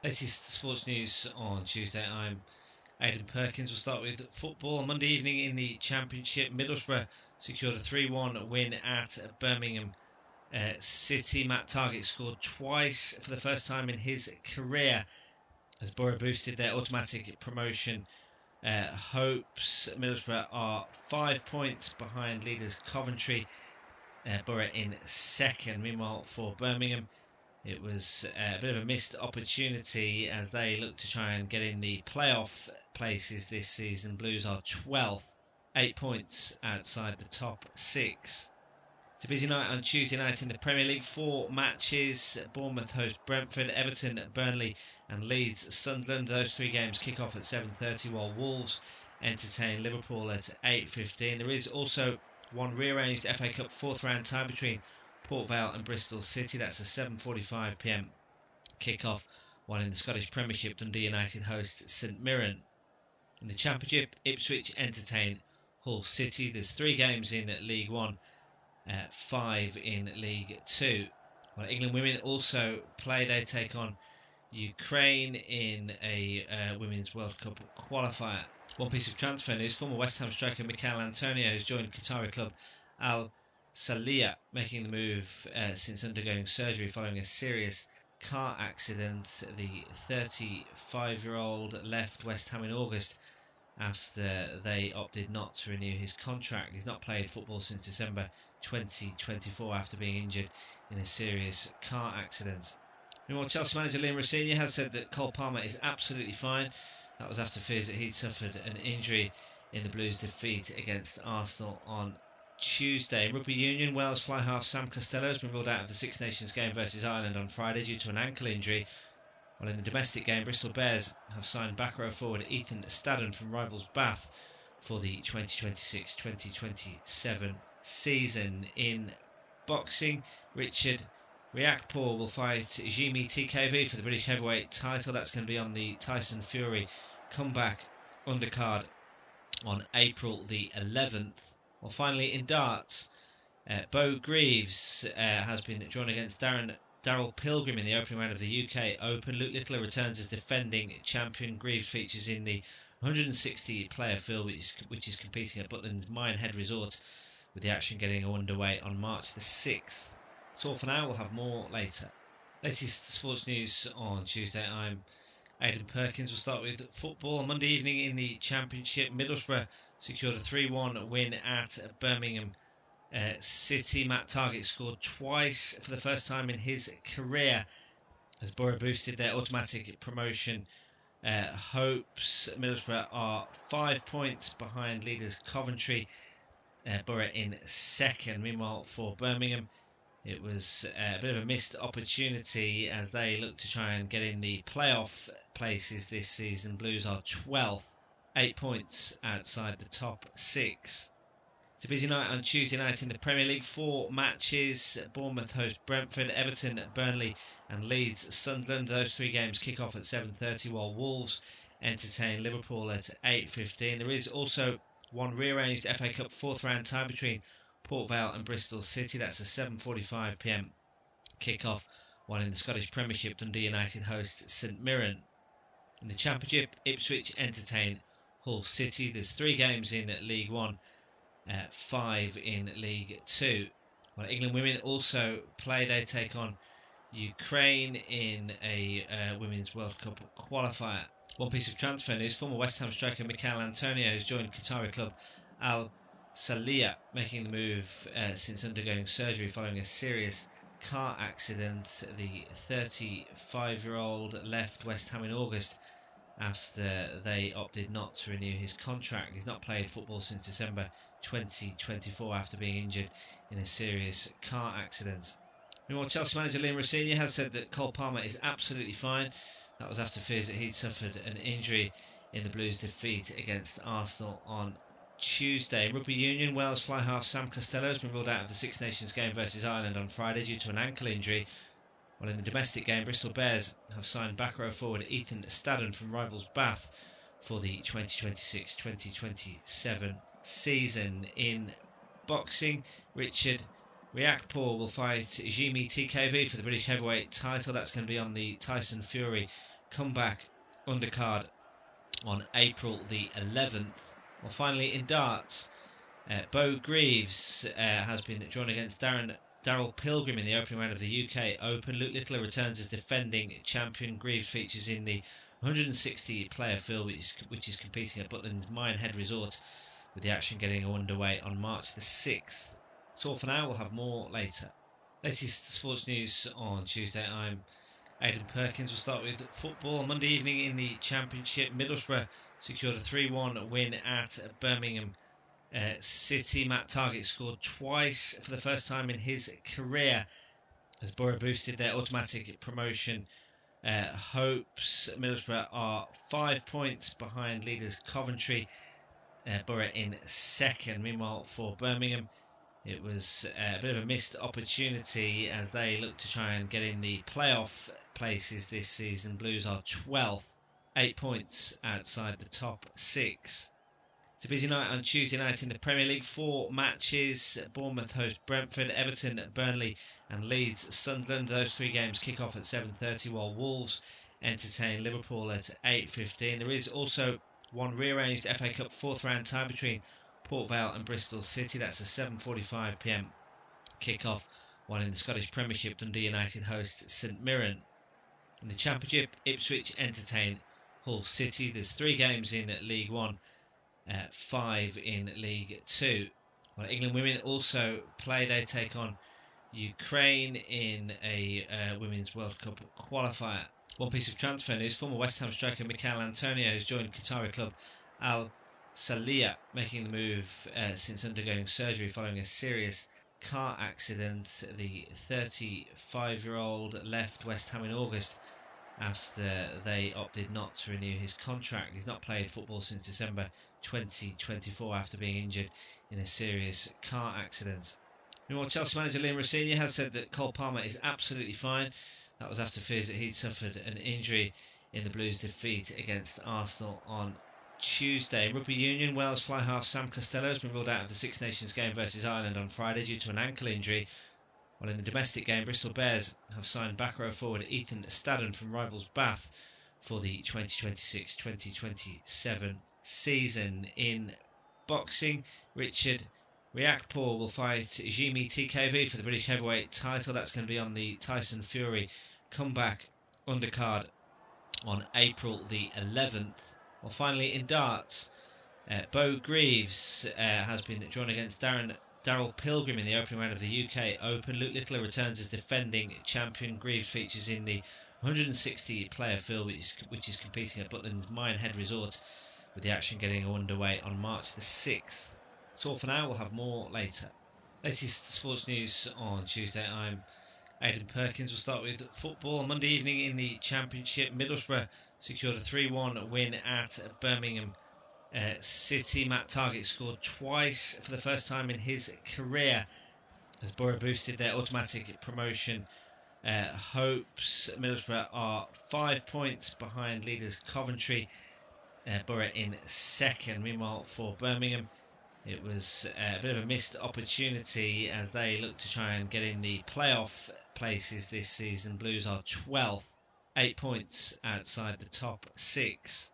Latest sports news on Tuesday. I'm Aidan Perkins. We'll start with football. On Monday evening in the Championship, Middlesbrough secured a 3-1 win at Birmingham City. Matt Targett scored twice for the first time in his career as Borough boosted their automatic promotion hopes. Middlesbrough are 5 points behind leaders Coventry, Borough in second. Meanwhile, for Birmingham, it was a bit of a missed opportunity as they look to try and get in the playoff places this season. Blues are 12th, 8 points outside the top 6. It's a busy night on Tuesday night in the Premier League. 4 matches. Bournemouth host Brentford, Everton, Burnley and Leeds, Sunderland. Those 3 games kick off at 7:30 while Wolves entertain Liverpool at 8:15. There is also one rearranged FA Cup 4th round tie between Port Vale and Bristol City. That's a 7:45 p.m. kick-off, while in the Scottish Premiership, Dundee United host St Mirren. In the Championship, Ipswich entertain Hull City. There's 3 games in League 1, 5 in League 2. While England women also play, they take on Ukraine in a Women's World Cup qualifier. One piece of transfer news: former West Ham striker Mikel Antonio has joined Qatari club AILFC, making the move since undergoing surgery following a serious car accident. The 35-year-old left West Ham in August after they opted not to renew his contract. He's not played football since December 2024 after being injured in a serious car accident. Meanwhile, Chelsea manager Liam Rosenior has said that Cole Palmer is absolutely fine. That was after fears that he'd suffered an injury in the Blues' defeat against Arsenal on Tuesday. In rugby union, Wales fly half Sam Costello has been ruled out of the Six Nations game versus Ireland on Friday due to an ankle injury. While in the domestic game, Bristol Bears have signed back row forward Ethan Stadden from rivals Bath for the 2026-2027 season. In boxing, Richard Riakporhe will fight Jimmy TKV for the British heavyweight title. That's going to be on the Tyson Fury comeback undercard on April the 11th. Well, finally, in darts, Bo Greaves has been drawn against Daryl Pilgrim in the opening round of the UK Open. Luke Littler returns as defending champion. Greaves features in the 160-player field, which is competing at Butland's Minehead Resort, with the action getting underway on March the 6th. That's all for now. We'll have more later. Latest sports news on Tuesday. I'm Aidan Perkins. We'll start with football. On Monday evening in the Championship, Middlesbrough secured a 3-1 win at Birmingham City. Matt Targett scored twice for the first time in his career as Borough boosted their automatic promotion hopes. Middlesbrough are 5 points behind leaders Coventry, Borough in second. Meanwhile, for Birmingham, it was a bit of a missed opportunity as they look to try and get in the playoff places this season. Blues are 12th, 8 points outside the top 6. It's a busy night on Tuesday night in the Premier League. 4 matches. Bournemouth host Brentford, Everton, Burnley and Leeds, Sunderland. Those 3 games kick off at 7:30 while Wolves entertain Liverpool at 8:15. There is also one rearranged FA Cup 4th round tie between Port Vale and Bristol City. That's a 7:45 p.m. kick-off, while in the Scottish Premiership, Dundee United host St Mirren. In the Championship, Ipswich entertain Hull City. There's 3 games in League 1, 5 in League 2. While England women also play, they take on Ukraine in a Women's World Cup qualifier. One piece of transfer news: former West Ham striker Mikel Antonio has joined Qatari club AILFC, making the move since undergoing surgery following a serious car accident. The 35-year-old left West Ham in August after they opted not to renew his contract. He's not played football since December 2024 after being injured in a serious car accident. Meanwhile, Chelsea manager Liam Rosenior has said that Cole Palmer is absolutely fine. That was after fears that he'd suffered an injury in the Blues' defeat against Arsenal on Tuesday. In rugby union, Wales fly half Sam Costello has been ruled out of the Six Nations game versus Ireland on Friday due to an ankle injury. While in the domestic game, Bristol Bears have signed back row forward Ethan Stadden from rivals Bath for the 2026-2027 season. In boxing, Richard Riakporhe will fight Jimmy TKV for the British heavyweight title. That's going to be on the Tyson Fury comeback undercard on April the 11th. Well, finally in darts, Bo Greaves has been drawn against Daryl Pilgrim in the opening round of the UK Open. Luke Littler returns as defending champion. Greaves features in the 160 player field which is competing at Butlin's Minehead Resort, with the action getting underway on March the 6th. That's all for now, we'll have more later. Latest sports news on Tuesday. I'm Aidan Perkins. We'll start with football. On Monday evening in the Championship, Middlesbrough secured a 3-1 win at Birmingham City. Matt Targett scored twice for the first time in his career as Borough boosted their automatic promotion hopes. Middlesbrough are 5 points behind leaders Coventry, Borough in second. Meanwhile, for Birmingham, it was a bit of a missed opportunity as they look to try and get in the playoff places this season. Blues are 12th, 8 points outside the top 6. It's a busy night on Tuesday night in the Premier League. 4 matches. Bournemouth host Brentford, Everton, Burnley and Leeds Sunderland. Those 3 games kick off at 7:30, while Wolves entertain Liverpool at 8:15. There is also one rearranged FA Cup 4th round tie between Port Vale and Bristol City. That's a 7:45 PM kick-off, while in the Scottish Premiership, Dundee United host St Mirren. In the Championship, Ipswich entertain Hull City. There's 3 games in League 1, 5 in League 2. While England women also play, they take on Ukraine in a Women's World Cup qualifier. One piece of transfer news: former West Ham striker Michail Antonio has joined Qatari club AILFC, making the move since undergoing surgery following a serious car accident. The 35-year-old left West Ham in August after they opted not to renew his contract. He's not played football since December 2024 after being injured in a serious car accident. Meanwhile, Chelsea manager Liam Rosenior has said that Cole Palmer is absolutely fine. That was after fears that he'd suffered an injury in the Blues' defeat against Arsenal on Tuesday. In rugby union, Wales fly half Sam Costello has been ruled out of the Six Nations game versus Ireland on Friday due to an ankle injury. While in the domestic game, Bristol Bears have signed back row forward Ethan Stadden from rivals Bath for the 2026-2027 season. In boxing, Richard Riakporhe will fight Jimmy TKV for the British heavyweight title. That's going to be on the Tyson Fury comeback undercard on April the 11th. Well, finally in darts, Bo Greaves has been drawn against Daryl Pilgrim in the opening round of the UK Open. Luke Littler returns as defending champion. Greaves features in the 160 player field which is competing at Butlin's Minehead Resort, with the action getting underway on March the 6th. That's all for now, we'll have more later. Latest sports news on Tuesday. I'm Aidan Perkins. We'll start with football. On Monday evening in the Championship, Middlesbrough secured a 3-1 win at Birmingham City. Matt Targett scored twice for the first time in his career as Borough boosted their automatic promotion hopes. Middlesbrough are 5 points behind leaders Coventry, Borough in second. Meanwhile, for Birmingham, it was a bit of a missed opportunity as they look to try and get in the playoff places this season. Blues are 12th, 8 points outside the top 6.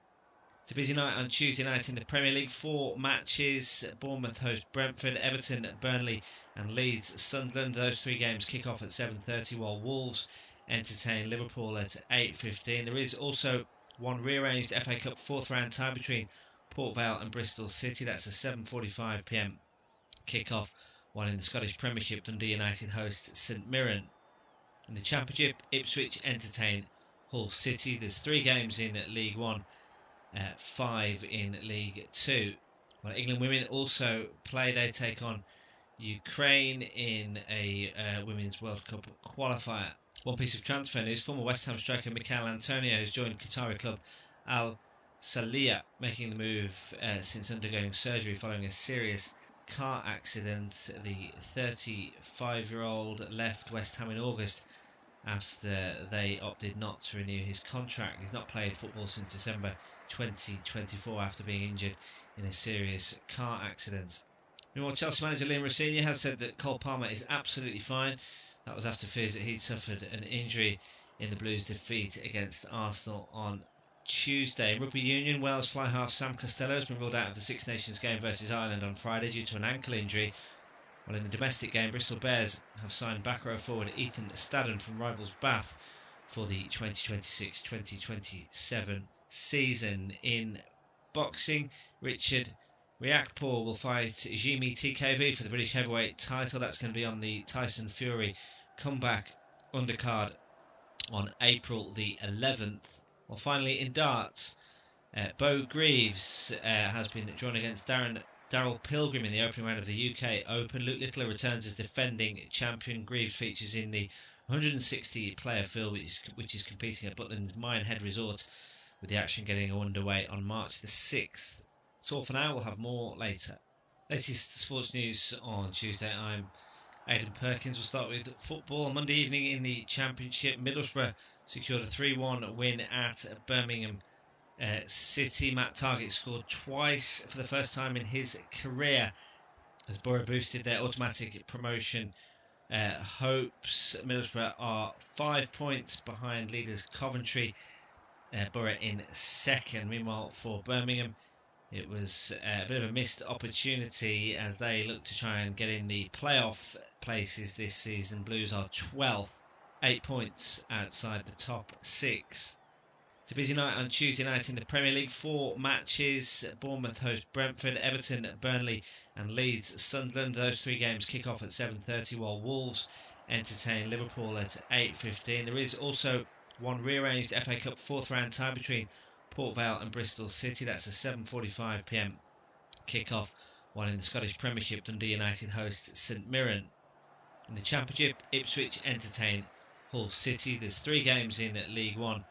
It's a busy night on Tuesday night in the Premier League. 4 matches. Bournemouth host Brentford, Everton, Burnley and Leeds Sunderland. Those 3 games kick off at 7:30, while Wolves entertain Liverpool at 8:15. There is also one rearranged FA Cup 4th round tie between Port Vale and Bristol City. That's a 7:45 PM kick-off, while in the Scottish Premiership, Dundee United host St Mirren. In the Championship, Ipswich entertain Hull City. There's 3 games in League 1, 5 in League 2. While England women also play, they take on Ukraine in a Women's World Cup qualifier. One piece of transfer news: former West Ham striker Michail Antonio has joined Qatari club AILFC, making the move since undergoing surgery following a serious car accident. The 35-year-old left West Ham in August after they opted not to renew his contract. He's not played football since December 2024 after being injured in a serious car accident. Meanwhile, Chelsea manager Liam Rosenior has said that Cole Palmer is absolutely fine. That was after fears that he'd suffered an injury in the Blues' defeat against Arsenal on Tuesday. In rugby union, Wales fly half Sam Costello has been ruled out of the Six Nations game versus Ireland on Friday due to an ankle injury. While in the domestic game, Bristol Bears have signed back row forward Ethan Stadden from rivals Bath for the 2026-2027 season. In boxing, Richard Riakporhe will fight Jimmy TKV for the British heavyweight title. That's going to be on the Tyson Fury comeback undercard on April the 11th. Well, finally in darts, Bo Greaves has been drawn against Daryl Pilgrim in the opening round of the UK Open. Luke Littler returns as defending champion. Greaves features in the 160-player field, which is competing at Butlin's Minehead Resort, with the action getting underway on March the 6th. That's all for now. We'll have more later. Latest sports news on Tuesday. I'm Aidan Perkins. We'll start with football. On Monday evening in the Championship, Middlesbrough secured a 3-1 win at Birmingham City. Matt Targett scored twice for the first time in his career as Borough boosted their automatic promotion hopes. Middlesbrough are 5 points behind leaders Coventry, Borough in second. Meanwhile, for Birmingham, it was a bit of a missed opportunity as they look to try and get in the playoff places this season. Blues are 12th, 8 points outside the top 6. It's a busy night on Tuesday night in the Premier League. 4 matches. Bournemouth host Brentford, Everton, Burnley and Leeds Sunderland. Those 3 games kick off at 7:30, while Wolves entertain Liverpool at 8:15. There is also one rearranged FA Cup 4th round tie between Port Vale and Bristol City. That's a 7:45 PM kick-off, while in the Scottish Premiership, Dundee United host St Mirren. In the Championship, Ipswich entertain Hull City. There's 3 games in League One,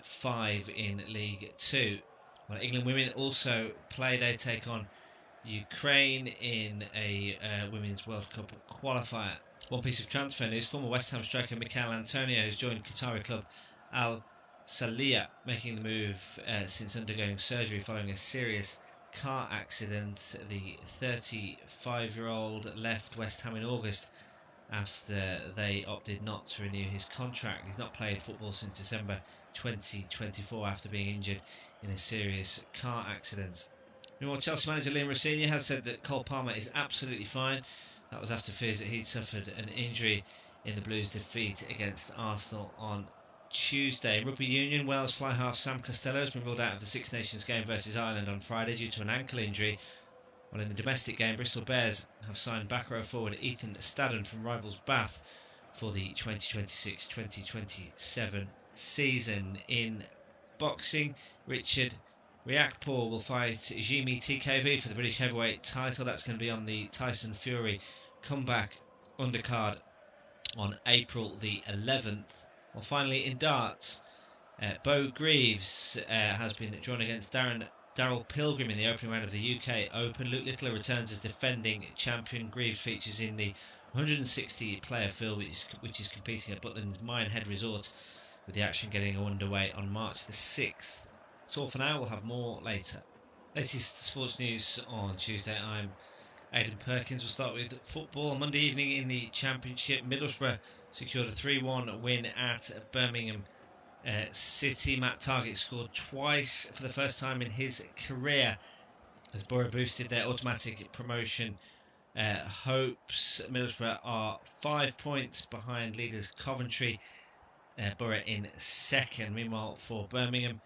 5 in League Two. While England women also play, they take on Ukraine in a Women's World Cup qualifier. One piece of transfer news: former West Ham striker Mikel Antonio has joined Qatari club Al Salia, making the move since undergoing surgery following a serious car accident. The 35-year-old left West Ham in August after they opted not to renew his contract. He's not played football since December 2024 after being injured in a serious car accident. Meanwhile, Chelsea manager Liam Rosenior has said that Cole Palmer is absolutely fine. That was after fears that he'd suffered an injury in the Blues' defeat against Arsenal on Tuesday. In rugby union, Wales fly half Sam Costello has been ruled out of the Six Nations game versus Ireland on Friday due to an ankle injury. While in the domestic game, Bristol Bears have signed back row forward Ethan Stadden from rivals Bath for the 2026-2027 season. In boxing, Richard Riakporhe will fight Jimmy TKV for the British heavyweight title. That's going to be on the Tyson Fury comeback undercard on April the 11th. Well, finally in darts, Bo Greaves has been drawn against Daryl Pilgrim in the opening round of the UK Open. Luke Littler returns as defending champion. Greaves features in the 160-player field, which is competing at Butlin's Minehead Resort, with the action getting underway on March the 6th. That's all for now. We'll have more later. Latest sports news on Tuesday. I'm Aidan Perkins. We'll start with football. On Monday evening in the Championship, Middlesbrough secured a 3-1 win at Birmingham City. Matt Targett scored twice for the first time in his career as Borough boosted their automatic promotion hopes. Middlesbrough are 5 points behind leaders Coventry, Borough in second. Meanwhile, for Birmingham,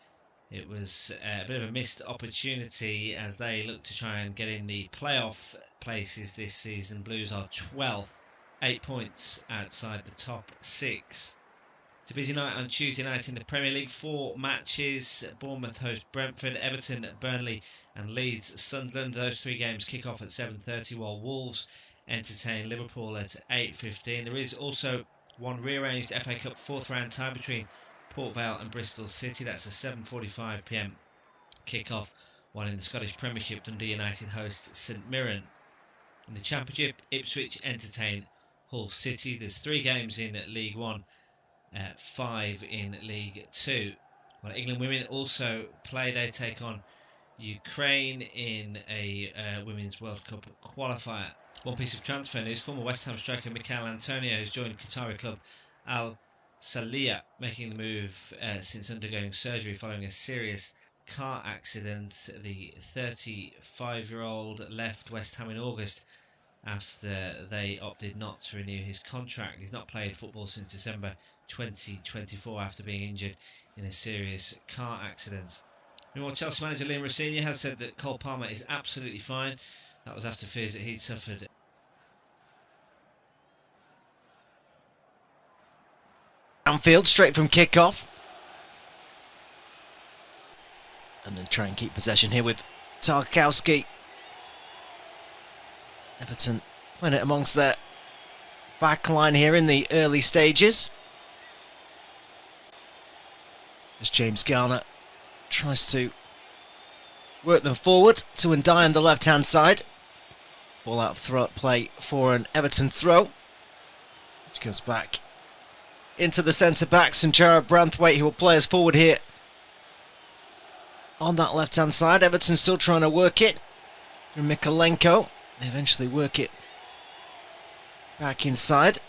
it was a bit of a missed opportunity as they look to try and get in the playoff places this season. Blues are 12th, 8 points outside the top 6. It's a busy night on Tuesday night in the Premier League. 4 matches. Bournemouth host Brentford, Everton, Burnley and Leeds Sunderland. Those 3 games kick off at 7:30, while Wolves entertain Liverpool at 8:15. There is also one rearranged FA Cup 4th round tie between Port Vale and Bristol City. That's a 7:45 PM kick-off, while in the Scottish Premiership, Dundee United host St Mirren. In the Championship, Ipswich entertain Hull City. There's 3 games in League One, 5 in League Two. While England women also play, they take on Ukraine in a Women's World Cup qualifier. One piece of transfer news: former West Ham striker Mikel Antonio has joined Qatari club Al Salia making the move since undergoing surgery following a serious car accident. The 35-year-old left West Ham in August after they opted not to renew his contract. He's not played football since December 2024 after being injured in a serious car accident. Meanwhile, Chelsea manager Liam Rosenior has said that Cole Palmer is absolutely fine. That was after fears that he'd suffered Anfield straight from kick-off. And then try and keep possession here with Tarkowski. Everton playing it amongst their back line here in the early stages. As James Garner tries to work them forward to Ndiaye on the left-hand side. Ball out of play for an Everton throw, which goes back into the centre-backs, and Jarrad Branthwaite, who will play us forward here on that left-hand side. Everton still trying to work it through Mykolenko. They eventually work it back inside.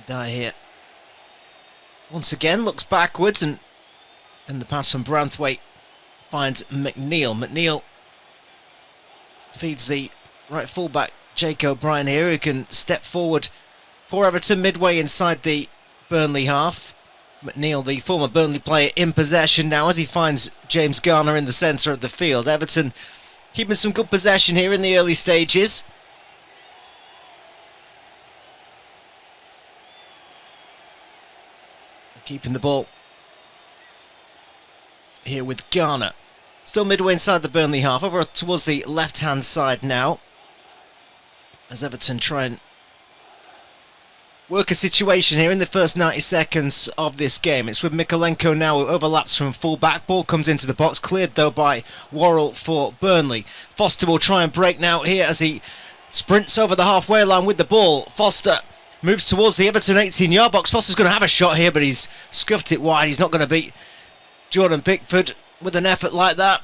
Ndiaye here once again looks backwards, and then the pass from Branthwaite finds McNeil. McNeil feeds the right fullback Jake O'Brien here, who can step forward for Everton midway inside the Burnley half. McNeil, the former Burnley player, in possession now as he finds James Garner in the centre of the field. Everton keeping some good possession here in the early stages. Keeping the ball here with Garner. Still midway inside the Burnley half, over towards the left-hand side now, as Everton try and work a situation here in the first 90 seconds of this game. It's with Mykolenko now, who overlaps from full-back. Ball comes into the box, cleared though by Worrell for Burnley. Foster will try and break now here as he sprints over the halfway line with the ball. Foster moves towards the Everton 18-yard box. Foster's going to have a shot here, but he's scuffed it wide. He's not going to beat Jordan Pickford with an effort like that,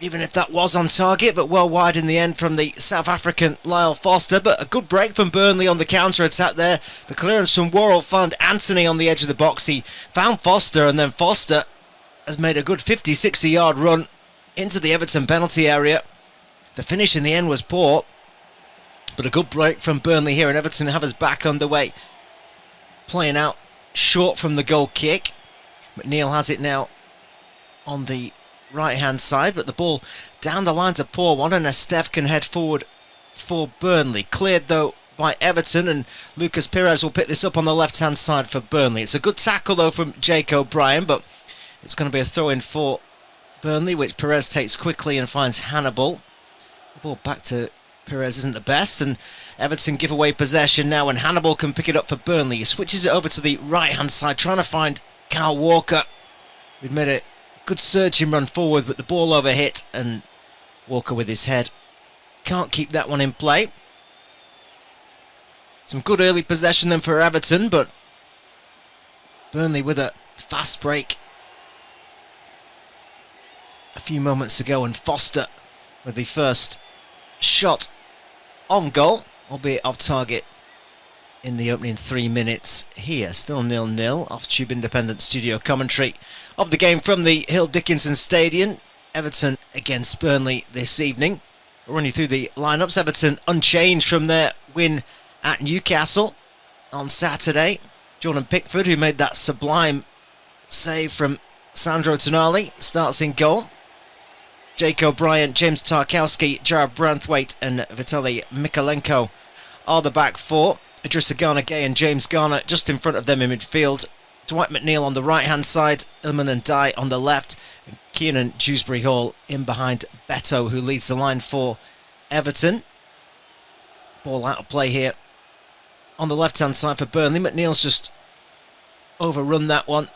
even if that was on target, but well wide in the end from the South African Lyle Foster. But a good break from Burnley on the counter-attack there. The clearance from Worrell found Anthony on the edge of the box. He found Foster, and then Foster has made a good 50, 60-yard run into the Everton penalty area. The finish in the end was poor, but a good break from Burnley here, and Everton have us back underway. Playing out short from the goal kick. McNeil has it now on the right-hand side, but the ball down the line's a poor one, and Estef can head forward for Burnley. Cleared, though, by Everton, and Lucas Pires will pick this up on the left-hand side for Burnley. It's a good tackle, though, from Jake O'Brien, but it's going to be a throw-in for Burnley, which Pires takes quickly and finds Hannibal. The ball back to Pires isn't the best, and Everton give away possession now, and Hannibal can pick it up for Burnley. He switches it over to the right-hand side, trying to find Kyle Walker. We've made a good surging run forward, but the ball overhit, and Walker with his head can't keep that one in play. Some good early possession then for Everton, but Burnley with a fast break a few moments ago, and Foster with the first shot on goal, albeit off target in the opening 3 minutes here. Still 0-0 off Tube Independent studio commentary of the game from the Hill Dickinson Stadium. Everton against Burnley this evening. We'll run you through the lineups. Everton unchanged from their win at Newcastle on Saturday. Jordan Pickford, who made that sublime save from Sandro Tonali, starts in goal. Jake O'Brien, James Tarkowski, Jarrad Branthwaite and Vitaly Mykolenko are the back four. Idrissa Gana Gueye and James Garner just in front of them in midfield. Dwight McNeil on the right-hand side, Ilman Ndiaye on the left, and Kiernan Dewsbury-Hall in behind Beto, who leads the line for Everton. Ball out of play here on the left-hand side for Burnley. McNeil's just overrun that one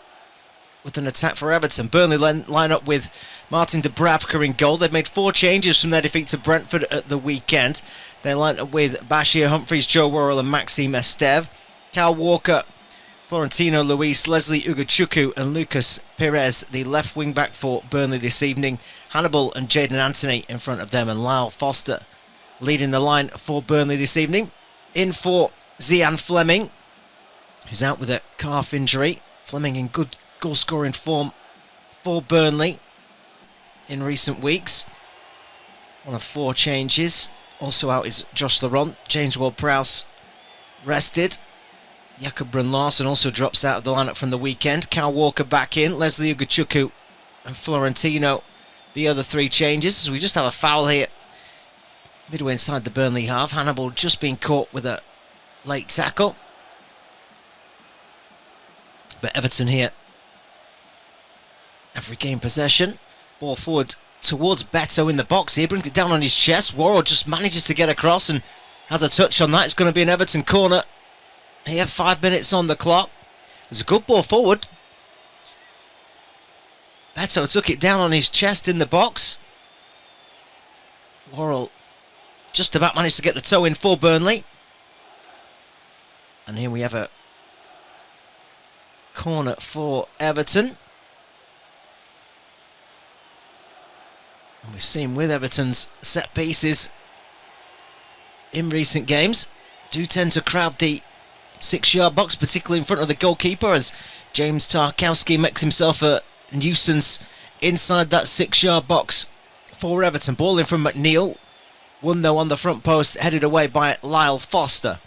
with an attack for Everton. Burnley line up with Martin Dubravka in goal. They've made 4 changes from their defeat to Brentford at the weekend. They line up with Bashir Humphries, Joe Worrell and Maxime Esteve. Kyle Walker, Florentino Luis, Leslie Ugochukwu and Lucas Pires, the left wing-back for Burnley this evening. Hannibal and Jadon Anthony in front of them, and Lyle Foster leading the line for Burnley this evening. In for Zian Fleming, who's out with a calf injury. Fleming in good goal-scoring form for Burnley in recent weeks. One of 4 changes. Also out is Josh Laurent. James Ward-Prowse rested. Jakob Brun-Larsen also drops out of the lineup from the weekend. Kyle Walker back in. Leslie Ugochukwu and Florentino, the other 3 changes. So we just have a foul here midway inside the Burnley half. Hannibal just being caught with a late tackle. But Everton here have regained possession. Ball forward towards Beto in the box here. Brings it down on his chest. Worrell just manages to get across and has a touch on that. It's going to be an Everton corner. Here, 5 minutes on the clock. There's a good ball forward. Beto took it down on his chest in the box. Worrell just about managed to get the toe in for Burnley. And here we have a corner for Everton. And we've seen with Everton's set pieces in recent games, do tend to crowd the 6-yard box, particularly in front of the goalkeeper, as James Tarkowski makes himself a nuisance inside that 6-yard box for Everton. Ball in from McNeil. 1-0 on the front post, headed away by Lyle Foster.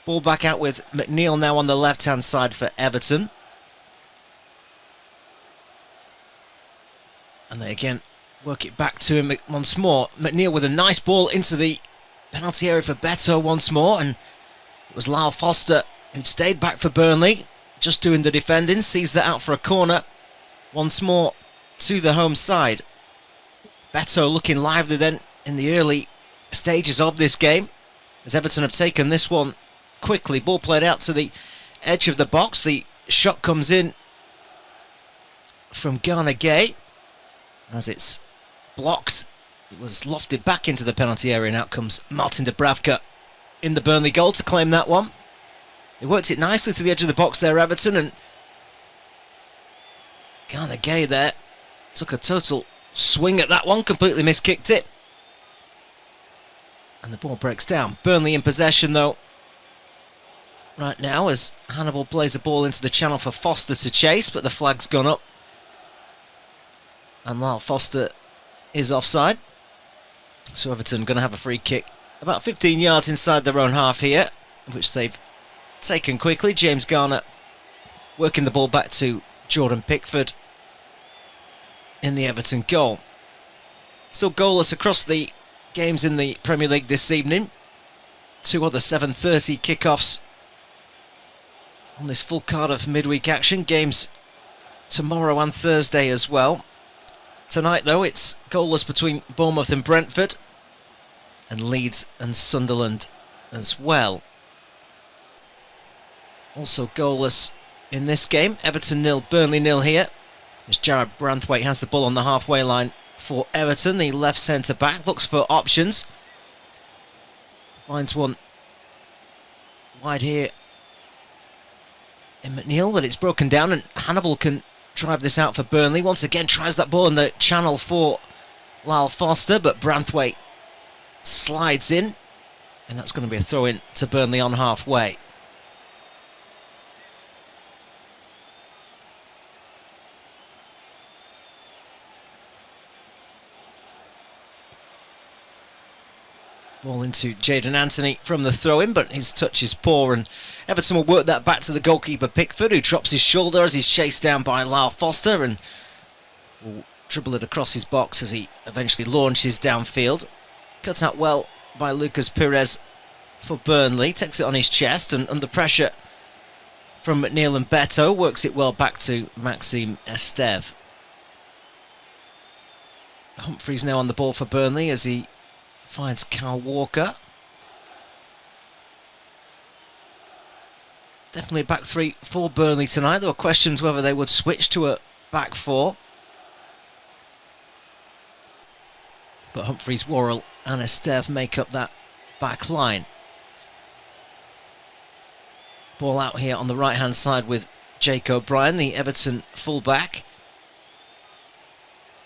Ball back out with McNeil now on the left-hand side for Everton. And they again work it back to him once more. McNeil with a nice ball into the penalty area for Beto once more. And it was Lyle Foster who'd stayed back for Burnley, just doing the defending. Sees that out for a corner. Once more to the home side. Beto looking lively then in the early stages of this game, as Everton have taken this one quickly. Ball played out to the edge of the box. The shot comes in from Garner Gay. As it's blocked, it was lofted back into the penalty area, and out comes Martin Dubravka in the Burnley goal to claim that one. They worked it nicely to the edge of the box there, Everton, and Garner Gay there took a total swing at that one, completely miskicked it. And the ball breaks down. Burnley in possession though right now, as Hannibal plays the ball into the channel for Foster to chase, but the flag's gone up. And Lyle Foster is offside. So Everton going to have a free kick about 15 yards inside their own half here, which they've taken quickly. James Garner working the ball back to Jordan Pickford in the Everton goal. Still goalless across the games in the Premier League this evening. 2 other 7:30 kickoffs on this full card of midweek action. Games tomorrow and Thursday as well. Tonight though, it's goalless between Bournemouth and Brentford, and Leeds and Sunderland as well. Also goalless in this game. Everton 0, Burnley 0 here, as Jared Branthwaite has the ball on the halfway line for Everton. The left centre back looks for options. Finds one wide here in McNeil, but it's broken down, and Hannibal can drive this out for Burnley. Once again tries that ball in the channel for Lyle Foster, but Branthwaite slides in, and that's going to be a throw in to Burnley on halfway. Ball into Jadon Anthony from the throw-in, but his touch is poor, and Everton will work that back to the goalkeeper Pickford, who drops his shoulder as he's chased down by Lyle Foster, and will dribble it across his box as he eventually launches downfield. Cut out well by Lucas Perez for Burnley. Takes it on his chest, and under pressure from McNeil and Beto, works it well back to Maxime Esteve. Humphreys now on the ball for Burnley as he finds Kyle Walker. Definitely a back 3 for Burnley tonight. There were questions whether they would switch to a back 4. But Humphreys, Worrell and Esteve make up that back line. Ball out here on the right hand side with Jake O'Brien, the Everton fullback.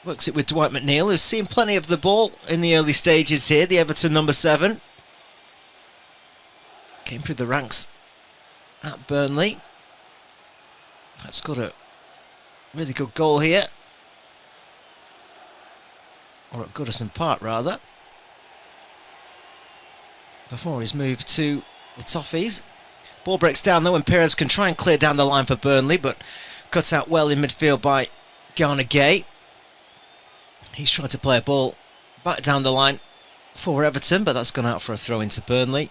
Works it with Dwight McNeil, who's seen plenty of the ball in the early stages here, the Everton number 7. Came through the ranks at Burnley. That's got a really good goal here. Or at Goodison Park, rather. Before his move to the Toffees. Ball breaks down though, and Perez can try and clear down the line for Burnley, but cut out well in midfield by Garner Gay. He's tried to play a ball back down the line for Everton, but that's gone out for a throw into Burnley,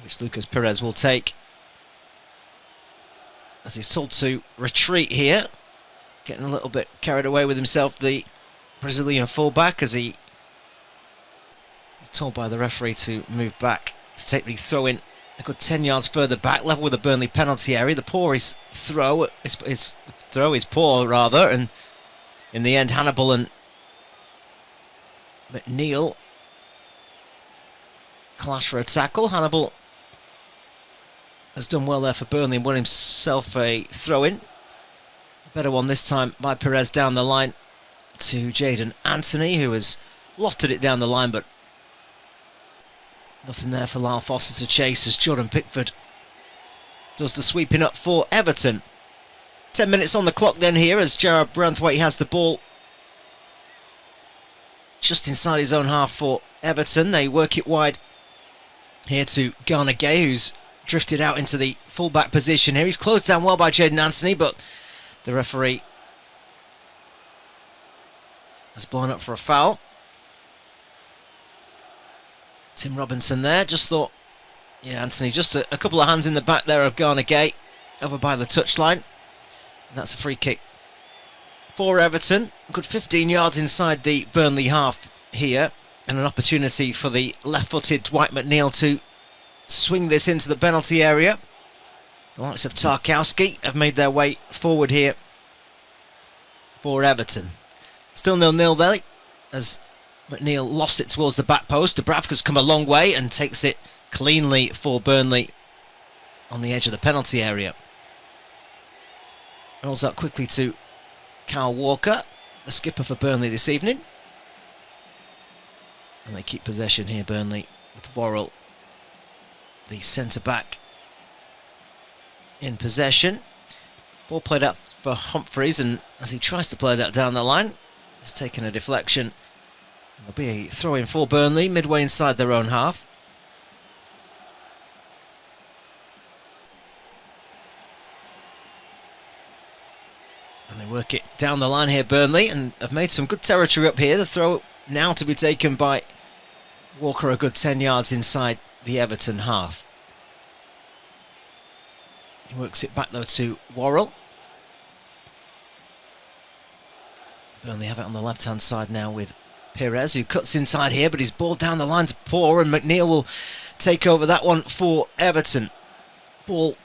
which Lucas Perez will take. As he's told to retreat here. Getting a little bit carried away with himself, the Brazilian fullback, as he is told by the referee to move back to take the throw in a good 10 yards further back, level with the Burnley penalty area. The throw is poor rather, and in the end Hannibal and McNeil clash for a tackle. Hannibal has done well there for Burnley and won himself a throw-in. A better one this time by Perez down the line to Jadon Anthony, who has lofted it down the line, but nothing there for Lyle Foster to chase as Jordan Pickford does the sweeping up for Everton. 10 minutes on the clock then here as Jarrad Branthwaite has the ball just inside his own half for Everton. They work it wide here to Garner Gay, who's drifted out into the full-back position here. He's closed down well by Jadon Anthony, but the referee has blown up for a foul. Tim Robinson there, just thought, yeah, Anthony, just a couple of hands in the back there of Garner Gay over by the touchline. And that's a free kick for Everton. Good 15 yards inside the Burnley half here, and an opportunity for the left-footed Dwight McNeil to swing this into the penalty area. The likes of Tarkowski have made their way forward here for Everton. Still 0-0 there as McNeil lost it towards the back post. Dubravka's come a long way and takes it cleanly for Burnley on the edge of the penalty area. Rolls out quickly to Kyle Walker, the skipper for Burnley this evening. And they keep possession here, Burnley, with Worrell, the centre-back, in possession. Ball played out for Humphreys, and as he tries to play that down the line, he's taken a deflection. And there'll be a throw-in for Burnley, midway inside their own half. And they work it down the line here, Burnley, and have made some good territory up here. The throw now to be taken by Walker, a good 10 yards inside the Everton half. He works it back though to Worrell. Burnley have it on the left hand side now with Perez, who cuts inside here, but his ball down the line's poor, and McNeil will take over that one for Everton. Ball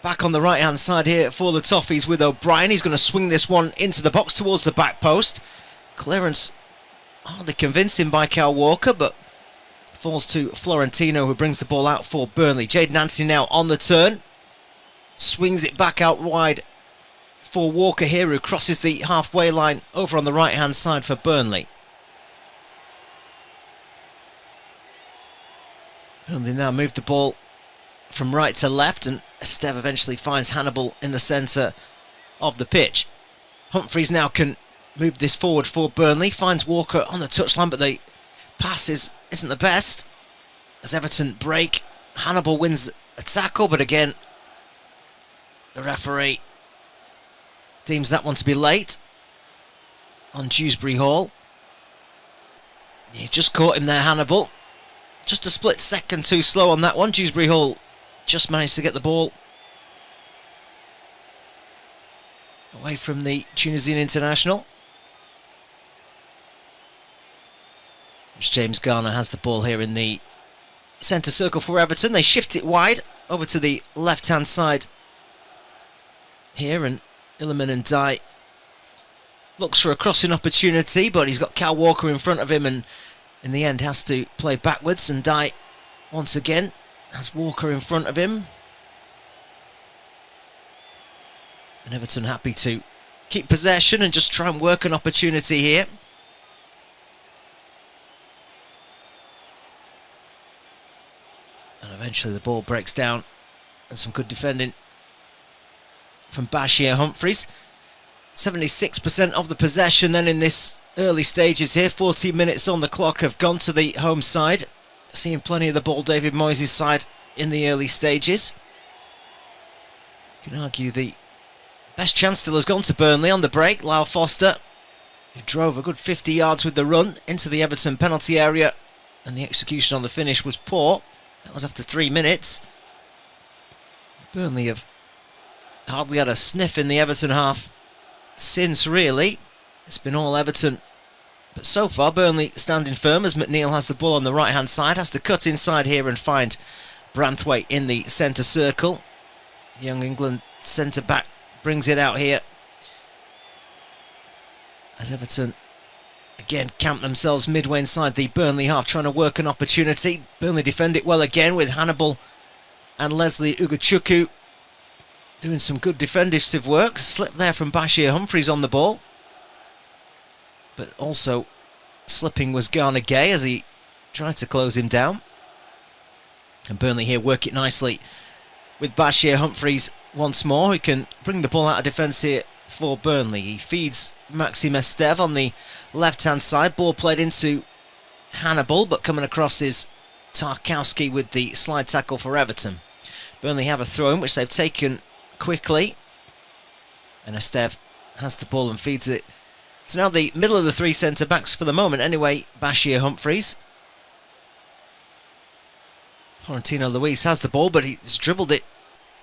back on the right hand side here for the Toffees with O'Brien. He's going to swing this one into the box towards the back post. Clearance hardly convincing by Kyle Walker, but falls to Florentino, who brings the ball out for Burnley. Jadon Anthony now on the turn. Swings it back out wide for Walker here, who crosses the halfway line over on the right hand side for Burnley. Burnley now move the ball from right to left, and Esteve eventually finds Hannibal in the centre of the pitch. Humphreys now can move this forward for Burnley, finds Walker on the touchline, but the pass isn't the best. As Everton break, Hannibal wins a tackle, but again, the referee deems that one to be late on Dewsbury Hall. He just caught him there, Hannibal. Just a split second too slow on that one. Dewsbury Hall just managed to get the ball away from the Tunisian international. James Garner has the ball here in the centre circle for Everton. They shift it wide over to the left hand side here, and Illiman and Dye looks for a crossing opportunity, but he's got Cal Walker in front of him, and in the end has to play backwards, and Dye once again has Walker in front of him. And Everton happy to keep possession and just try and work an opportunity here. And eventually the ball breaks down And some good defending from Bashir Humphreys. 76% of the possession then in this early stages here. 14 minutes on the clock have gone to the home side. Seeing plenty of the ball, David Moyes' side in the early stages. You can argue the best chance still has gone to Burnley on the break. Lyle Foster, who drove a good 50 yards with the run into the Everton penalty area, and the execution on the finish was poor. That was after 3 minutes. Burnley have hardly had a sniff in the Everton half since, really. It's been all Everton. But so far, Burnley standing firm as McNeil has the ball on the right-hand side. Has to cut inside here and find Branthwaite in the centre circle. The young England centre-back brings it out here. As Everton, again, camp themselves midway inside the Burnley half, trying to work an opportunity. Burnley defend it well again with Hannibal and Leslie Ugochukwu doing some good defensive work. Slip there from Bashir Humphreys on the ball. But also slipping was Garner Gay as he tried to close him down. And Burnley here work it nicely with Bashir Humphreys once more, who can bring the ball out of defence here for Burnley. He feeds Maxime Esteve on the left-hand side. Ball played into Hannibal, but coming across is Tarkowski with the slide tackle for Everton. Burnley have a throw-in, which they've taken quickly. And Esteve has the ball and feeds it. It's now the middle of the three centre-backs for the moment. Anyway, Bashir Humphreys. Florentino Luis has the ball, but he's dribbled it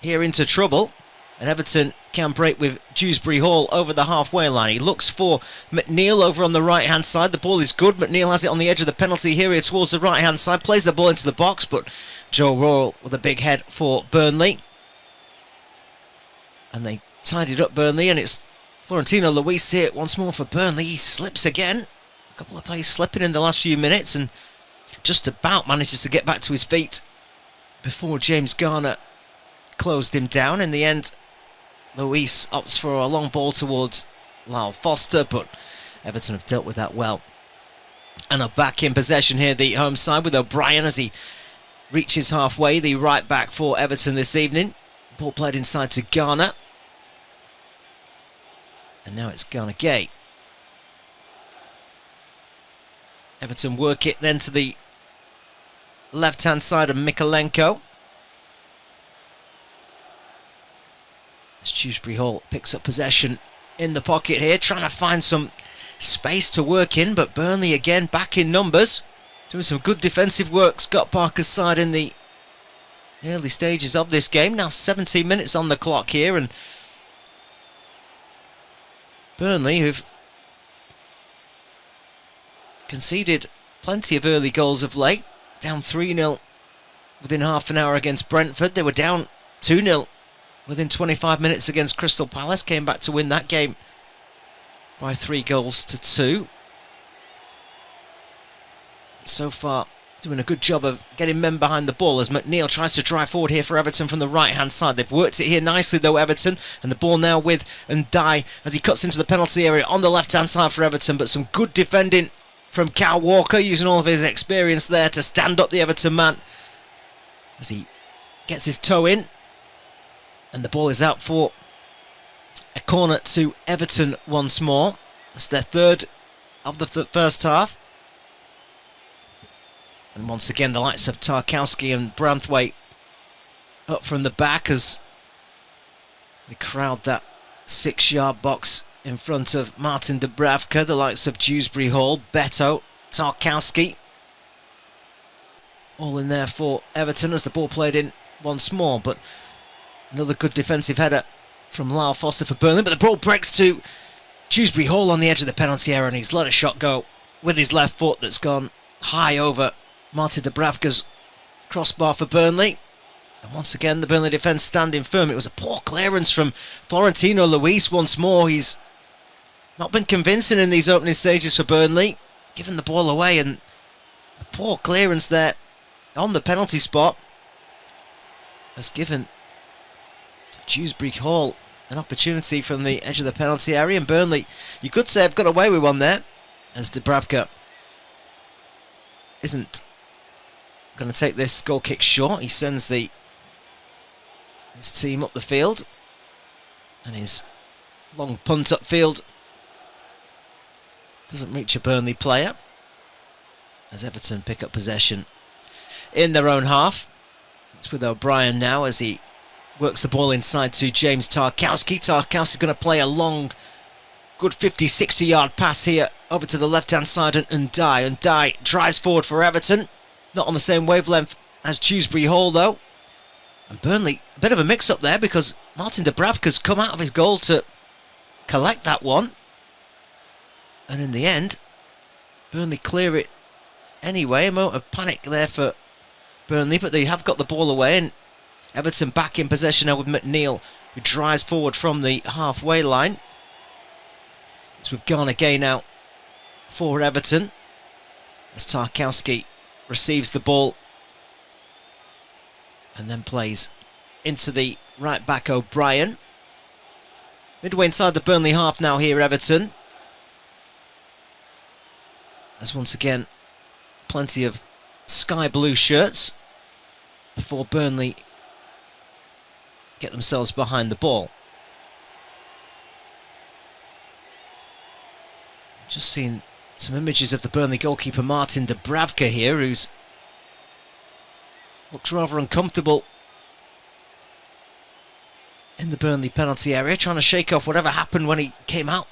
here into trouble. And Everton can break with Dewsbury Hall over the halfway line. He looks for McNeil over on the right-hand side. The ball is good. McNeil has it on the edge of the penalty area towards the right-hand side. Plays the ball into the box, but Joe Royal with a big head for Burnley. And they tidied up Burnley, and it's Florentino Luis here once more for Burnley. He slips again. A couple of players slipping in the last few minutes, and just about manages to get back to his feet before James Garner closed him down. In the end, Luis opts for a long ball towards Lyle Foster, but Everton have dealt with that well. And are back in possession here, the home side, with O'Brien as he reaches halfway, the right back for Everton this evening. Ball played inside to Garner. And now it's Garner Gay. Everton work it then to the left-hand side of Mikolenko. As Dewsbury Hall picks up possession in the pocket here, trying to find some space to work in, but Burnley again back in numbers, doing some good defensive work. Scott Parker's side in the early stages of this game. Now 17 minutes on the clock here, and Burnley, who've conceded plenty of early goals of late, down 3-0 within half an hour against Brentford. They were down 2-0 within 25 minutes against Crystal Palace. Came back to win that game by 3-2. So far, doing a good job of getting men behind the ball as McNeil tries to drive forward here for Everton from the right-hand side. They've worked it here nicely, though, Everton. And the ball now with Ndiaye as he cuts into the penalty area on the left-hand side for Everton. But some good defending from Cal Walker, using all of his experience there to stand up the Everton man as he gets his toe in. And the ball is out for a corner to Everton once more. That's their third of the first half. And once again, the likes of Tarkowski and Branthwaite up from the back as they crowd that 6-yard box in front of Martin Dubravka. The likes of Dewsbury Hall, Beto, Tarkowski, all in there for Everton as the ball played in once more. But another good defensive header from Lyle Foster for Burnley. But the ball breaks to Dewsbury Hall on the edge of the penalty area, and he's let a shot go with his left foot that's gone high over Martin Dubravka's crossbar for Burnley. And once again, the Burnley defence standing firm. It was a poor clearance from Florentino Luis once more. He's not been convincing in these opening stages for Burnley, giving the ball away, and a poor clearance there on the penalty spot has given Dewsbury Hall an opportunity from the edge of the penalty area. And Burnley, you could say, have got away with one there, as Dubravka isn't going to take this goal kick short. He sends the his team up the field. And his long punt upfield doesn't reach a Burnley player, as Everton pick up possession in their own half. It's with O'Brien now as he works the ball inside to James Tarkowski. Tarkowski's going to play a long, good 50-60 yard pass here over to the left hand side, and Ndiaye drives forward for Everton. Not on the same wavelength as Dewsbury Hall though. And Burnley, a bit of a mix up there because Martin Dubravka's come out of his goal to collect that one. And in the end, Burnley clear it anyway. A moment of panic there for Burnley, but they have got the ball away, and Everton back in possession now with McNeil, who drives forward from the halfway line. It's with Garner Gay now for Everton, as Tarkowski receives the ball and then plays into the right back O'Brien. Midway inside the Burnley half now here, Everton. As once again, plenty of sky blue shirts before Burnley get themselves behind the ball. Just seen some images of the Burnley goalkeeper Martin Dubravka here, who's looks rather uncomfortable in the Burnley penalty area, trying to shake off whatever happened when he came out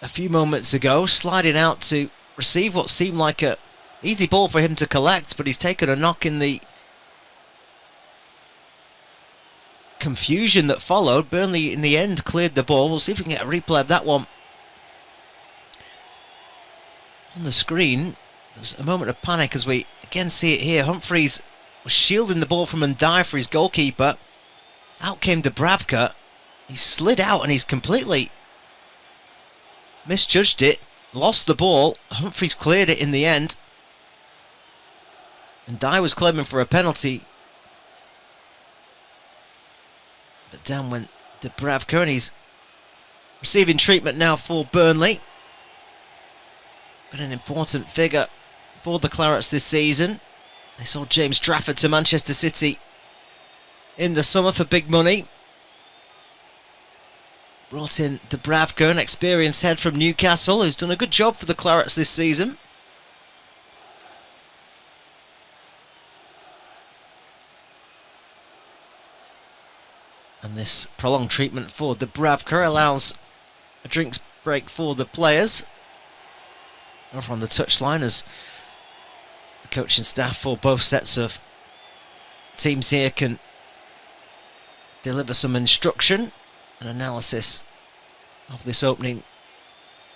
a few moments ago, sliding out to receive what seemed like a easy ball for him to collect, but he's taken a knock in the confusion that followed. Burnley in the end cleared the ball. We'll see if we can get a replay of that one on the screen. There's a moment of panic as we again see it here. Humphreys was shielding the ball from Ndiaye for his goalkeeper. Out came Dubravka. He slid out and he's completely misjudged it. Lost the ball. Humphreys cleared it in the end. Ndiaye was claiming for a penalty. But down went Dubravka, and he's receiving treatment now for Burnley. But an important figure for the Clarets this season. They sold James Trafford to Manchester City in the summer for big money. Brought in Dubravka, an experienced head from Newcastle, who's done a good job for the Clarets this season. And this prolonged treatment for Dubravka allows a drinks break for the players. Over on the touchline as the coaching staff for both sets of teams here can deliver some instruction and analysis of this opening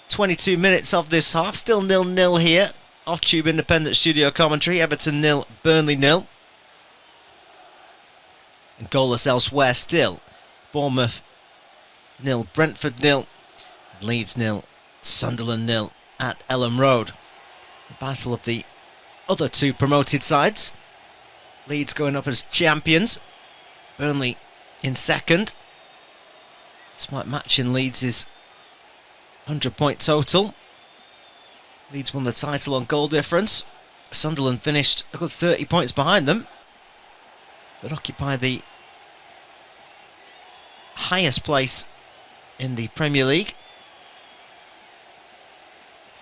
22 minutes of this half. Still 0-0 here. Off-tube independent studio commentary. Everton 0, Burnley 0. And goalless elsewhere still. Bournemouth 0, Brentford 0. Leeds 0, Sunderland 0 at Elland Road. The battle of the other two promoted sides. Leeds going up as champions. Burnley in second. This might match in Leeds' 100-point total. Leeds won the title on goal difference. Sunderland finished a good 30 points behind them, but occupy the highest place in the Premier League.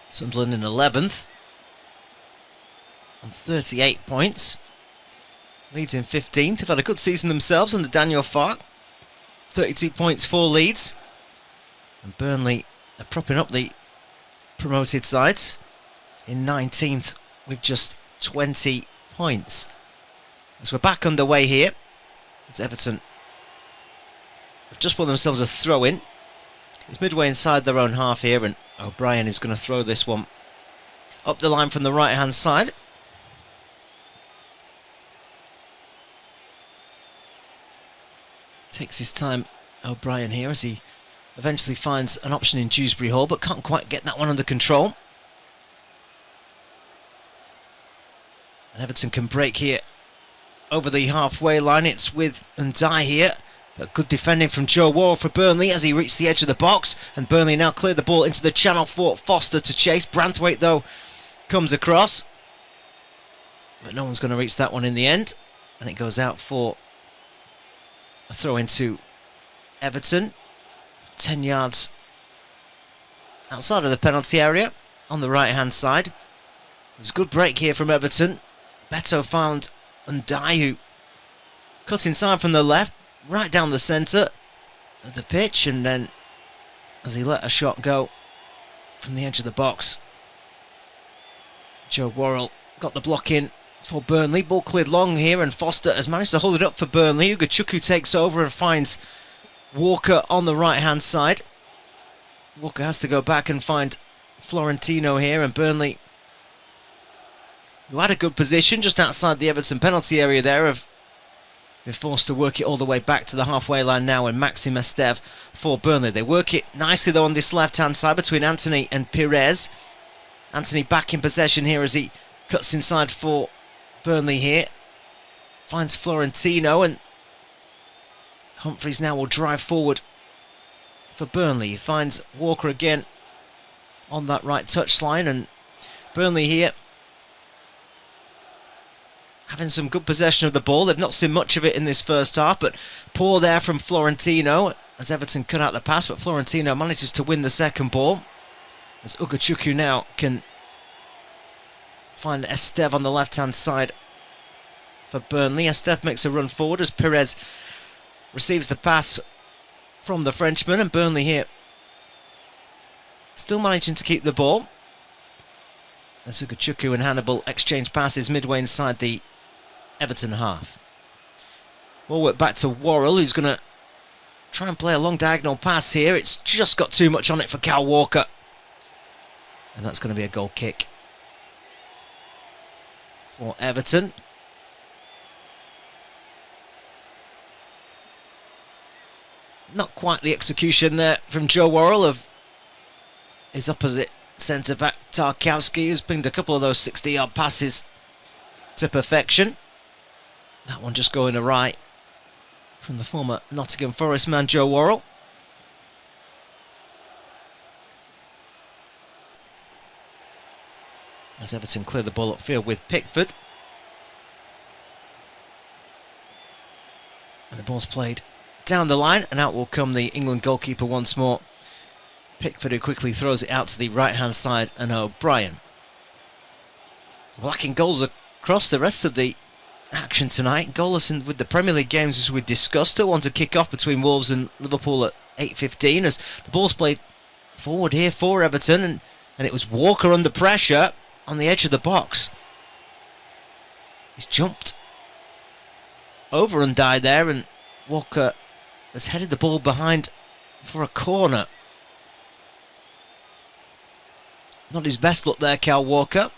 Sunderland in 11th on 38 points. Leeds in 15th. Have had a good season themselves under Daniel Farke. 32 points for Leeds. And Burnley are propping up the promoted sides in 19th with just 20 points. As we're back underway here, as Everton have just won themselves a throw-in. It's midway inside their own half here, and O'Brien is going to throw this one up the line from the right-hand side. Takes his time, O'Brien here, as he eventually finds an option in Dewsbury Hall, but can't quite get that one under control. And Everton can break here over the halfway line. It's with Ndiaye here, but good defending from Joe Worrell for Burnley as he reached the edge of the box, and Burnley now clear the ball into the channel for Foster to chase. Branthwaite though comes across, but no one's going to reach that one in the end, and it goes out for A throw into Everton. 10 yards outside of the penalty area on the right hand side. It was a good break here from Everton. Beto found Ndai, who cut inside from the left, right down the centre of the pitch, and then as he let a shot go from the edge of the box, Joe Worrell got the block in for Burnley. Ball cleared long here, and Foster has managed to hold it up for Burnley. Ugochukwu takes over and finds Walker on the right hand side. Walker has to go back and find Florentino here, and Burnley, who had a good position just outside the Everton penalty area there, have been forced to work it all the way back to the halfway line now, and Maxim Estev for Burnley. They work it nicely though on this left hand side between Anthony and Perez. Anthony back in possession here as he cuts inside for Burnley here. Finds Florentino, and Humphreys now will drive forward for Burnley. He finds Walker again on that right touchline, and Burnley here having some good possession of the ball. They've not seen much of it in this first half, but poor there from Florentino as Everton cut out the pass, but Florentino manages to win the second ball as Ugochukwu now can find Estev on the left hand side for Burnley. Estev makes a run forward as Perez receives the pass from the Frenchman, and Burnley here still managing to keep the ball as Ugochukwu and Hannibal exchange passes midway inside the Everton half. Ball work back to Worrell, who's going to try and play a long diagonal pass here. It's just got too much on it for Cal Walker, and that's going to be a goal kick for Everton. Not quite the execution there from Joe Worrell of his opposite centre-back Tarkowski, who's pinged a couple of those 60-yard passes to perfection. That one just going awry from the former Nottingham Forest man Joe Worrell. As Everton clear the ball upfield with Pickford. And the ball's played down the line, and out will come the England goalkeeper once more. Pickford, who quickly throws it out to the right-hand side, and O'Brien. Lacking goals across the rest of the action tonight. Goalless with the Premier League games as we discussed. Still want to kick off between Wolves and Liverpool at 8:15 as the ball's played forward here for Everton, and it was Walker under pressure on the edge of the box. He's jumped over and died there, and Walker has headed the ball behind for a corner. Not his best look there, Cal Walker.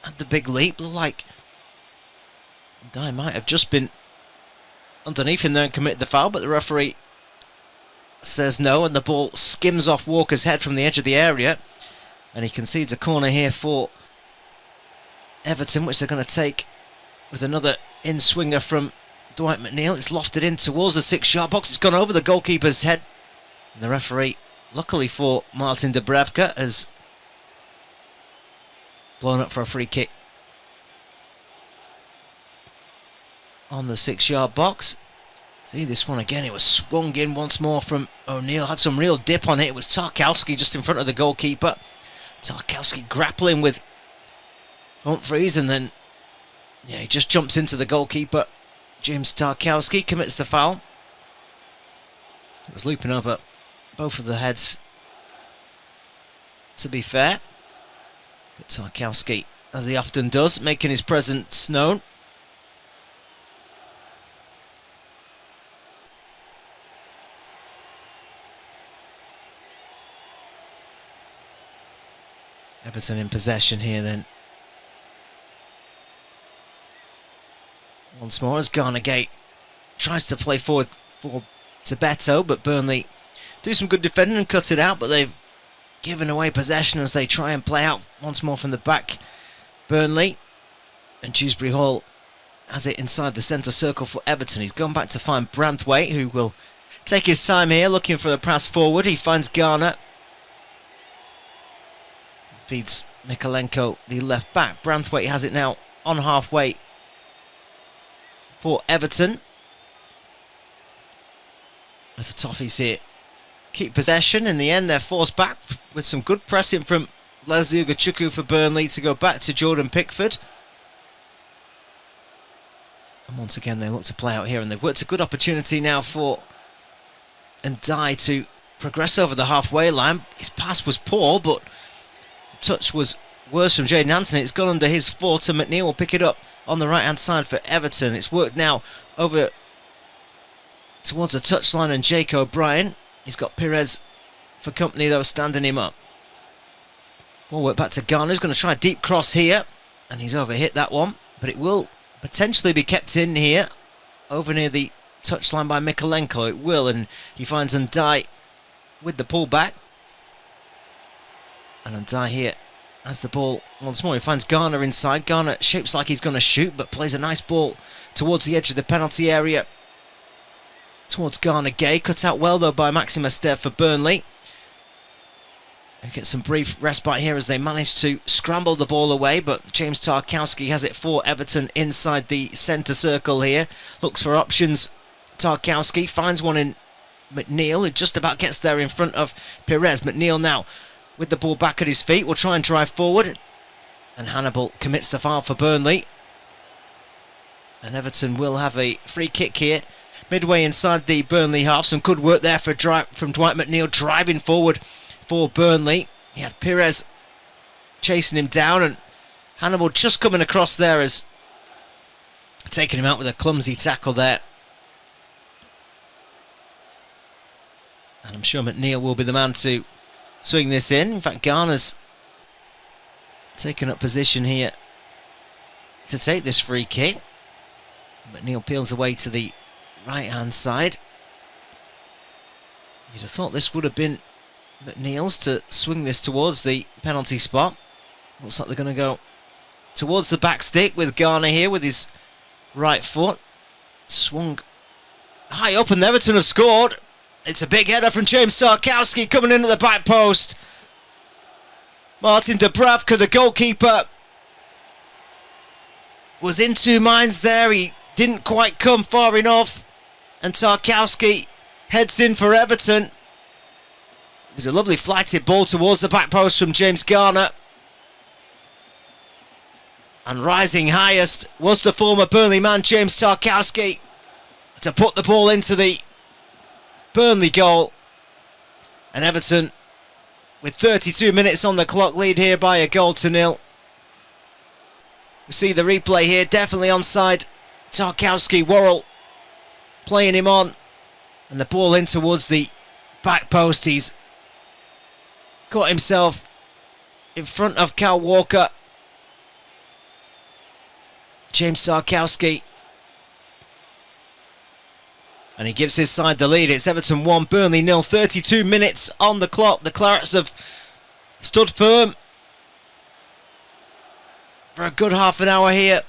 Had the big leap, looked like Dye might have just been underneath him there and committed the foul, but the referee says no, and the ball skims off Walker's head from the edge of the area, and he concedes a corner here for Everton, which they're going to take with another in-swinger from Dwight McNeil. It's lofted in towards the 6-yard box. It's gone over the goalkeeper's head, and the referee, luckily for Martin Dubravka, has blown up for a free kick on the 6-yard box. See this one again, it was swung in once more from O'Neill, had some real dip on it. It was Tarkowski just in front of the goalkeeper. Tarkowski grappling with Humphreys, and then he just jumps into the goalkeeper. James Tarkowski commits the foul. It was looping over both of the heads, to be fair, but Tarkowski, as he often does, making his presence known. Everton in possession here then. Once more as Garnegate tries to play forward for Beto, but Burnley do some good defending and cut it out, but they've given away possession as they try and play out once more from the back. Burnley, and Dewsbury Hall has it inside the centre circle for Everton. He's gone back to find Branthwaite, who will take his time here looking for the pass forward. He finds Garner. Feeds Mikolenko, the left back. Branthwaite has it now on halfway for Everton. as the Toffees here keep possession. In the end, they're forced back with some good pressing from Leslie Ugochukwu for Burnley to go back to Jordan Pickford. And once again, they look to play out here, and they've worked a good opportunity now for Ndai to progress over the halfway line. His pass was poor, but the touch was worse from Jayden Anthony. It's gone under his foot, and McNeil will pick it up on the right-hand side for Everton. It's worked now over towards the touchline, and Jake O'Brien. He's got Perez for company, though, standing him up. Ball work back to Garner, who's going to try a deep cross here, and he's overhit that one, but it will potentially be kept in here, over near the touchline by Mikolenko. It will, and he finds Ndai with the pullback. And Ndai here has the ball once more. He finds Garner inside. Garner shapes like he's going to shoot, but plays a nice ball towards the edge of the penalty area. Towards Garner Gay. Cut out well, though, by Maxime Sk for Burnley. They get some brief respite here as they manage to scramble the ball away, but James Tarkowski has it for Everton inside the centre circle here. Looks for options. Tarkowski finds one in McNeil, who just about gets there in front of Perez. McNeil now with the ball back at his feet will try and drive forward, and Hannibal commits the foul for Burnley. And Everton will have a free kick here midway inside the Burnley half. Some good work there from Dwight McNeil, driving forward for Burnley. He had Perez chasing him down, and Hannibal just coming across there as taking him out with a clumsy tackle there. And I'm sure McNeil will be the man to swing this in. In fact, Garner's taken up position here to take this free kick. McNeil peels away to the right-hand side. You'd have thought this would have been McNeil's to swing this towards the penalty spot. Looks like they're going to go towards the back stick with Garner here with his right foot. Swung high up, and Everton have scored. It's a big header from James Tarkowski coming in at the back post. Martin Dubravka, the goalkeeper, was in two minds there. He didn't quite come far enough, and Tarkowski heads in for Everton. It was a lovely flighted ball towards the back post from James Garner. And rising highest was the former Burnley man, James Tarkowski, to put the ball into the Burnley goal. And Everton, with 32 minutes on the clock, lead here by a 1-0. We see the replay here, definitely onside. Tarkowski, Worrell playing him on, and the ball in towards the back post. He's got himself in front of Cal Walker. James Tarkowski, and he gives his side the lead. It's Everton 1, Burnley 0. 32 minutes on the clock. The Clarets have stood firm for a good half an hour here.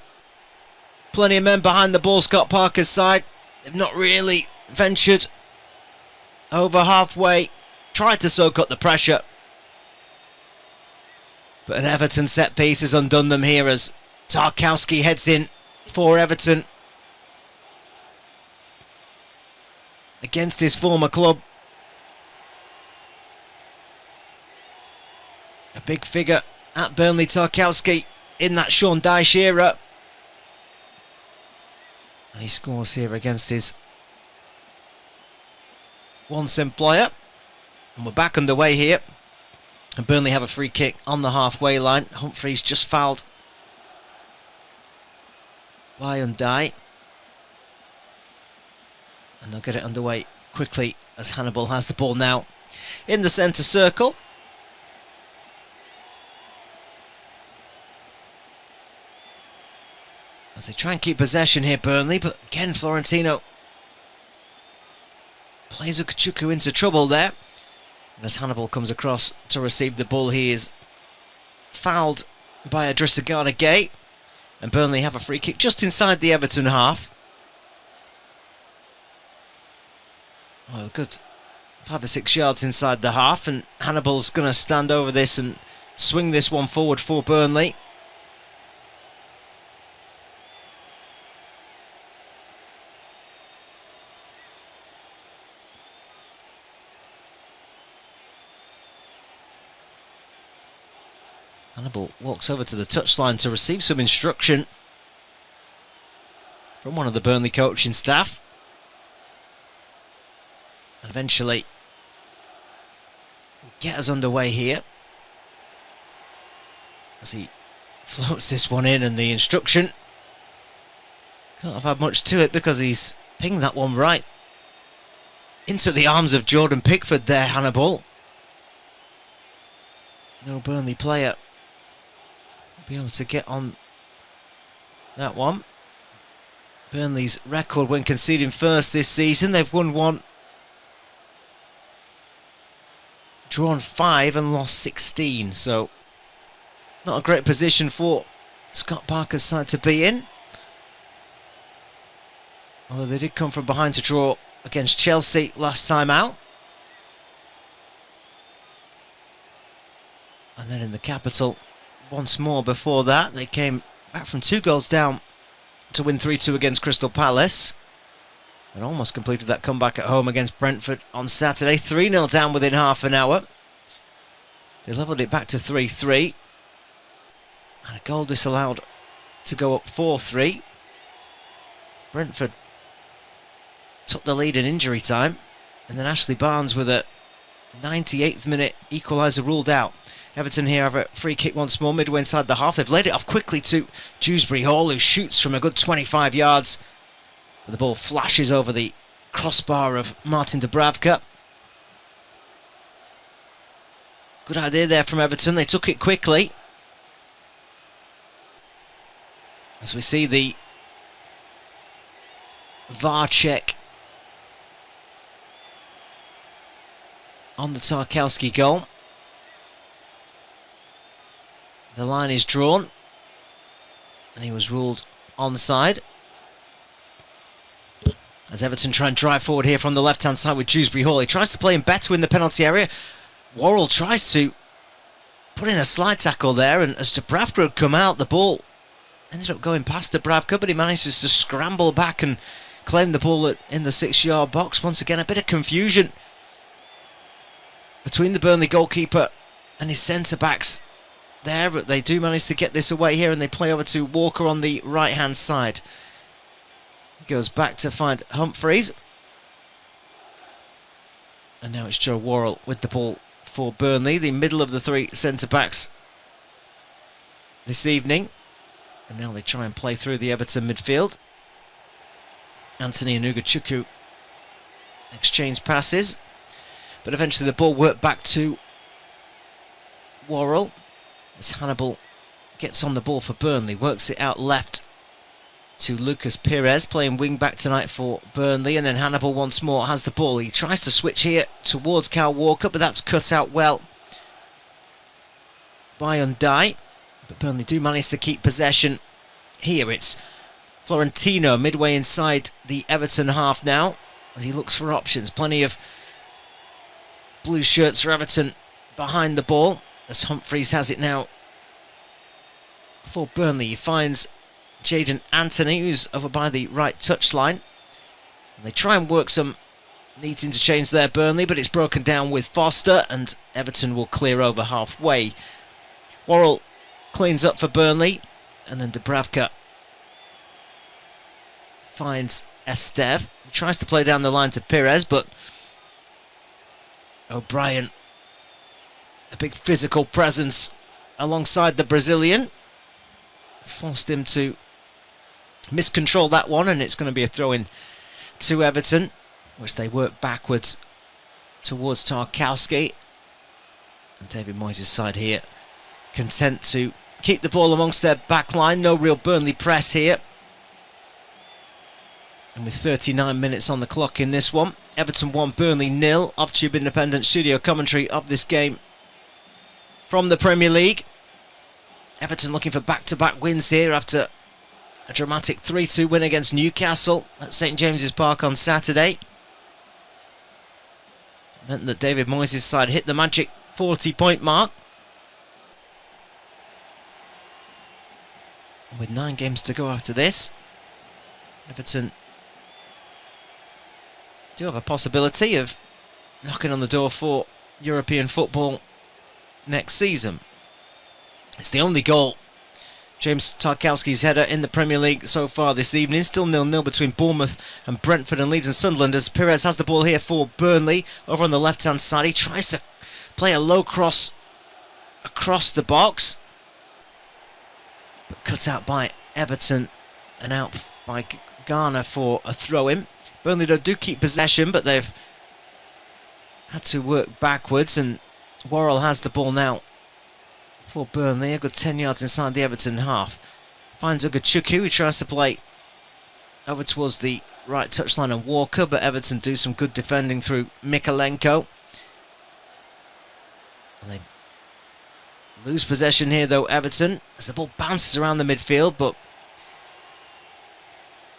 Plenty of men behind the ball, Scott Parker's side. They've not really ventured over halfway. Tried to soak up the pressure, but an Everton set piece has undone them here as Tarkowski heads in for Everton against his former club. A big figure at Burnley, Tarkowski, in that Sean Dyche era. And he scores here against his once employer. And we're back underway here. And Burnley have a free kick on the halfway line. Humphreys just fouled by Ndai. And they'll get it underway quickly as Hannibal has the ball now in the centre circle. As they try and keep possession here, Burnley, but again Florentino plays Ugochukwu into trouble there. And as Hannibal comes across to receive the ball, he is fouled by Idrissa Gana Gueye. And Burnley have a free kick just inside the Everton half. Well, good 5 or 6 yards inside the half, and Hannibal's going to stand over this and swing this one forward for Burnley. Hannibal walks over to the touchline to receive some instruction from one of the Burnley coaching staff. And eventually will get us underway here as he floats this one in, and the instruction can't have had much to it because he's pinged that one right into the arms of Jordan Pickford there, Hannibal. No Burnley player will be able to get on that one. Burnley's record when conceding first this season, they've won 1, drawn 5 and lost 16, so not a great position for Scott Parker's side to be in. Although they did come from behind to draw against Chelsea last time out. And then in the capital once more before that. They came back from 2 goals down to win 3-2 against Crystal Palace. And almost completed that comeback at home against Brentford on Saturday. 3-0 down within half an hour. They levelled it back to 3-3. And a goal disallowed to go up 4-3. Brentford took the lead in injury time. And then Ashley Barnes with a 98th minute equaliser ruled out. Everton here have a free kick once more midway inside the half. They've laid it off quickly to Dewsbury Hall, who shoots from a good 25 yards. But the ball flashes over the crossbar of Martin Dubravka. Good idea there from Everton. They took it quickly. As we see the VAR check on the Tarkowski goal. The line is drawn, and he was ruled onside. As Everton try and drive forward here from the left-hand side with Dewsbury Hall. He tries to play him better in the penalty area. Worrell tries to put in a slide tackle there, and as Dubravka had come out, the ball ended up going past Dubravka, but he manages to scramble back and claim the ball in the 6-yard box. Once again, a bit of confusion between the Burnley goalkeeper and his centre-backs there, but they do manage to get this away here, and they play over to Walker on the right-hand side. He goes back to find Humphreys. And now it's Joe Worrell with the ball for Burnley, the middle of the 3 centre-backs this evening. And now they try and play through the Everton midfield. Anthony and Ugachukwu exchange passes, but eventually the ball worked back to Worrell as Hannibal gets on the ball for Burnley, works it out left to Lucas Perez, playing wing back tonight for Burnley. And then Hannibal once more has the ball. He tries to switch here towards Kyle Walker, but that's cut out well by Undai. But Burnley do manage to keep possession here. It's Florentino midway inside the Everton half now as he looks for options. Plenty of blue shirts for Everton behind the ball as Humphreys has it now for Burnley. He finds Jadon Anthony, who's over by the right touchline. And they try and work some neat interchange there, Burnley, but it's broken down with Foster, and Everton will clear over halfway. Worrell cleans up for Burnley, and then Dubravka finds Esteve. He tries to play down the line to Perez, but O'Brien, a big physical presence alongside the Brazilian, has forced him to miscontrol that one, and it's going to be a throw-in to Everton, which they work backwards towards Tarkowski. And David Moyes' side here content to keep the ball amongst their back line. No real Burnley press here. And with 39 minutes on the clock in this one, Everton 1, Burnley 0. Off-Tube Independent studio commentary of this game from the Premier League. Everton looking for back-to-back wins here after a dramatic 3-2 win against Newcastle at St James's Park on Saturday. It meant that David Moyes' side hit the magic 40-point mark. And with 9 games to go after this, Everton do have a possibility of knocking on the door for European football next season. It's the only goal. James Tarkowski's header in the Premier League so far this evening. Still 0-0 between Bournemouth and Brentford and Leeds and Sunderland as Pires has the ball here for Burnley. Over on the left-hand side, he tries to play a low cross across the box. But cut out by Everton and out by Garner for a throw-in. Burnley do keep possession, but they've had to work backwards, and Worrell has the ball now for Burnley, a good 10 yards inside the Everton half. Finds Ugochukwu, who tries to play over towards the right touchline and Walker, but Everton do some good defending through Mikalenko. And they lose possession here though, Everton, as the ball bounces around the midfield, but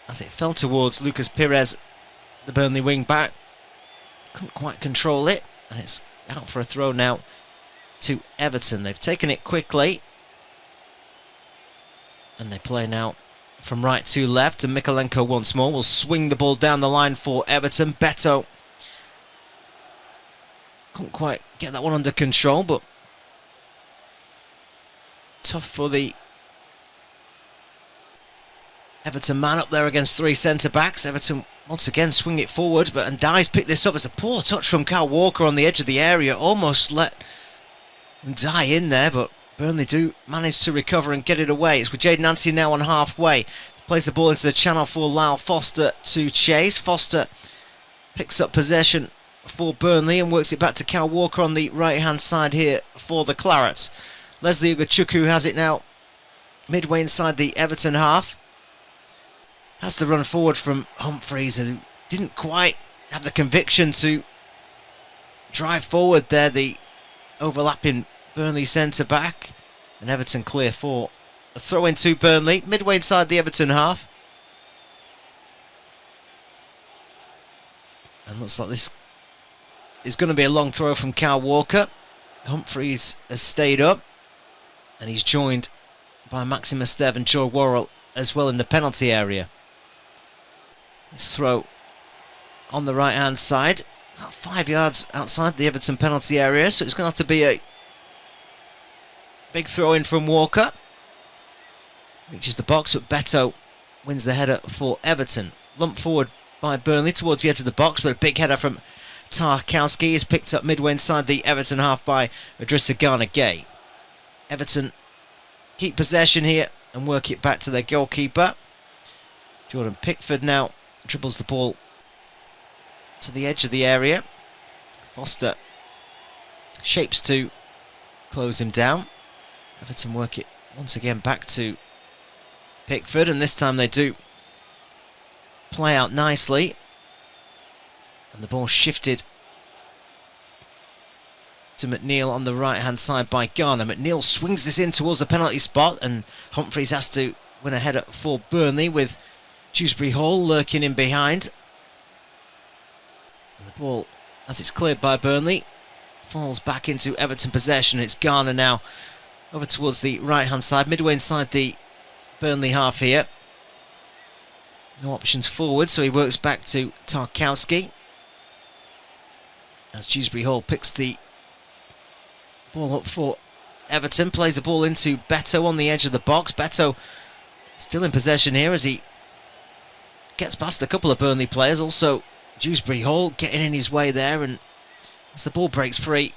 as it fell towards Lucas Pires, the Burnley wing back, couldn't quite control it, and it's out for a throw now to Everton. They've taken it quickly, and they play now from right to left, and Mikalenko once more will swing the ball down the line for Everton. Beto couldn't quite get that one under control, but tough for the Everton man up there against three centre-backs. Everton once again swing it forward, but Ndai's picked this up. It's a poor touch from Kyle Walker on the edge of the area, almost let Ndai in there, but Burnley do manage to recover and get it away. It's with Jayden Nancy now on halfway. Plays the ball into the channel for Lyle Foster to chase. Foster picks up possession for Burnley and works it back to Kyle Walker on the right-hand side here for the Clarets. Leslie Ugochukwu has it now midway inside the Everton half. Has the run forward from Humphreys, who didn't quite have the conviction to drive forward there, the overlapping Burnley centre-back, and Everton clear for a throw-in to Burnley, midway inside the Everton half. And looks like this is going to be a long throw from Kyle Walker. Humphreys has stayed up, and he's joined by Maxim Estev and Joe Worrell as well in the penalty area. This throw on the right-hand side, about 5 yards outside the Everton penalty area, so it's going to have to be a big throw-in from Walker. Reaches the box, but Beto wins the header for Everton. Lumped forward by Burnley towards the edge of the box, but a big header from Tarkowski is picked up midway inside the Everton half by Idrissa Gana Gueye. Everton keep possession here and work it back to their goalkeeper. Jordan Pickford now dribbles the ball to the edge of the area. Foster shapes to close him down. Everton work it once again back to Pickford, and this time they do play out nicely. And the ball shifted to McNeil on the right-hand side by Garner. McNeil swings this in towards the penalty spot, and Humphreys has to win a header for Burnley with Dewsbury Hall lurking in behind. And the ball, as it's cleared by Burnley, falls back into Everton possession. It's Garner now over towards the right-hand side, midway inside the Burnley half here. No options forward, so he works back to Tarkowski. As Dewsbury Hall picks the ball up for Everton, plays the ball into Beto on the edge of the box. Beto still in possession here as he gets past a couple of Burnley players. Also, Dewsbury Hall getting in his way there, and as the ball breaks free,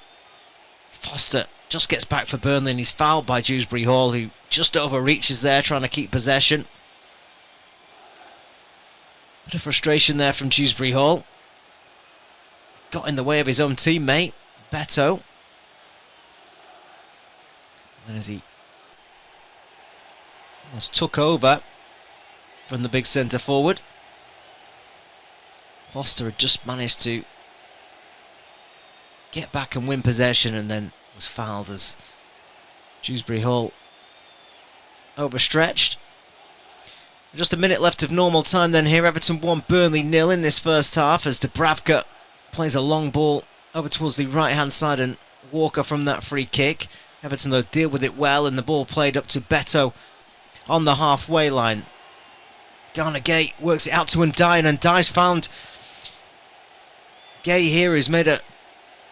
Foster just gets back for Burnley and he's fouled by Dewsbury Hall, who just overreaches there trying to keep possession. Bit of frustration there from Dewsbury Hall. Got in the way of his own teammate, Beto. And as he almost took over from the big centre forward, Foster had just managed to get back and win possession, and then was fouled as Dewsbury Hall overstretched. Just a minute left of normal time then here. Everton 1, Burnley 0 in this first half as Dubravka plays a long ball over towards the right-hand side and Walker from that free kick. Everton, though, deal with it well, and the ball played up to Beto on the halfway line. Gana Gueye works it out to Ndai, and Ndai's found Gueye here, who's made a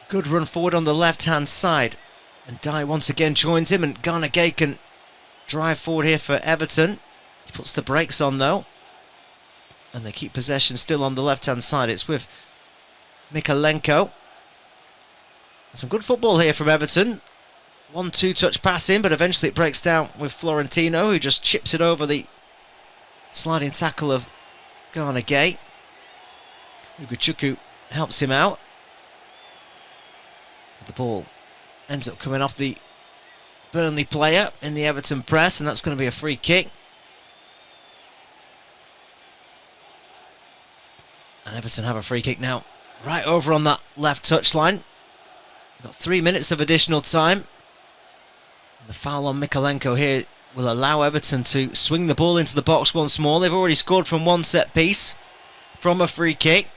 good run forward on the left-hand side. And Dye once again joins him, and Garner Gay can drive forward here for Everton. He puts the brakes on though, and they keep possession still on the left-hand side. It's with Mikalenko. Some good football here from Everton. 1-2 touch pass in, but eventually it breaks down with Florentino, who just chips it over the sliding tackle of Garner Gay. Ugochukwu helps him out. But the ball ends up coming off the Burnley player in the Everton press, and that's going to be a free kick. And Everton have a free kick now, right over on that left touchline. Got 3 minutes of additional time. The foul on Mikalenko here will allow Everton to swing the ball into the box once more. They've already scored from one set piece, from a free kick.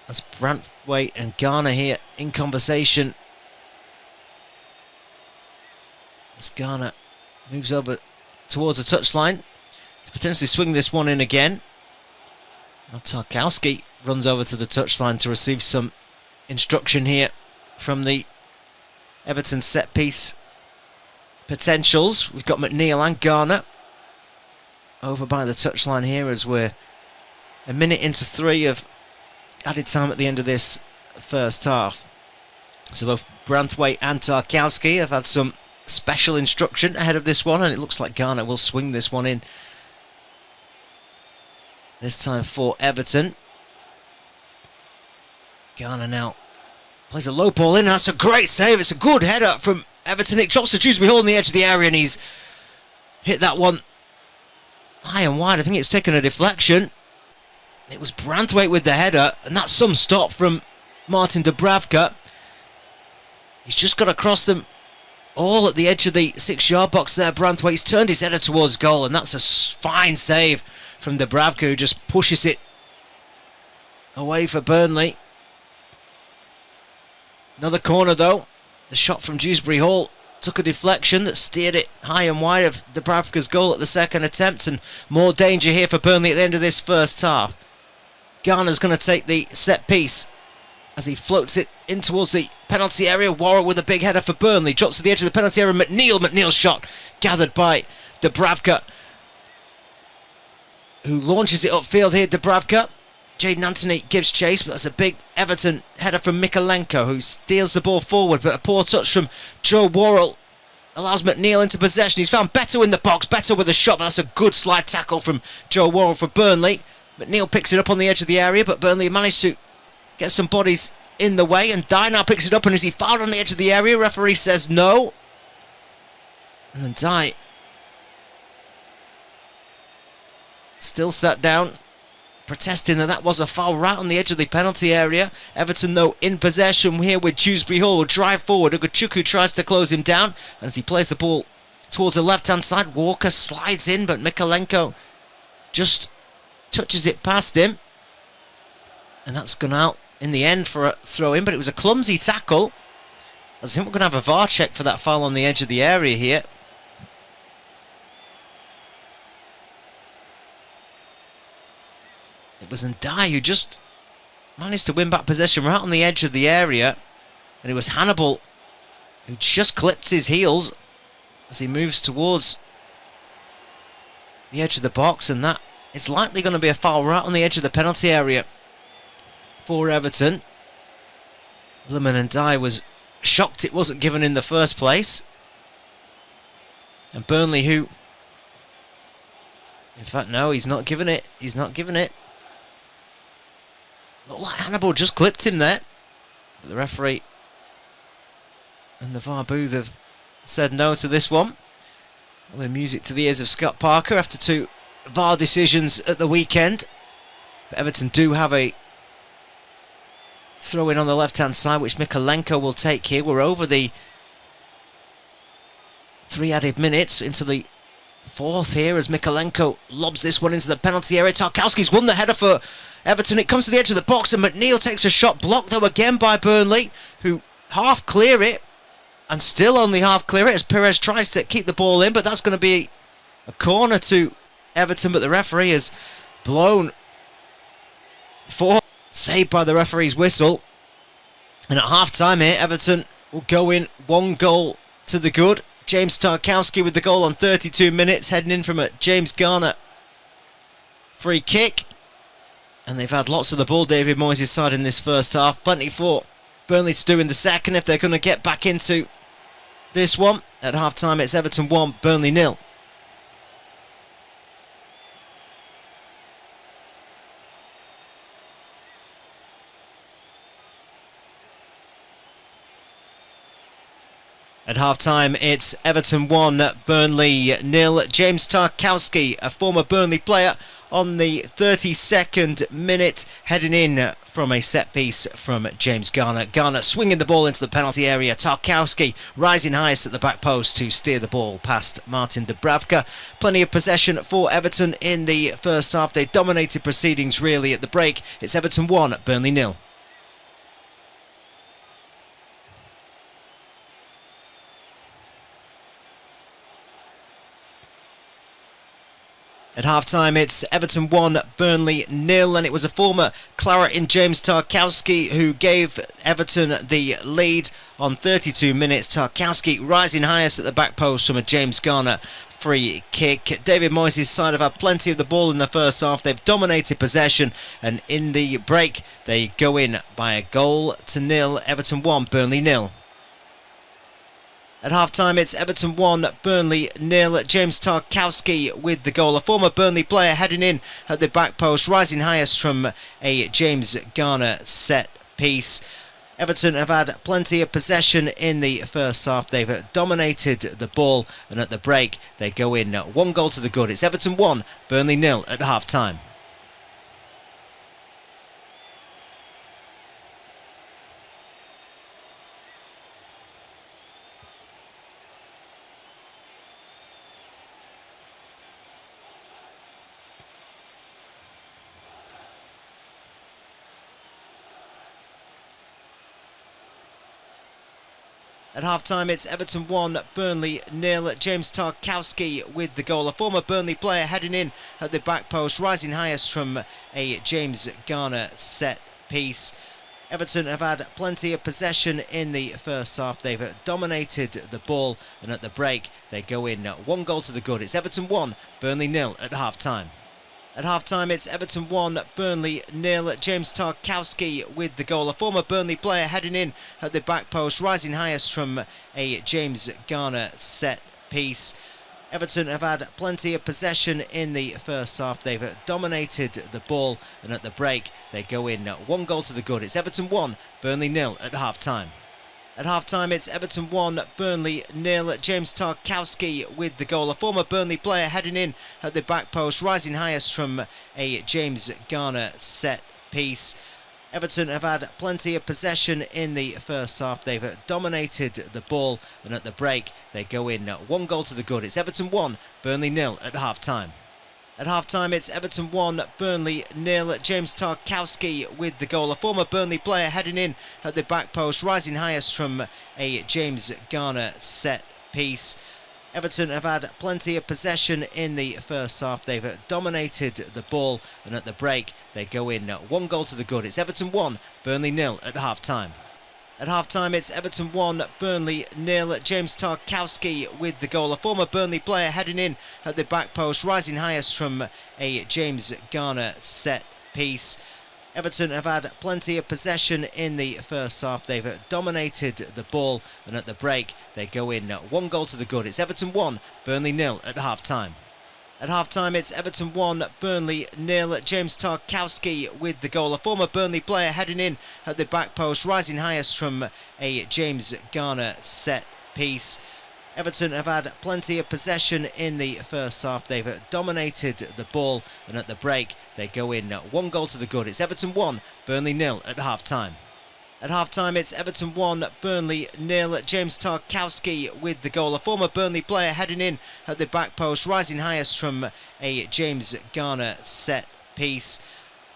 That's Branthwaite and Garner here in conversation. As Garner moves over towards the touchline to potentially swing this one in again. Now Tarkowski runs over to the touchline to receive some instruction here from the Everton set piece potentials. We've got McNeil and Garner over by the touchline here as we're a minute into 3 of added time at the end of this first half. So both Branthwaite and Tarkowski have had some special instruction ahead of this one, and it looks like Garner will swing this one in this time for Everton. Garner now plays a low ball in. That's a great save. It's a good header from Everton. It drops to Dewsbury Hall on the edge of the area, and he's hit that one high and wide. I think it's taken a deflection. It was Branthwaite with the header, and that's some stop from Martin Dubravka. He's just got across them all at the edge of the 6-yard box there. Branthwaite's turned his header towards goal, and that's a fine save from Dubravka, who just pushes it away for Burnley. Another corner though. The shot from Dewsbury Hall took a deflection that steered it high and wide of Dubravka's goal at the second attempt, and more danger here for Burnley at the end of this first half. Garner's going to take the set piece as he floats it in towards the penalty area. Warren with a big header for Burnley. Drops to the edge of the penalty area. McNeil's shot gathered by Dubravka, who launches it upfield here. Dubravka. Jayden Anthony gives chase, but that's a big Everton header from Mikalenko, who steals the ball forward, but a poor touch from Joe Worrell allows McNeil into possession. He's found Better in the box, Better with a shot, but that's a good slide tackle from Joe Worrell for Burnley. McNeil picks it up on the edge of the area, but Burnley managed to get some bodies in the way, and Dye now picks it up, and is he fouled on the edge of the area? Referee says no. And then Dye still sat down, protesting that was a foul right on the edge of the penalty area. Everton, though, in possession here with Dewsbury Hall, will drive forward. Ugochukwu tries to close him down, and as he plays the ball towards the left-hand side, Walker slides in, but Mikalenko just touches it past him, and that's gone out in the end for a throw-in, but it was a clumsy tackle. I think we're going to have a VAR check for that foul on the edge of the area here. It was Ndai who just managed to win back possession right on the edge of the area, and it was Hannibal who just clipped his heels as he moves towards the edge of the box, and that is likely going to be a foul right on the edge of the penalty area for Everton. Williman Ndai was shocked it wasn't given in the first place, and Burnley, who, in fact, no, he's not given it. He's not given it. Looked like Hannibal just clipped him there, but the referee and the VAR booth have said no to this one. With music to the ears of Scott Parker after 2 VAR decisions at the weekend. But Everton do have a throw in on the left-hand side, which Mikalenko will take here. We're over the 3 added minutes into the 4th here as Mikalenko lobs this one into the penalty area. Tarkowski's won the header for Everton. It comes to the edge of the box, and McNeil takes a shot, blocked though again by Burnley, who half clear it, and still only half clear it as Perez tries to keep the ball in, but that's going to be a corner to Everton, but the referee has blown for, saved by the referee's whistle. And at half time here, Everton will go in 1 goal to the good. James Tarkowski with the goal on 32 minutes, heading in from a James Garner free kick. And they've had lots of the ball, David Moyes' side, in this first half. Plenty for Burnley to do in the second if they're going to get back into this one. At half-time, it's Everton 1, Burnley 0. At half-time, it's Everton 1, Burnley 0. James Tarkowski, a former Burnley player, on the 32nd minute, heading in from a set-piece from James Garner. Garner swinging the ball into the penalty area. Tarkowski rising highest at the back post to steer the ball past Martin Dubravka. Plenty of possession for Everton in the first half. They dominated proceedings really at the break. It's Everton 1, Burnley 0. At half-time, it's Everton 1, Burnley 0, and it was a former claret in James Tarkowski who gave Everton the lead on 32 minutes. Tarkowski rising highest at the back post from a James Garner free kick. David Moyes' side have had plenty of the ball in the first half. They've dominated possession, and in the break, they go in by 1-0. Everton 1, Burnley 0. At half-time, it's Everton 1, Burnley 0. James Tarkowski with the goal. A former Burnley player heading in at the back post, rising highest from a James Garner set piece. Everton have had plenty of possession in the first half. They've dominated the ball, and at the break, they go in 1 goal to the good. It's Everton 1, Burnley 0 at half-time. At half-time, it's Everton 1, Burnley 0. James Tarkowski with the goal. A former Burnley player heading in at the back post, rising highest from a James Garner set piece. Everton have had plenty of possession in the first half. They've dominated the ball, and at the break, they go in 1 goal to the good. It's Everton 1, Burnley 0 at half-time. At half-time, it's Everton 1, Burnley 0. James Tarkowski with the goal. A former Burnley player heading in at the back post, rising highest from a James Garner set piece. Everton have had plenty of possession in the first half. They've dominated the ball, and at the break, they go in 1 goal to the good. It's Everton 1, Burnley 0 at half-time. At half-time, it's Everton 1, Burnley 0. James Tarkowski with the goal. A former Burnley player heading in at the back post, rising highest from a James Garner set piece. Everton have had plenty of possession in the first half. They've dominated the ball, and at the break, they go in 1 goal to the good. It's Everton 1, Burnley 0 at half-time. At half-time, it's Everton 1, Burnley 0. James Tarkowski with the goal. A former Burnley player heading in at the back post, rising highest from a James Garner set piece. Everton have had plenty of possession in the first half. They've dominated the ball, and at the break, they go in 1 goal to the good. It's Everton 1, Burnley 0 at half-time. At half-time, it's Everton 1, Burnley 0. James Tarkowski with the goal. A former Burnley player heading in at the back post, rising highest from a James Garner set piece. Everton have had plenty of possession in the first half. They've dominated the ball, and at the break, they go in 1 goal to the good. It's Everton 1, Burnley 0 at half-time. At half-time, it's Everton 1, Burnley 0. James Tarkowski with the goal. A former Burnley player heading in at the back post, rising highest from a James Garner set piece. Everton have had plenty of possession in the first half. They've dominated the ball, and at the break, they go in 1 goal to the good. It's Everton 1, Burnley 0 at half-time. At half-time, it's Everton 1, Burnley 0. James Tarkowski with the goal. A former Burnley player heading in at the back post, rising highest from a James Garner set piece.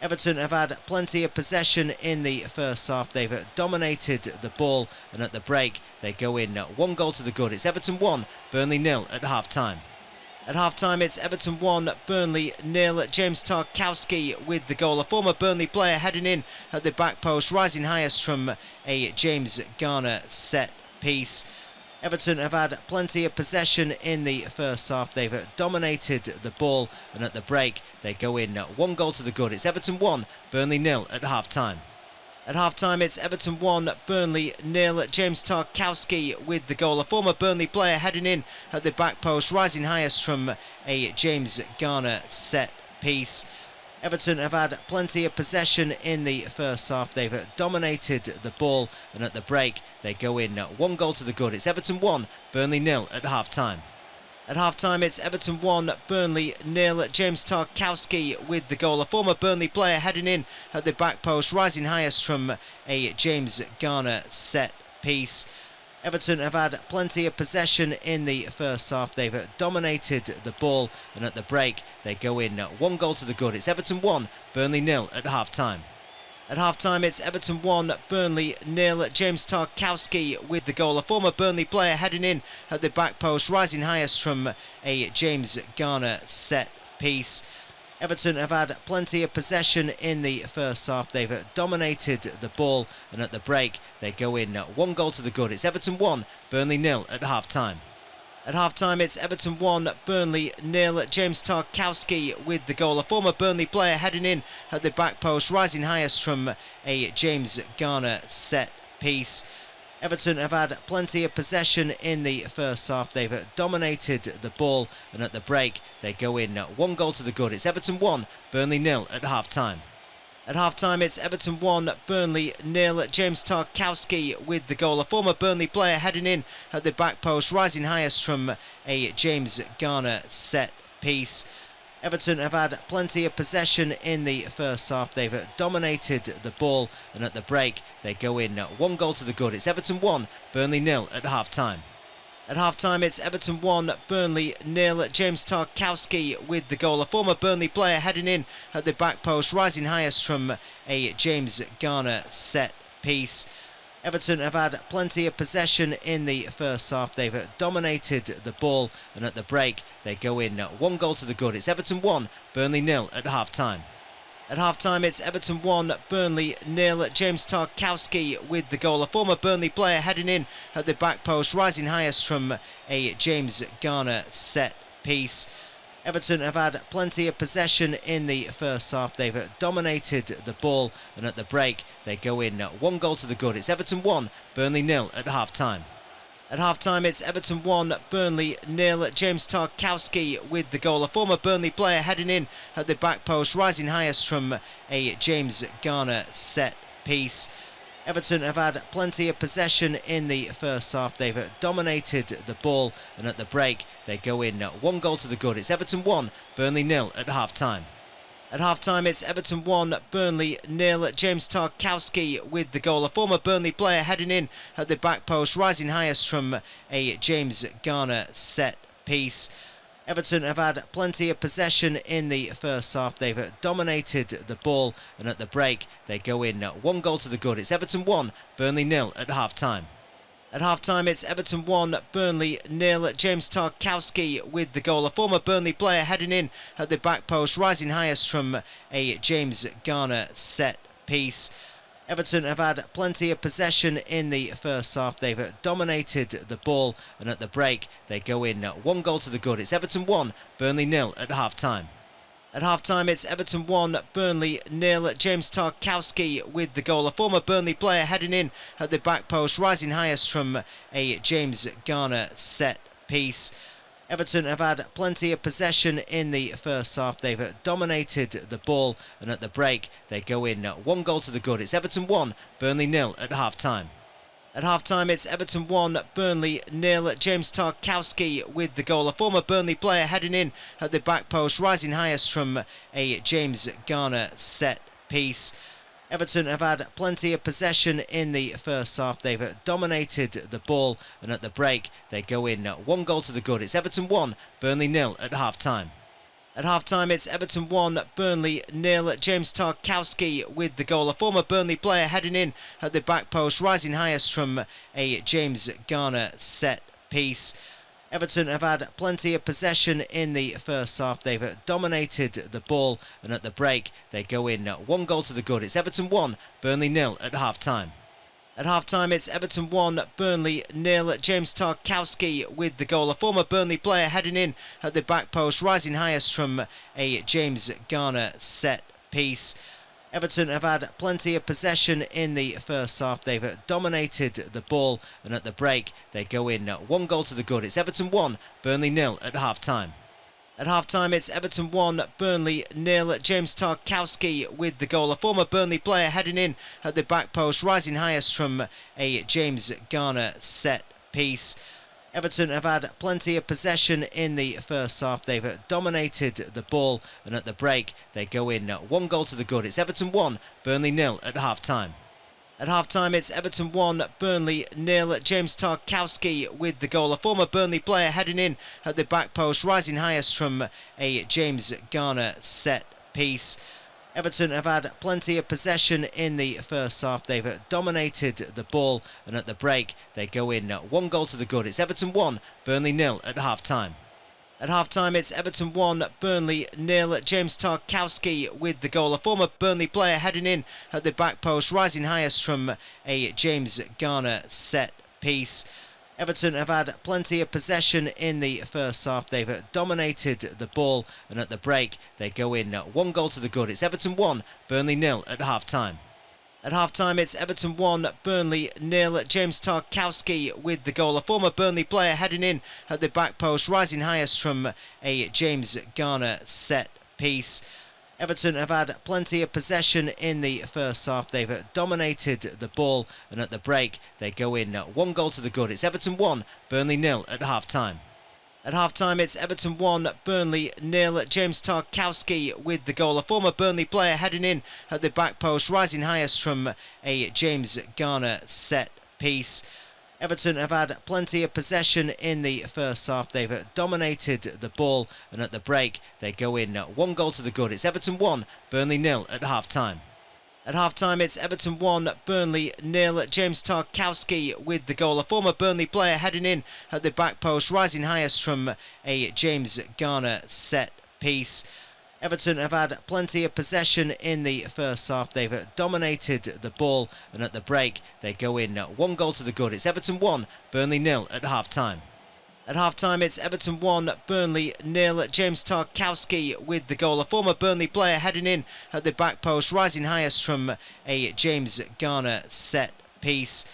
Everton have had plenty of possession in the first half. They've dominated the ball, and at the break, they go in 1 goal to the good. It's Everton 1, Burnley 0 at half-time. At half-time, it's Everton 1, Burnley 0. James Tarkowski with the goal. A former Burnley player heading in at the back post, rising highest from a James Garner set piece. Everton have had plenty of possession in the first half. They've dominated the ball, and at the break they go in 1 goal to the good. It's Everton 1, Burnley 0 at half-time. At half-time it's Everton 1, Burnley 0. James Tarkowski with the goal. A former Burnley player heading in at the back post, rising highest from a James Garner set piece. Everton have had plenty of possession in the first half. They've dominated the ball, and at the break they go in 1 goal to the good. It's Everton 1, Burnley 0 at half-time. At half-time it's Everton 1, Burnley 0. James Tarkowski with the goal. A former Burnley player heading in at the back post, rising highest from a James Garner set piece. Everton have had plenty of possession in the first half. They've dominated the ball, and at the break they go in 1 goal to the good. It's Everton 1, Burnley 0 at half-time. At half-time it's Everton 1, Burnley 0. James Tarkowski with the goal. A former Burnley player heading in at the back post, rising highest from a James Garner set piece. Everton have had plenty of possession in the first half. They've dominated the ball, and at the break they go in 1 goal to the good. It's Everton 1, Burnley 0 at half-time. At half-time it's Everton 1, Burnley 0. James Tarkowski with the goal. A former Burnley player heading in at the back post, rising highest from a James Garner set piece. Everton have had plenty of possession in the first half. They've dominated the ball, and at the break they go in 1 goal to the good. It's Everton 1, Burnley 0 at half-time. At half-time it's Everton 1, Burnley 0. James Tarkowski with the goal. A former Burnley player heading in at the back post, rising highest from a James Garner set piece. Everton have had plenty of possession in the first half. They've dominated the ball, and at the break they go in 1 goal to the good. It's Everton 1, Burnley 0 at half-time. At half-time it's Everton 1, Burnley 0. James Tarkowski with the goal. A former Burnley player heading in at the back post, rising highest from a James Garner set piece. Everton have had plenty of possession in the first half. They've dominated the ball, and at the break they go in 1 goal to the good. It's Everton 1, Burnley 0 at half-time. At half-time it's Everton 1, Burnley 0. James Tarkowski with the goal. A former Burnley player heading in at the back post, rising highest from a James Garner set piece. Everton have had plenty of possession in the first half. They've dominated the ball, and at the break they go in 1 goal to the good. It's Everton 1, Burnley 0 at half-time. At half-time it's Everton 1, Burnley 0. James Tarkowski with the goal. A former Burnley player heading in at the back post, rising highest from a James Garner set piece. Everton have had plenty of possession in the first half. They've dominated the ball, and at the break they go in 1 goal to the good. It's Everton 1, Burnley 0 at half-time. At half-time it's Everton 1, Burnley 0. James Tarkowski with the goal. A former Burnley player heading in at the back post, rising highest from a James Garner set piece. Everton have had plenty of possession in the first half. They've dominated the ball, and at the break they go in 1 goal to the good. It's Everton 1, Burnley 0 at half-time. At half-time it's Everton 1, Burnley 0. James Tarkowski with the goal. A former Burnley player heading in at the back post, rising highest from a James Garner set piece. Everton have had plenty of possession in the first half. They've dominated the ball, and at the break they go in 1 goal to the good. It's Everton 1, Burnley 0 at half-time. At half-time it's Everton 1, Burnley 0. James Tarkowski with the goal. A former Burnley player heading in at the back post, rising highest from a James Garner set piece. Everton have had plenty of possession in the first half. They've dominated the ball, and at the break they go in 1 goal to the good. It's Everton 1, Burnley 0 at half-time. At half-time it's Everton 1, Burnley 0. James Tarkowski with the goal. A former Burnley player heading in at the back post, rising highest from a James Garner set piece. Everton have had plenty of possession in the first half. They've dominated the ball, and at the break they go in 1 goal to the good. It's Everton 1, Burnley 0 at half-time. At half-time it's Everton 1, Burnley 0. James Tarkowski with the goal. A former Burnley player heading in at the back post, rising highest from a James Garner set piece. Everton have had plenty of possession in the first half. They've dominated the ball, and at the break they go in 1 goal to the good. It's Everton 1, Burnley 0 at half-time. At half-time, it's Everton 1, Burnley 0. James Tarkowski with the goal. A former Burnley player heading in at the back post, rising highest from a James Garner set piece. Everton have had plenty of possession in the first half. They've dominated the ball, and at the break, they go in 1 goal to the good. It's Everton 1, Burnley 0 at half-time. At half-time, it's Everton 1, Burnley 0. James Tarkowski with the goal. A former Burnley player heading in at the back post, rising highest from a James Garner set piece. Everton have had plenty of possession in the first half. They've dominated the ball, and at the break, they go in 1 goal to the good. It's Everton 1, Burnley 0 at half-time. At half-time, it's Everton 1, Burnley 0. James Tarkowski with the goal. A former Burnley player heading in at the back post, rising highest from a James Garner set piece. Everton have had plenty of possession in the first half. They've dominated the ball, and at the break, they go in 1 goal to the good. It's Everton 1, Burnley 0 at half-time. At half-time, it's Everton 1, Burnley 0. James Tarkowski with the goal. A former Burnley player heading in at the back post, rising highest from a James Garner set piece. Everton have had plenty of possession in the first half. They've dominated the ball, and at the break, they go in 1 goal to the good. It's Everton 1, Burnley 0 at half-time. At half-time, it's Everton 1, Burnley 0. James Tarkowski with the goal. A former Burnley player heading in at the back post, rising highest from a James Garner set piece. Everton have had plenty of possession in the first half. They've dominated the ball, and at the break, they go in 1 goal to the good. It's Everton 1, Burnley 0 at half-time. At half-time, it's Everton 1, Burnley 0. James Tarkowski with the goal. A former Burnley player heading in at the back post, rising highest from a James Garner set piece. Everton have had plenty of possession in the first half. They've dominated the ball, and at the break, they go in 1 goal to the good. It's Everton 1, Burnley 0 at half-time. At half-time, it's Everton 1, Burnley 0. James Tarkowski with the goal. A former Burnley player heading in at the back post, rising highest from a James Garner set piece. Everton have had plenty of possession in the first half. They've dominated the ball, and at the break, they go in 1 goal to the good. It's Everton 1, Burnley 0 at half-time. At half-time, it's Everton 1, Burnley 0. James Tarkowski with the goal. A former Burnley player heading in at the back post, rising highest from a James Garner set piece.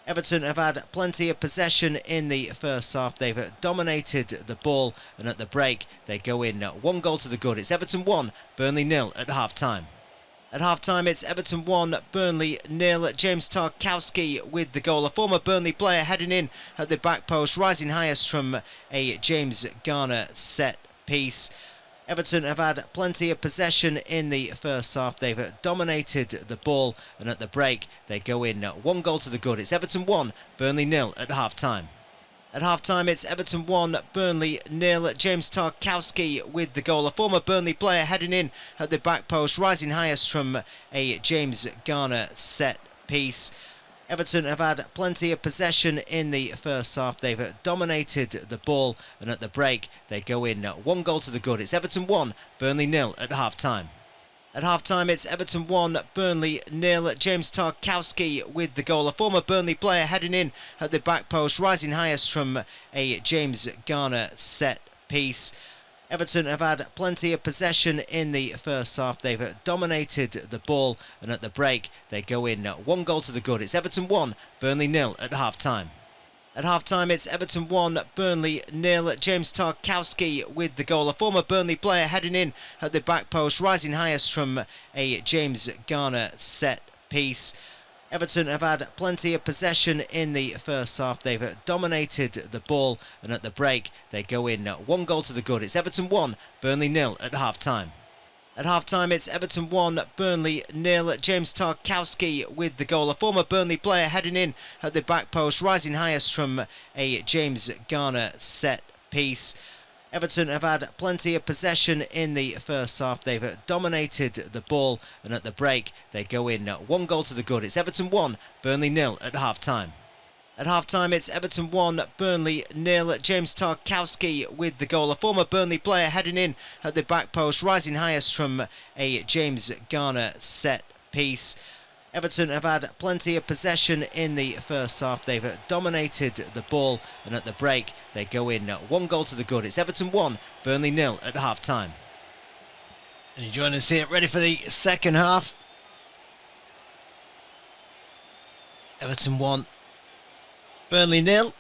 Everton have had plenty of possession in the first half. They've dominated the ball, and at the break, they go in 1 goal to the good. It's Everton 1, Burnley 0 at half-time. At half-time, it's Everton 1, Burnley 0. James Tarkowski with the goal. A former Burnley player heading in at the back post, rising highest from a James Garner set piece. Everton have had plenty of possession in the first half. They've dominated the ball, and at the break, they go in 1 goal to the good. It's Everton 1, Burnley 0 at half-time. At half-time, it's Everton 1, Burnley 0. James Tarkowski with the goal. A former Burnley player heading in at the back post, rising highest from a James Garner set piece. Everton have had plenty of possession in the first half. They've dominated the ball, and at the break, they go in 1 goal to the good. It's Everton 1, Burnley 0 at half-time. At half-time, it's Everton 1, Burnley 0. James Tarkowski with the goal. A former Burnley player heading in at the back post, rising highest from a James Garner set piece. Everton have had plenty of possession in the first half. They've dominated the ball, and at the break, they go in 1 goal to the good. It's Everton 1, Burnley 0 at half-time. At half-time, it's Everton 1, Burnley 0. James Tarkowski with the goal. A former Burnley player heading in at the back post, rising highest from a James Garner set piece. Everton have had plenty of possession in the first half. They've dominated the ball, and at the break, they go in 1 goal to the good. It's Everton 1, Burnley 0 at half-time. At half-time, it's Everton 1, Burnley 0. James Tarkowski with the goal. A former Burnley player heading in at the back post, rising highest from a James Garner set piece. Everton have had plenty of possession in the first half. They've dominated the ball, and at the break, they go in 1 goal to the good. It's Everton 1, Burnley 0 at half-time. At half-time, it's Everton 1, Burnley 0. James Tarkowski with the goal. A former Burnley player heading in at the back post, rising highest from a James Garner set piece. Everton have had plenty of possession in the first half. They've dominated the ball, and at the break they go in 1 goal to the good. It's Everton 1, Burnley 0 at half time. And you join us here, ready for the second half. Everton 1, Burnley 0 in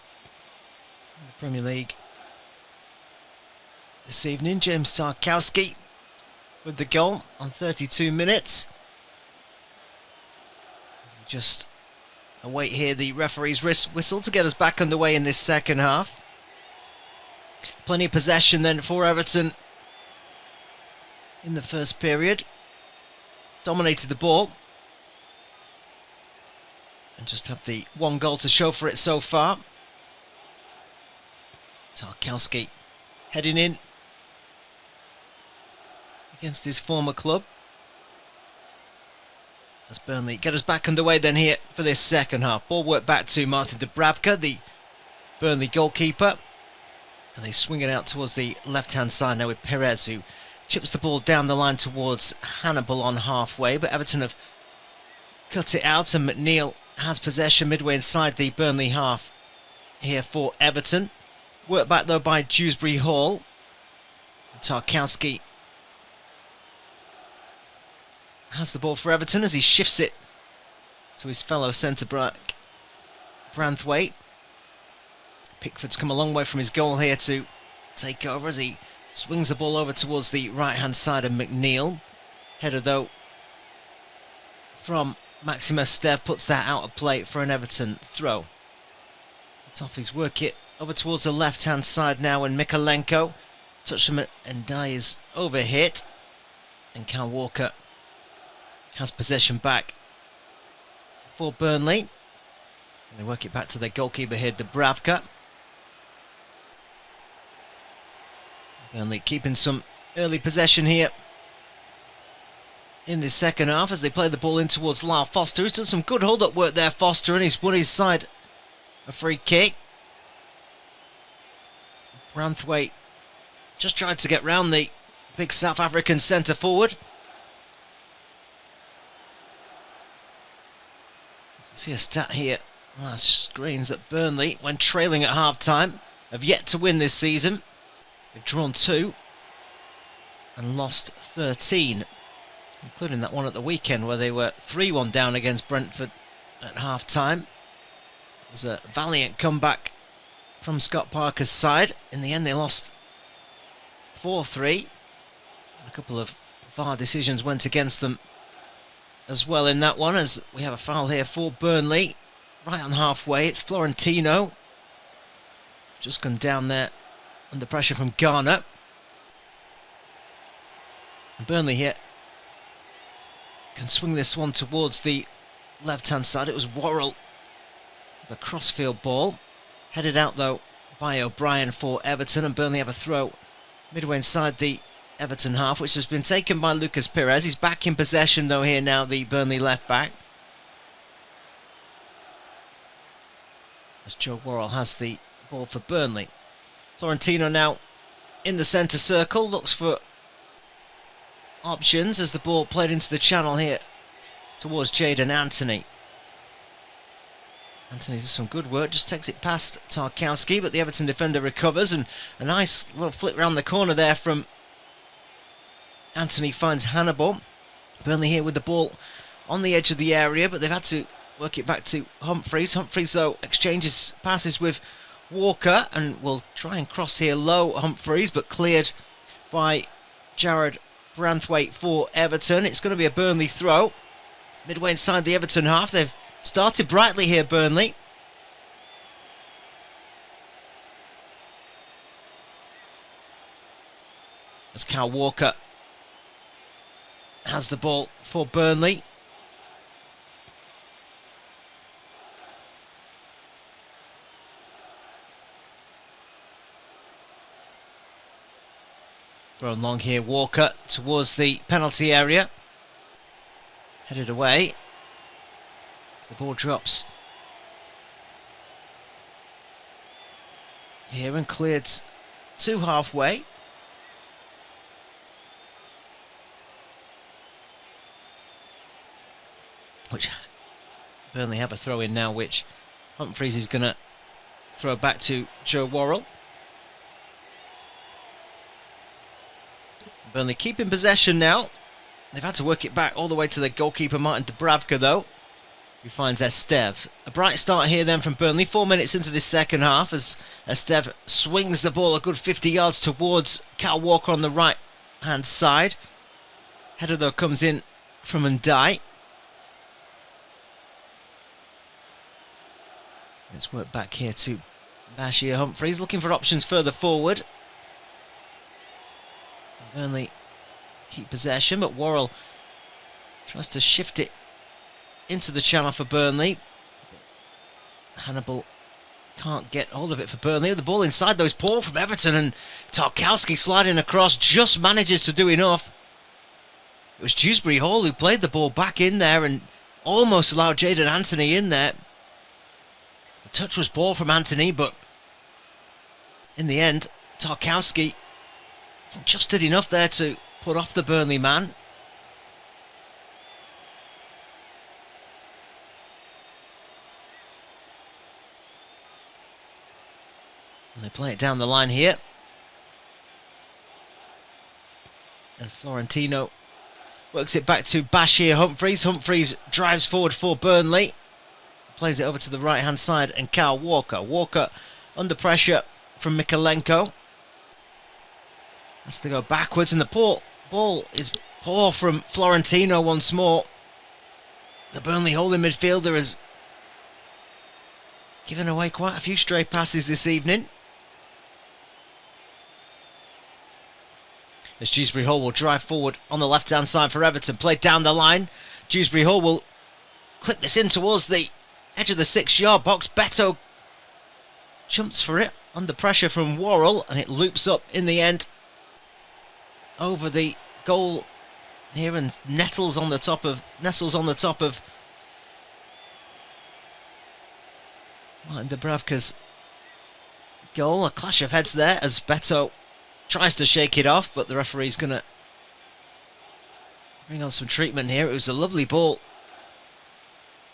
the Premier League this evening. James Tarkowski with the goal on 32 minutes. As we just await here the referee's whistle to get us back underway in this second half. Plenty of possession then for Everton in the first period. Dominated the ball. And just have the 1 goal to show for it so far. Tarkowski heading in against his former club. As Burnley get us back underway then here for this second half. Ball worked back to Martin Dubravka, the Burnley goalkeeper. And they swing it out towards the left-hand side now with Perez, who chips the ball down the line towards Hannibal on halfway. But Everton have cut it out, and McNeil has possession midway inside the Burnley half here for Everton. Worked back though by Dewsbury Hall. And Tarkowski has the ball for Everton as he shifts it to his fellow centre-back Branthwaite. Pickford's come a long way from his goal here to take over as he swings the ball over towards the right-hand side of McNeil. Header though from Maximus Stev puts that out of play for an Everton throw. Toffees work it over towards the left-hand side now, and Mikalenko touched him and is overhit. And Kyle Walker has possession back for Burnley. And they work it back to their goalkeeper here, Dubravka. Burnley keeping some early possession here in the second half as they play the ball in towards Lyle Foster. He's done some good hold-up work there, Foster, and he's won his side a free kick. Branthwaite just tried to get round the big South African centre-forward. We see a stat here on our screens that Burnley, when trailing at half-time, have yet to win this season. They've drawn 2 and lost 13. Including that one at the weekend where they were 3-1 down against Brentford at half-time. It was a valiant comeback from Scott Parker's side. In the end they lost 4-3. A couple of VAR decisions went against them as well in that one, as we have a foul here for Burnley. Right on halfway, it's Florentino. Just gone down there under pressure from Garner. And Burnley here can swing this one towards the left-hand side. It was Worrell, the crossfield ball. Headed out, though, by O'Brien for Everton, and Burnley have a throw midway inside the Everton half, which has been taken by Lucas Perez. He's back in possession, though, here now, the Burnley left-back. As Joe Worrell has the ball for Burnley. Florentino now in the centre circle, looks for options as the ball played into the channel here towards Jadon Anthony. Anthony does some good work, just takes it past Tarkowski, but the Everton defender recovers, and a nice little flick round the corner there from Anthony finds Hannibal. Burnley here with the ball on the edge of the area, but they've had to work it back to Humphreys. Humphreys, though, exchanges passes with Walker and will try and cross here low, Humphreys, but cleared by Jared Branthwaite for Everton. It's going to be a Burnley throw. It's midway inside the Everton half. They've started brightly here, Burnley. As Kyle Walker has the ball for Burnley. Thrown long here, Walker towards the penalty area. Headed away. As the ball drops here and cleared to halfway. Which Burnley have a throw in now, which Humphreys is going to throw back to Joe Worrell. Burnley keeping possession now. They've had to work it back all the way to their goalkeeper Martin Dubravka though, who finds Estev. A bright start here then from Burnley, 4 minutes into this second half, as Estev swings the ball a good 50 yards towards Kyle Walker on the right hand side. Header though comes in from Ndai. Let's work back here to Bashir Humphreys, looking for options further forward. And Burnley keep possession, but Worrell tries to shift it into the channel for Burnley. But Hannibal can't get hold of it for Burnley. The ball inside though is poor from Everton, and Tarkowski sliding across just manages to do enough. It was Dewsbury Hall who played the ball back in there and almost allowed Jadon Anthony in there. The touch was poor from Anthony, but in the end, Tarkowski just did enough there to put off the Burnley man. And they play it down the line here. And Florentino works it back to Bashir Humphreys. Humphreys drives forward for Burnley. Plays it over to the right hand side, and Kyle Walker. Walker under pressure from Mikalenko. Has to go backwards, and the ball is poor from Florentino once more. The Burnley holding midfielder has given away quite a few stray passes this evening. As Dewsbury Hall will drive forward on the left hand side for Everton. Played down the line. Dewsbury Hall will clip this in towards the edge of the 6-yard box. Beto jumps for it under pressure from Worrell, and it loops up in the end over the goal here and nestles on the top of Martin Dubravka's goal. A clash of heads there as Beto tries to shake it off, but the referee's going to bring on some treatment here. It was a lovely ball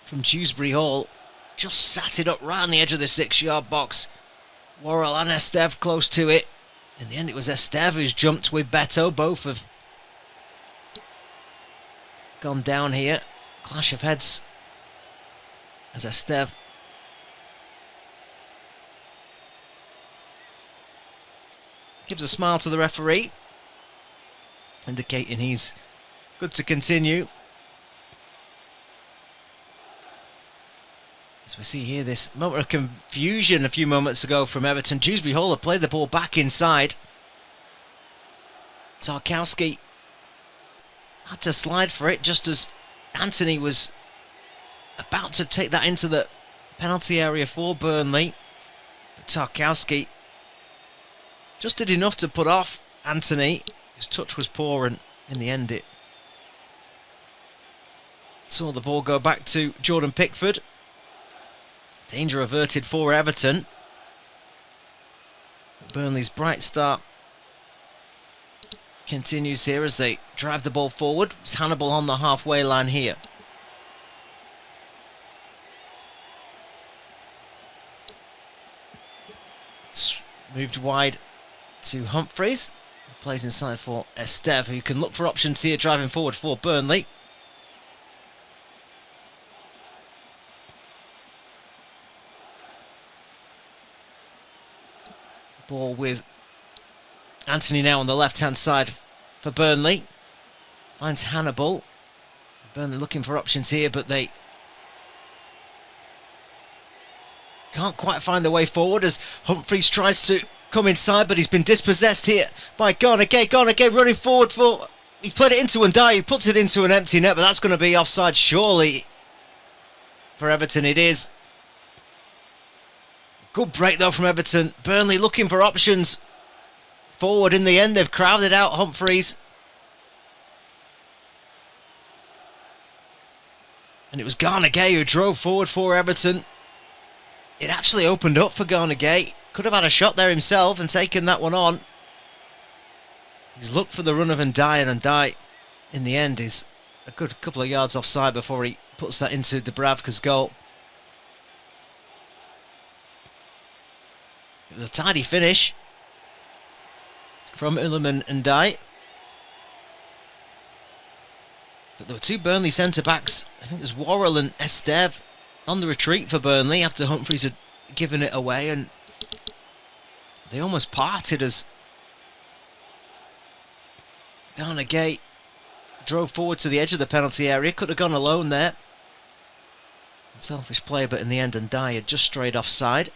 from Dewsbury Hall. Just sat it up right on the edge of the 6-yard box. Worrell and Estev close to it. In the end, it was Estev who's jumped with Beto. Both have gone down here. Clash of heads as Estev gives a smile to the referee, indicating he's good to continue. As we see here, this moment of confusion a few moments ago from Everton. Dewsbury Hall had played the ball back inside. Tarkowski had to slide for it just as Anthony was about to take that into the penalty area for Burnley. But Tarkowski just did enough to put off Anthony. His touch was poor, and in the end it saw the ball go back to Jordan Pickford. Danger averted for Everton. Burnley's bright start continues here as they drive the ball forward. It's Hannibal on the halfway line here. It's moved wide to Humphreys. He plays inside for Estev, who can look for options here driving forward for Burnley. Ball with Anthony now on the left-hand side for Burnley. Finds Hannibal. Burnley looking for options here, but they can't quite find their way forward as Humphreys tries to come inside, but he's been dispossessed here by Garnegay. Garnegay running forward for... He's played it into Ndai. He puts it into an empty net, but that's going to be offside surely. For Everton it is. Good break though from Everton. Burnley looking for options forward. In the end, they've crowded out Humphreys. And it was Garnegay who drove forward for Everton. It actually opened up for Garnegay. Could have had a shot there himself and taken that one on. He's looked for the run of Ndai, and Ndai, in the end, is a good couple of yards offside before he puts that into Dubravka's goal. It was a tidy finish from Uleman and Dye. But there were two Burnley centre-backs. I think there's Worrell and Esteve on the retreat for Burnley after Humphreys had given it away, and they almost parted as Garner Gay drove forward to the edge of the penalty area. Could have gone alone there. Selfish play, but in the end, Ndiaye had just strayed offside.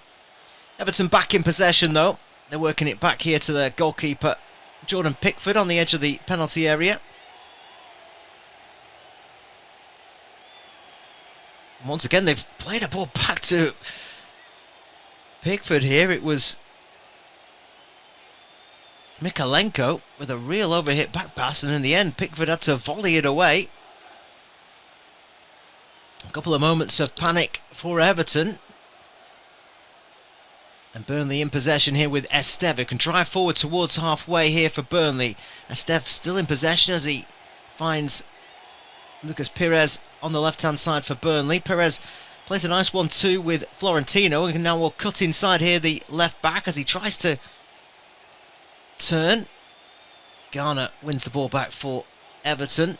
Everton back in possession though. They're working it back here to their goalkeeper, Jordan Pickford, on the edge of the penalty area. And once again, they've played a ball back to Pickford here. It was Mikalenko with a real overhit back pass, and in the end, Pickford had to volley it away. A couple of moments of panic for Everton. And Burnley in possession here with Esteve, who can drive forward towards halfway here for Burnley. Esteve still in possession as he finds Lucas Pires on the left-hand side for Burnley. Pires plays a nice 1-2 with Florentino, and now will cut inside here the left back as he tries to turn. Garner wins the ball back for Everton,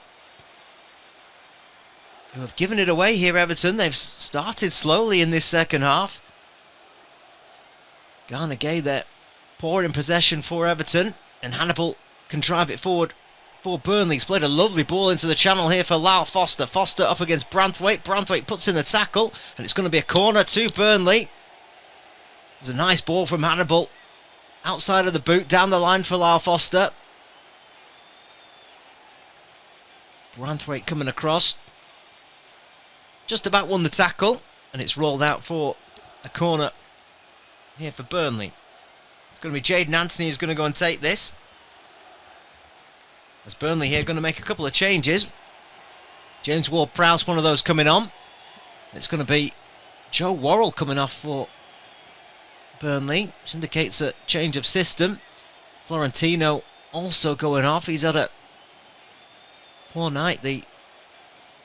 who have given it away here. Everton, they've started slowly in this second half. Garner Gay there, poor in possession for Everton, and Hannibal can drive it forward for Burnley. He's played a lovely ball into the channel here for Lyle Foster. Foster up against Branthwaite. Branthwaite puts in the tackle, and it's going to be a corner to Burnley. It was a nice ball from Hannibal, outside of the boot, down the line for Lyle Foster. Branthwaite coming across, just about won the tackle, and it's rolled out for a corner here for Burnley. It's going to be Jayden Anthony who's going to go and take this. As Burnley here going to make a couple of changes. James Ward-Prowse, one of those coming on. It's going to be Joe Worrell coming off for Burnley, which indicates a change of system. Florentino also going off. He's had a poor night, the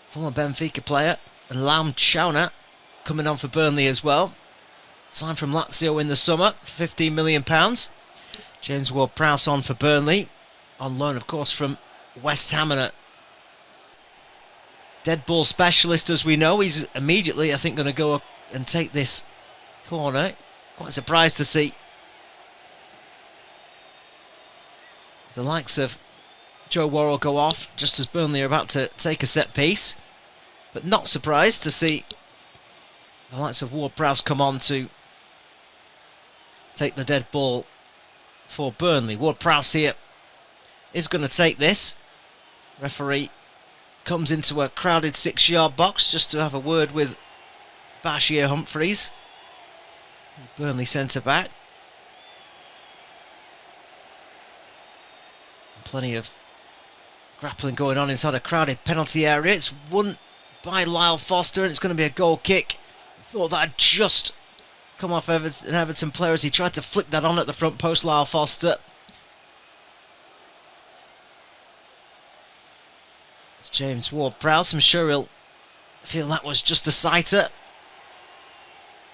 former Benfica player. And Lam Chowna coming on for Burnley as well. Signed from Lazio in the summer, £15 million. James Ward-Prowse on for Burnley. On loan, of course, from West Ham, and a dead ball specialist, as we know. He's immediately, I think, going to go up and take this corner. Quite surprised to see the likes of Joe Worrell go off just as Burnley are about to take a set piece. But not surprised to see the likes of Ward-Prowse come on to take the dead ball for Burnley. Ward-Prowse here is going to take this. Referee comes into a crowded 6-yard box just to have a word with Bashir Humphreys, the Burnley centre-back. Plenty of grappling going on inside a crowded penalty area. It's won by Lyle Foster, and it's going to be a goal kick. I thought that had just come off an Everton player as he tried to flick that on at the front post, Lyle Foster. It's James Ward-Prowse. I'm sure he'll feel that was just a sighter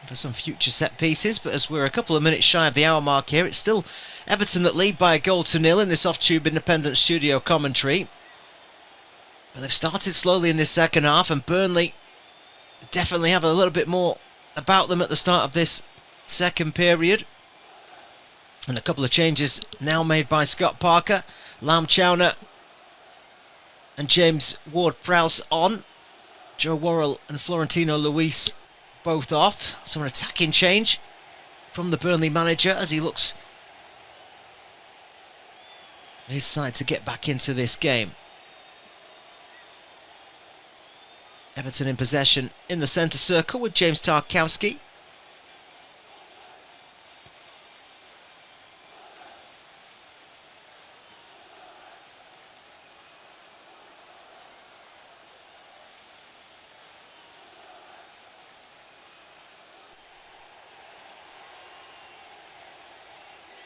for some future set pieces, but as we're a couple of minutes shy of the hour mark here, it's still Everton that lead by a 1-0 in this off-tube independent studio commentary. But they've started slowly in this second half, and Burnley definitely have a little bit more about them at the start of this second period. And a couple of changes now made by Scott Parker. Lam Chowna and James Ward-Prowse on. Joe Worrell and Florentino Luis both off. So an attacking change from the Burnley manager as he looks for his side to get back into this game. Everton in possession in the centre circle with James Tarkowski.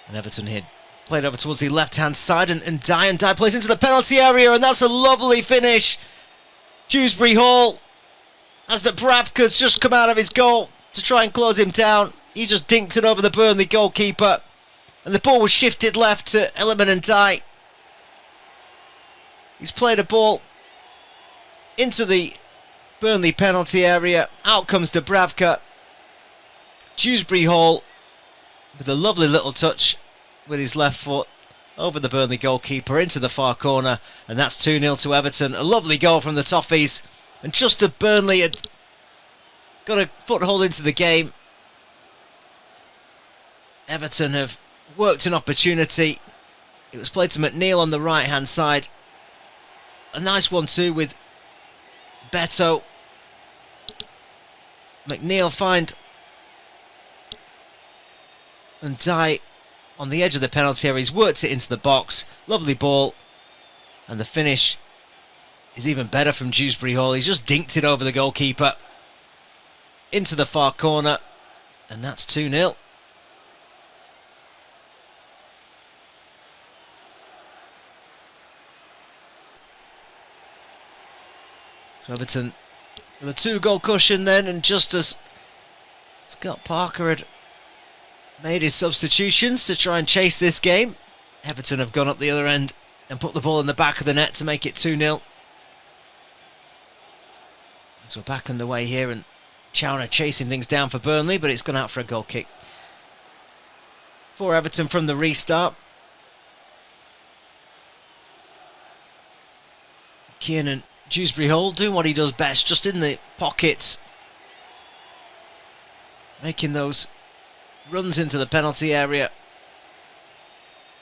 And Everton here played over towards the left-hand side, and Ndiaye plays into the penalty area, and that's a lovely finish Dewsbury Hall, as Dubravka's just come out of his goal to try and close him down. He just dinked it over the Burnley goalkeeper. And the ball was shifted left to Iliman Ndiaye. He's played a ball into the Burnley penalty area. Out comes Dubravka. Dewsbury Hall with a lovely little touch with his left foot over the Burnley goalkeeper into the far corner, and that's 2-0 to Everton. A lovely goal from the Toffees, and just as Burnley had got a foothold into the game, Everton have worked an opportunity. It was played to McNeil on the right hand side. A nice one too with Beto. McNeil find Ndiaye on the edge of the penalty area. He's worked it into the box. Lovely ball. And the finish is even better from Dewsbury Hall. He's just dinked it over the goalkeeper into the far corner. And that's 2-0. So Everton with a 2-goal cushion then, and just as Scott Parker had made his substitutions to try and chase this game, Everton have gone up the other end and put the ball in the back of the net to make it 2-0. So we're back on the way here, and Chowner chasing things down for Burnley, but it's gone out for a goal kick for Everton from the restart. Kiernan Dewsbury Hall doing what he does best, just in the pockets, making those runs into the penalty area.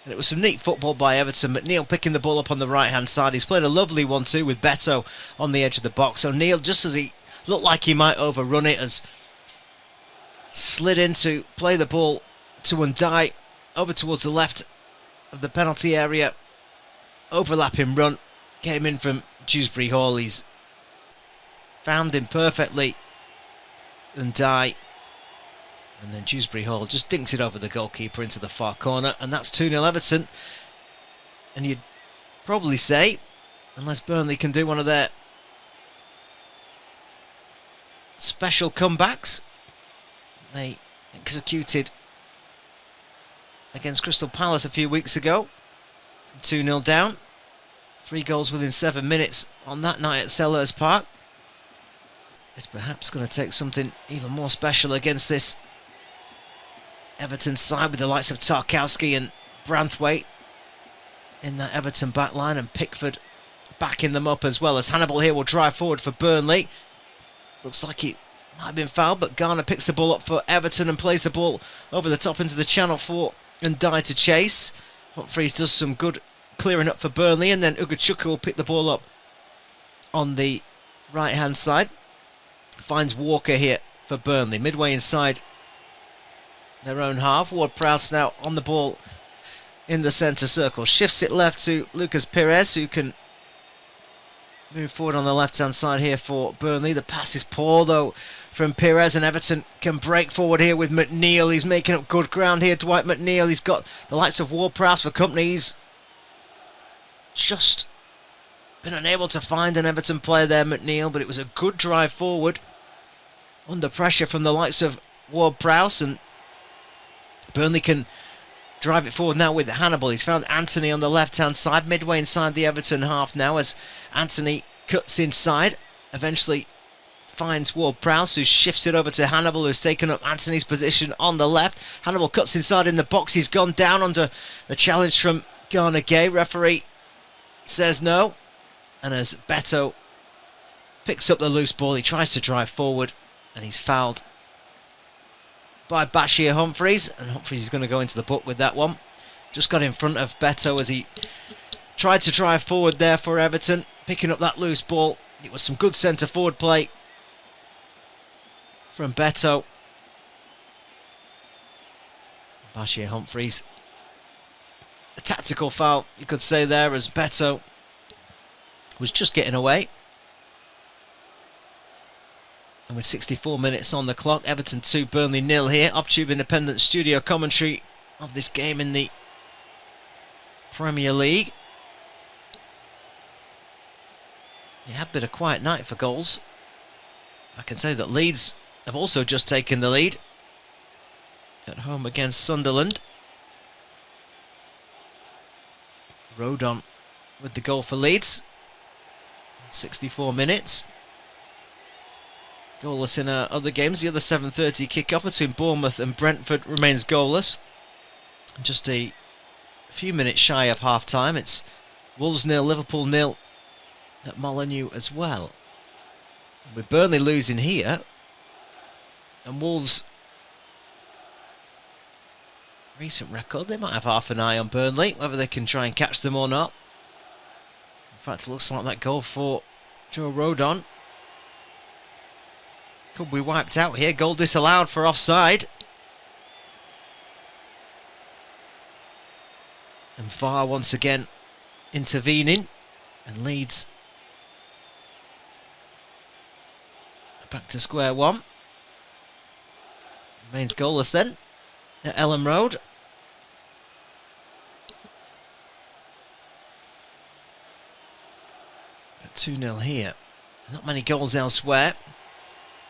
And it was some neat football by Everton. McNeil picking the ball up on the right hand side. He's played a lovely one too with Beto on the edge of the box. O'Neill, just as he looked like he might overrun it, has slid in to play the ball to Ndiaye over towards the left of the penalty area. Overlapping run came in from Dewsbury Hall. He's found him perfectly, Ndiaye, and then Dewsbury Hall just dinks it over the goalkeeper into the far corner, and that's 2-0 Everton. And you'd probably say, unless Burnley can do one of their special comebacks they executed against Crystal Palace a few weeks ago, from 2-0 down, 3 goals within 7 minutes on that night at Selhurst Park. It's perhaps going to take something even more special against this Everton side, with the likes of Tarkowski and Branthwaite in that Everton back line, and Pickford backing them up, as well as Hannibal here will drive forward for Burnley. Looks like it might have been fouled, but Garner picks the ball up for Everton and plays the ball over the top into the channel for Ndiaye to chase. Humphreys does some good clearing up for Burnley, and then Ugochukwu will pick the ball up on the right hand side. Finds Walker here for Burnley, midway inside their own half. Ward-Prowse now on the ball in the centre circle, shifts it left to Lucas Perez, who can move forward on the left hand side here for Burnley. The pass is poor though from Perez, and Everton can break forward here with McNeil. He's making up good ground here, Dwight McNeil. He's got the likes of Ward-Prowse for company. He's just been unable to find an Everton player there, McNeil, but it was a good drive forward under pressure from the likes of Ward-Prowse, and Burnley can drive it forward now with Hannibal. He's found Anthony on the left hand side, midway inside the Everton half now, as Anthony cuts inside, eventually finds Ward-Prowse, who shifts it over to Hannibal, who's taken up Anthony's position on the left. Hannibal cuts inside in the box. He's gone down under a challenge from Garner Gay. Referee says no, and as Beto picks up the loose ball, he tries to drive forward, and he's fouled by Bashir Humphreys, and Humphreys is going to go into the book with that one. Just got in front of Beto as he tried to drive forward there for Everton, picking up that loose ball. It was some good centre forward play from Beto. Bashir Humphreys, a tactical foul you could say there, as Beto was just getting away. And with 64 minutes on the clock, Everton 2, Burnley 0 here. Off-Tube Independent studio commentary of this game in the Premier League. It had been a quiet night for goals. I can say that Leeds have also just taken the lead at home against Sunderland. Rodon with the goal for Leeds. 64 minutes. Goalless in other games. The other 7:30 kick-off between Bournemouth and Brentford remains goalless. Just a few minutes shy of half-time. It's Wolves 0, Liverpool 0 at Molineux as well. With Burnley losing here, and Wolves' recent record, they might have half an eye on Burnley, whether they can try and catch them or not. In fact, it looks like that goal for Joe Rodon could be wiped out here. Goal disallowed for offside. And VAR once again intervening, and Leeds back to square one. Remains goalless then at Ellen Road. Got 2-0 here. Not many goals elsewhere.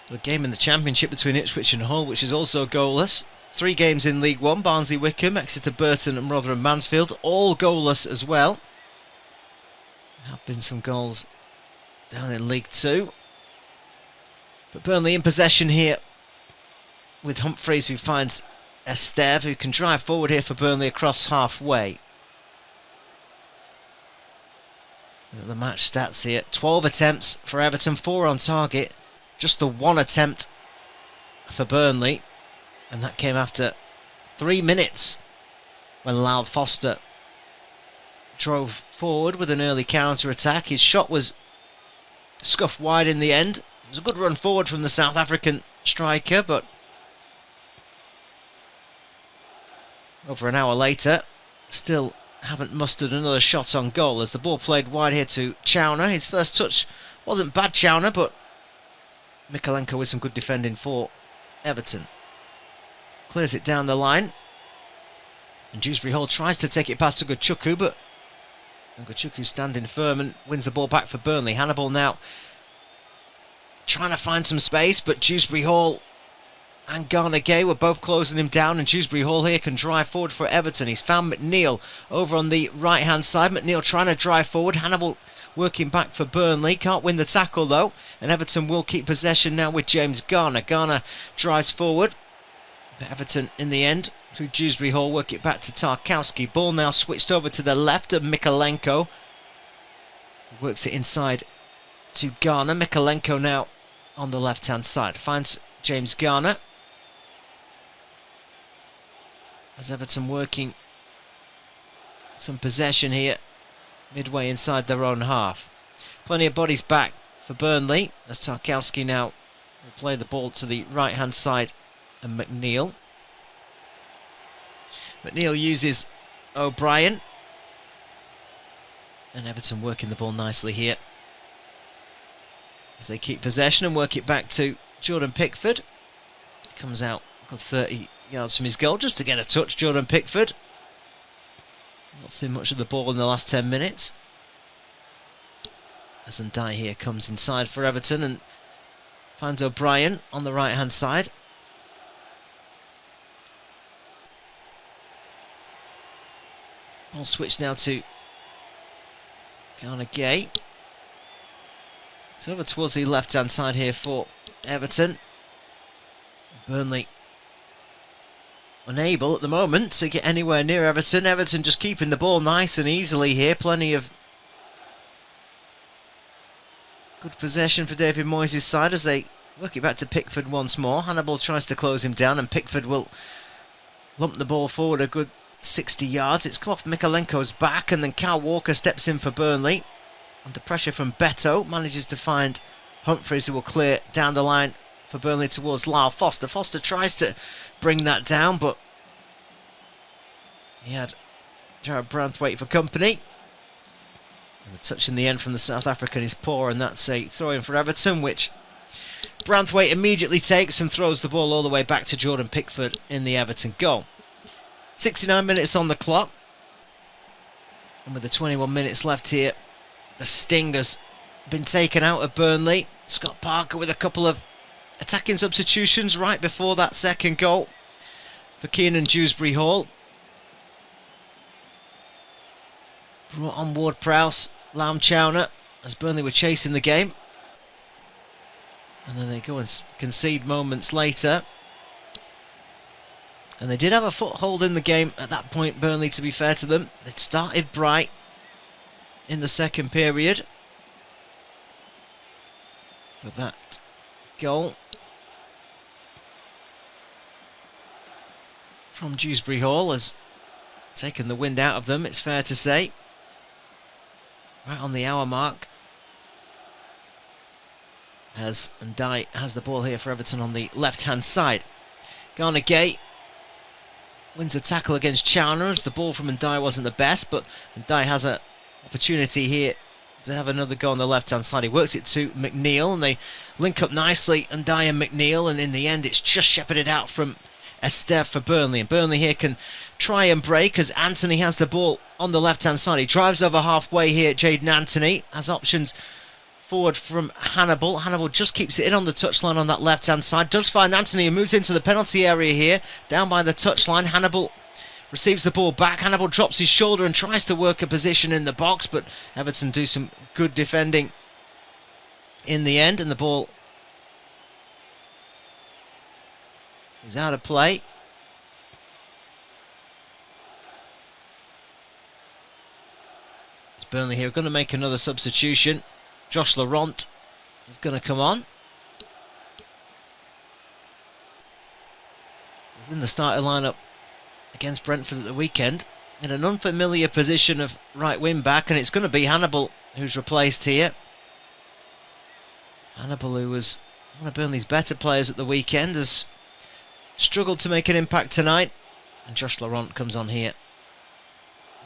A game in the Championship between Ipswich and Hull, which is also goalless. 3 games in League One: Barnsley, Wycombe, Exeter, Burton and Rotherham, Mansfield, all goalless as well. There have been some goals down in League Two. But Burnley in possession here with Humphreys, who finds Esteve, who can drive forward here for Burnley across halfway. The match stats here: 12 attempts for Everton, 4 on target, just the 1 attempt for Burnley, and that came after 3 minutes when Lyle Foster drove forward with an early counter-attack. His shot was scuffed wide in the end. It was a good run forward from the South African striker, but over an hour later, still haven't mustered another shot on goal, as the ball played wide here to Chowner. His first touch wasn't bad, Chowner, but Mikalenko with some good defending for Everton. Clears it down the line, and Dewsbury Hall tries to take it past Ugochukwu, but Ugochukwu standing firm and wins the ball back for Burnley. Hannibal now trying to find some space, but Dewsbury Hall and Garner Gay were both closing him down, and Dewsbury Hall here can drive forward for Everton. He's found McNeil over on the right hand side. McNeil trying to drive forward. Hannibal working back for Burnley. Can't win the tackle though, and Everton will keep possession now with James Garner. Garner drives forward, but Everton in the end through Dewsbury Hall work it back to Tarkowski. Ball now switched over to the left of Mikalenko, who works it inside to Garner. Mikalenko now on the left hand side finds James Garner, as Everton working some possession here midway inside their own half. Plenty of bodies back for Burnley, as Tarkowski now will play the ball to the right hand side and McNeil. McNeil uses O'Brien, and Everton working the ball nicely here as they keep possession and work it back to Jordan Pickford. He comes out got 30 yards from his goal just to get a touch. Jordan Pickford not seen much of the ball in the last 10 minutes. As Ndai here comes inside for Everton and finds O'Brien on the right hand side. Ball switched now to Garner Gay. So over towards the left hand side here for Everton. Burnley unable at the moment to get anywhere near Everton. Everton just keeping the ball nice and easily here. Plenty of good possession for David Moyes' side as they work it back to Pickford once more. Hannibal tries to close him down, and Pickford will lump the ball forward a good 60 yards. It's come off Mikalenko's back, and then Kyle Walker steps in for Burnley. Under pressure from Beto, manages to find Humphreys, who will clear down the line for Burnley towards Lyle Foster. Foster tries to bring that down, but he had Jared Branthwaite for company. And the touch in the end from the South African is poor, and that's a throw-in for Everton, which Branthwaite immediately takes and throws the ball all the way back to Jordan Pickford in the Everton goal. 69 minutes on the clock, and with the 21 minutes left here, the Stingers been taken out of Burnley. Scott Parker with a couple of attacking substitutions right before that second goal for Kiernan Dewsbury-Hall. Brought on Ward-Prowse, Lam Chowner, as Burnley were chasing the game. And then they go and concede moments later. And they did have a foothold in the game at that point, Burnley, to be fair to them. They'd started bright in the second period. But that goal from Dewsbury-Hall has taken the wind out of them, it's fair to say. Right on the hour mark. As Ndiaye has the ball here for Everton on the left-hand side. Garner Gay wins a tackle against Chowner, as the ball from Ndiaye wasn't the best, but Ndiaye has an opportunity here to have another go on the left-hand side. He works it to McNeil, and they link up nicely, Ndiaye and McNeil, and in the end it's just shepherded out from Esteve for Burnley. And Burnley here can try and break, as Anthony has the ball on the left-hand side. He drives over halfway here, Jayden Anthony has options forward from Hannibal. Hannibal just keeps it in on the touchline on that left-hand side. Does find Anthony and moves into the penalty area here, down by the touchline. Hannibal receives the ball back. Hannibal drops his shoulder and tries to work a position in the box, but Everton do some good defending in the end, and the ball is out of play. It's Burnley here going to make another substitution. Josh Laurent is going to come on. He was in the starting lineup against Brentford at the weekend in an unfamiliar position of right wing back, and it's going to be Hannibal who's replaced here. Hannibal, who was one of Burnley's better players at the weekend, has struggled to make an impact tonight, and Josh Laurent comes on here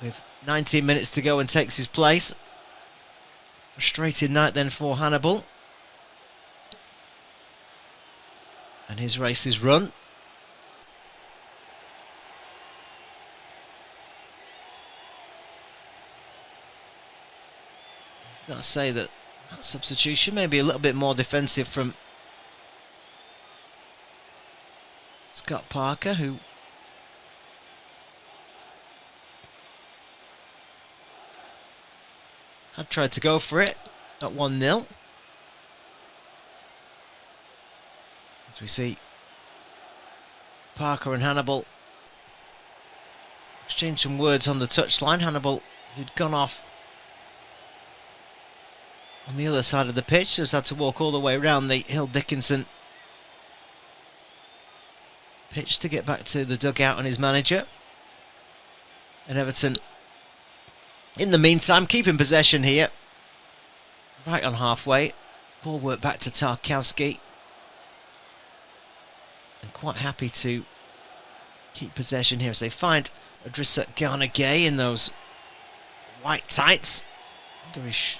with 19 minutes to go and takes his place. Frustrated night then for Hannibal. And his race is run. You've got to say that substitution may be a little bit more defensive from Scott Parker, who had tried to go for it at 1-0. As we see Parker and Hannibal exchange some words on the touchline. Hannibal, who'd gone off on the other side of the pitch, has had to walk all the way around the Hill Dickinson pitch to get back to the dugout and his manager. And Everton, in the meantime, keeping possession here. Right on halfway. Ball work back to Tarkowski. And quite happy to keep possession here as they find Idrissa Gana Gueye in those white tights. Under his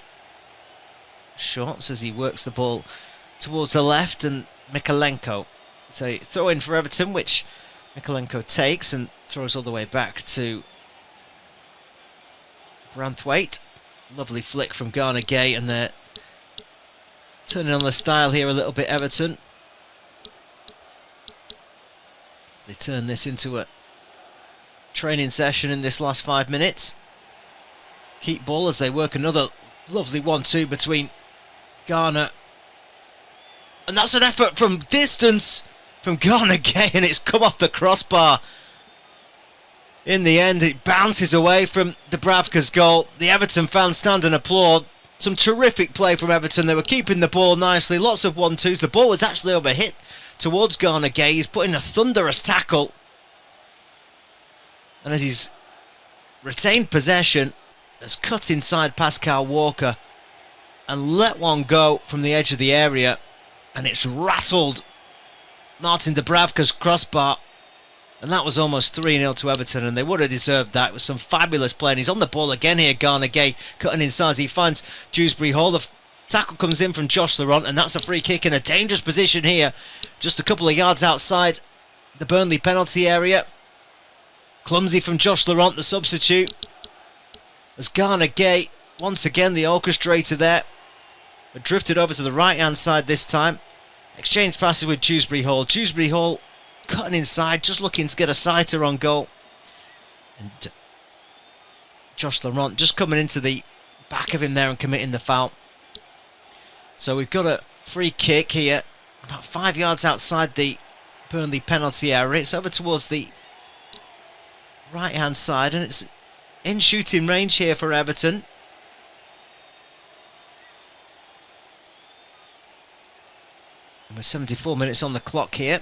shorts as he works the ball towards the left, and Mikalenko. So throw in for Everton, which Mikalenko takes and throws all the way back to Branthwaite. Lovely flick from Garner Gay, and they're turning on the style here a little bit, Everton. They turn this into a training session in this last 5 minutes. Keep ball as they work another lovely 1-2 between Garner. And that's an effort from distance from Garner Gay, and it's come off the crossbar. In the end, it bounces away from Dubravka's goal. The Everton fans stand and applaud. Some terrific play from Everton. They were keeping the ball nicely. Lots of 1-2s. The ball was actually overhit towards Garner Gay. He's put in a thunderous tackle. And as he's retained possession, has cut inside Pascal Walker and let one go from the edge of the area. And it's rattled Martin Dubravka's crossbar. And that was almost 3-0 to Everton, and they would have deserved that. It was some fabulous play, and he's on the ball again here, Garner Gay, cutting inside as he finds Dewsbury-Hall. The tackle comes in from Josh Laurent, and that's a free kick in a dangerous position here, just a couple of yards outside the Burnley penalty area. Clumsy from Josh Laurent, the substitute, as Garner Gay, once again the orchestrator there, but drifted over to the right-hand side this time. Exchange passes with Dewsbury Hall. Dewsbury Hall cutting inside, just looking to get a sighter on goal. And Josh Laurent just coming into the back of him there and committing the foul. So we've got a free kick here, about 5 yards outside the Burnley penalty area. It's over towards the right-hand side, and it's in shooting range here for Everton. And with 74 minutes on the clock here,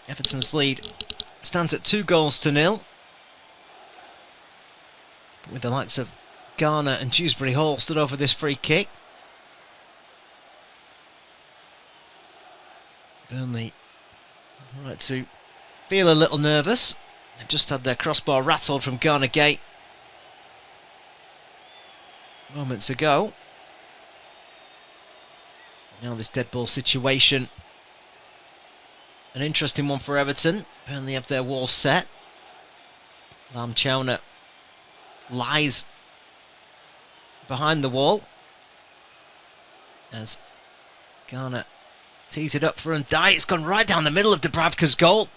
Everton's lead stands at 2-0. With the likes of Garner and Dewsbury Hall stood over this free kick. Burnley right to feel a little nervous. They've just had their crossbar rattled from Garner Gate moments ago. Now this dead ball situation, an interesting one for Everton. Burnley have their wall set. Lam Chowner lies behind the wall as Garner tees it up for Ndiaye. It's gone right down the middle of Dubravka's goal.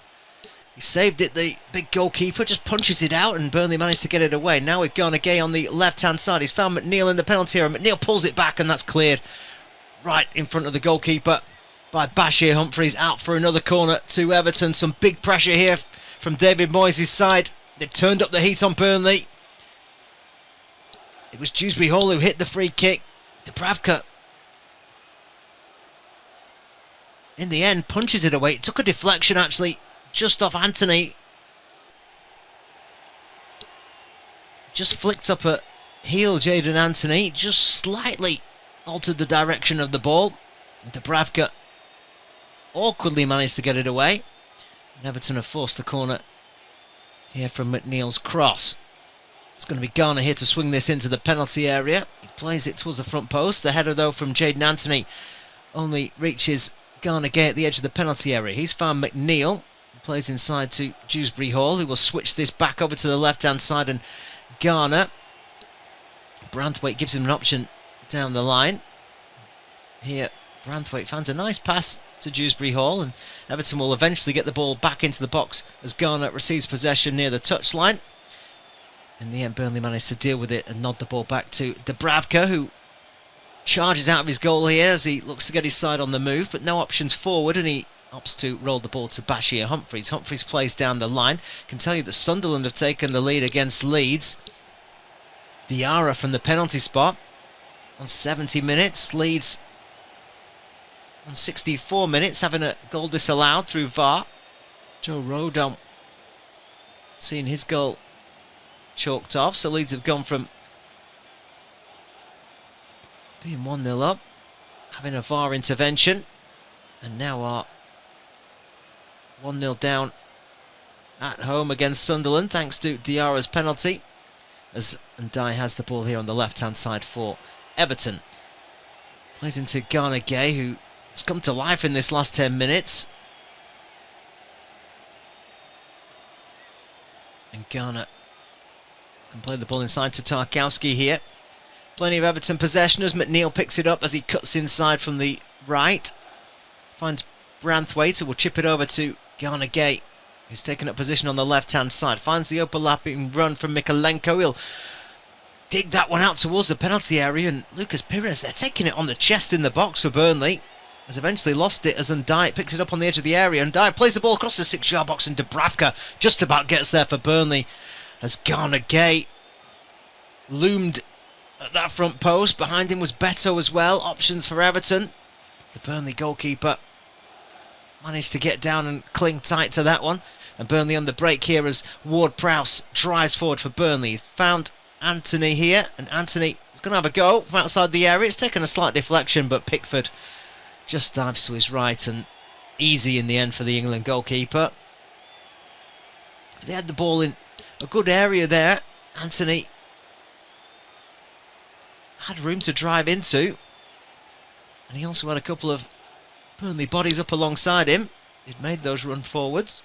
He saved it, the big goalkeeper just punches it out, and Burnley managed to get it away. Now we've Garner Gay on the left-hand side. He's found McNeil in the penalty area. McNeil pulls it back, and that's cleared right in front of the goalkeeper by Bashir Humphreys. Out for another corner to Everton. Some big pressure here from David Moyes' side. They've turned up the heat on Burnley. It was Dewsbury Hall who hit the free kick. Dubravka, in the end, punches it away. It took a deflection, actually, just off Anthony. Just flicked up at heel, Jadon Anthony. Just slightly altered the direction of the ball. Dubravka awkwardly managed to get it away. And Everton have forced the corner here from McNeil's cross. It's going to be Garner here to swing this into the penalty area. He plays it towards the front post. The header, though, from Jadon Anthony only reaches Garner Gay at the edge of the penalty area. He's found McNeil. Plays inside to Dewsbury Hall, who will switch this back over to the left-hand side, and Garner. Branthwaite gives him an option down the line. Here, Branthwaite finds a nice pass to Dewsbury Hall, and Everton will eventually get the ball back into the box as Garner receives possession near the touchline. In the end, Burnley managed to deal with it and nod the ball back to Dubravka, who charges out of his goal here as he looks to get his side on the move, but no options forward, and he opts to roll the ball to Bashir Humphreys. Humphreys plays down the line. Can tell you that Sunderland have taken the lead against Leeds. Diarra from the penalty spot on 70 minutes. Leeds on 64 minutes, having a goal disallowed through VAR. Joe Rodon seeing his goal chalked off. So Leeds have gone from being 1-0 up, having a VAR intervention, and now are 1-0 down at home against Sunderland, thanks to Diarra's penalty, as Ndiaye has the ball here on the left-hand side for Everton. Plays into Garner Gay, who has come to life in this last 10 minutes. And Garner can play the ball inside to Tarkowski here. Plenty of Everton possession as McNeil picks it up as he cuts inside from the right. Finds Branthwaite, who will chip it over to Garner Gay, who's taken up position on the left-hand side. Finds the overlapping run from Mikolenko. He'll dig that one out towards the penalty area, and Lucas Pires, they're taking it on the chest in the box for Burnley. Has eventually lost it as Ndiaye picks it up on the edge of the area. Ndiaye plays the ball across the 6-yard box, and Dubravka just about gets there for Burnley as Garner Gay loomed at that front post. Behind him was Beto as well. Options for Everton. The Burnley goalkeeper managed to get down and cling tight to that one. And Burnley on the break here as Ward-Prowse drives forward for Burnley. He's found Anthony here, and Anthony is going to have a go from outside the area. It's taken a slight deflection, but Pickford just dives to his right, and easy in the end for the England goalkeeper. They had the ball in a good area there. Anthony had room to drive into, and he also had a couple of Burnley bodies up alongside him. He'd made those run forwards.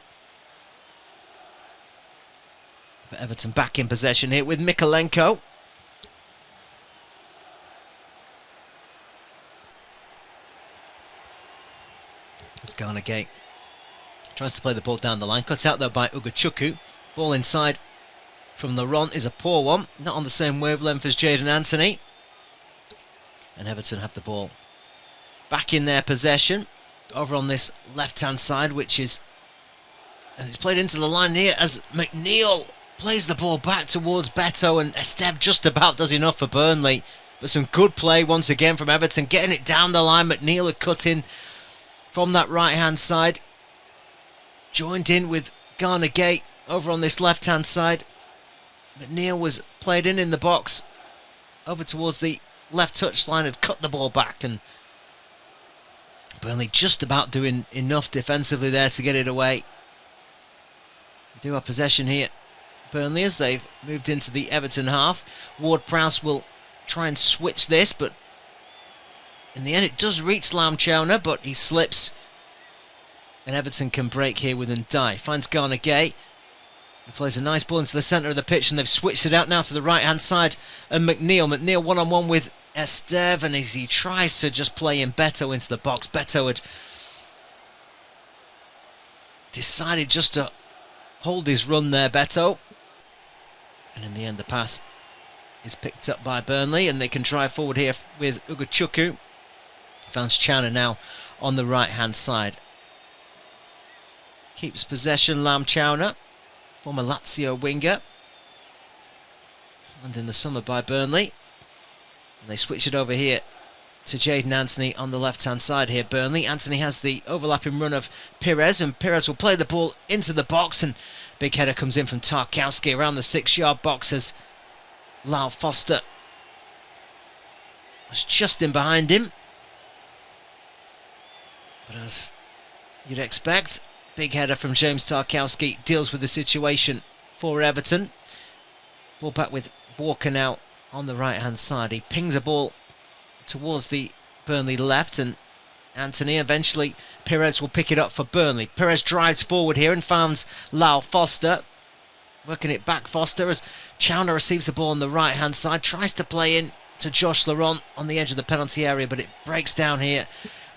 But Everton back in possession here with Mikolenko. Garnegate. Tries to play the ball down the line. Cut out though by Ugochukwu. Ball inside from Laurent is a poor one. Not on the same wavelength as Jadon Anthony. And Everton have the ball back in their possession. Over on this left-hand side, which is... And it's played into the line here as McNeil plays the ball back towards Beto, and Esteve just about does enough for Burnley. But some good play once again from Everton, getting it down the line. McNeil had cut in from that right-hand side. Joined in with Garnegate over on this left-hand side. McNeil was played in the box. Over towards the left touchline, had cut the ball back, and Burnley just about doing enough defensively there to get it away. They do have possession here, Burnley, as they've moved into the Everton half. Ward-Prowse will try and switch this, but in the end it does reach Lamchowner, but he slips. And Everton can break here with Ndiaye. Finds Garnegate. He plays a nice ball into the centre of the pitch, and they've switched it out now to the right-hand side. And McNeil one-on-one with Esteve, and as he tries to just play in Beto into the box. Beto had decided just to hold his run there, Beto. And in the end, the pass is picked up by Burnley, and they can drive forward here with Ugochukwu. Finds Chowner now on the right-hand side. Keeps possession, Lamchowner, former Lazio winger. Signed in the summer by Burnley. And they switch it over here to Jadon Anthony on the left-hand side here, Burnley. Anthony has the overlapping run of Pires, and Pires will play the ball into the box, and big header comes in from Tarkowski around the 6-yard box as Lyle Foster was just in behind him. But as you'd expect, big header from James Tarkowski deals with the situation for Everton. Ball back with Walker now on the right-hand side. He pings a ball towards the Burnley left, and Anthony, eventually Pires will pick it up for Burnley. Pires drives forward here and finds Lyle Foster. Working it back, Foster, as Chowner receives the ball on the right-hand side. Tries to play in to Josh Laurent on the edge of the penalty area, but it breaks down here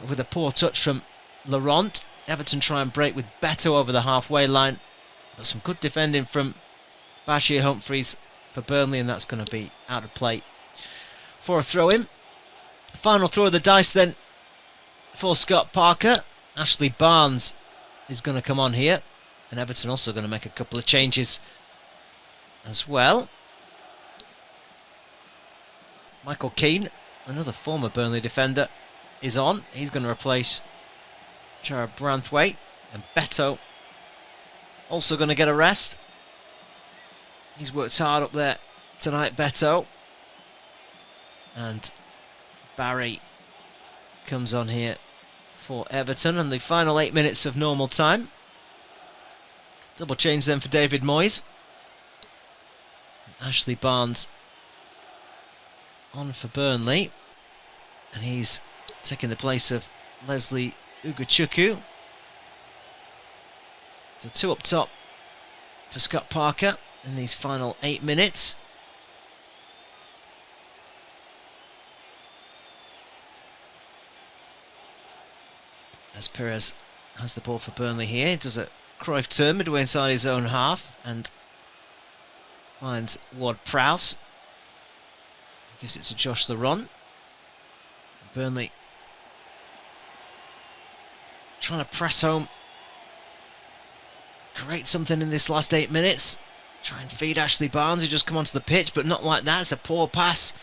with a poor touch from Laurent. Everton try and break with Beto over the halfway line, but some good defending from Bashir Humphreys for Burnley, and that's going to be out of play for a throw-in. Final throw of the dice then for Scott Parker. Ashley Barnes is going to come on here, and Everton also going to make a couple of changes as well. Michael Keane, another former Burnley defender, is on. He's going to replace Jared Branthwaite, and Beto also going to get a rest. He's worked hard up there tonight, Beto. And Barry comes on here for Everton, and the final 8 minutes of normal time. Double change then for David Moyes. And Ashley Barnes on for Burnley, and he's taking the place of Leslie Ugochukwu. So 2 up top for Scott Parker in these final 8 minutes. As Pires has the ball for Burnley here. He does a Cruyff turn midway inside his own half and finds Ward-Prowse. He gives it to Josh Laurent. Burnley trying to press home, create something in this last 8 minutes. Try and feed Ashley Barnes, who just come onto the pitch, but not like that. It's a poor pass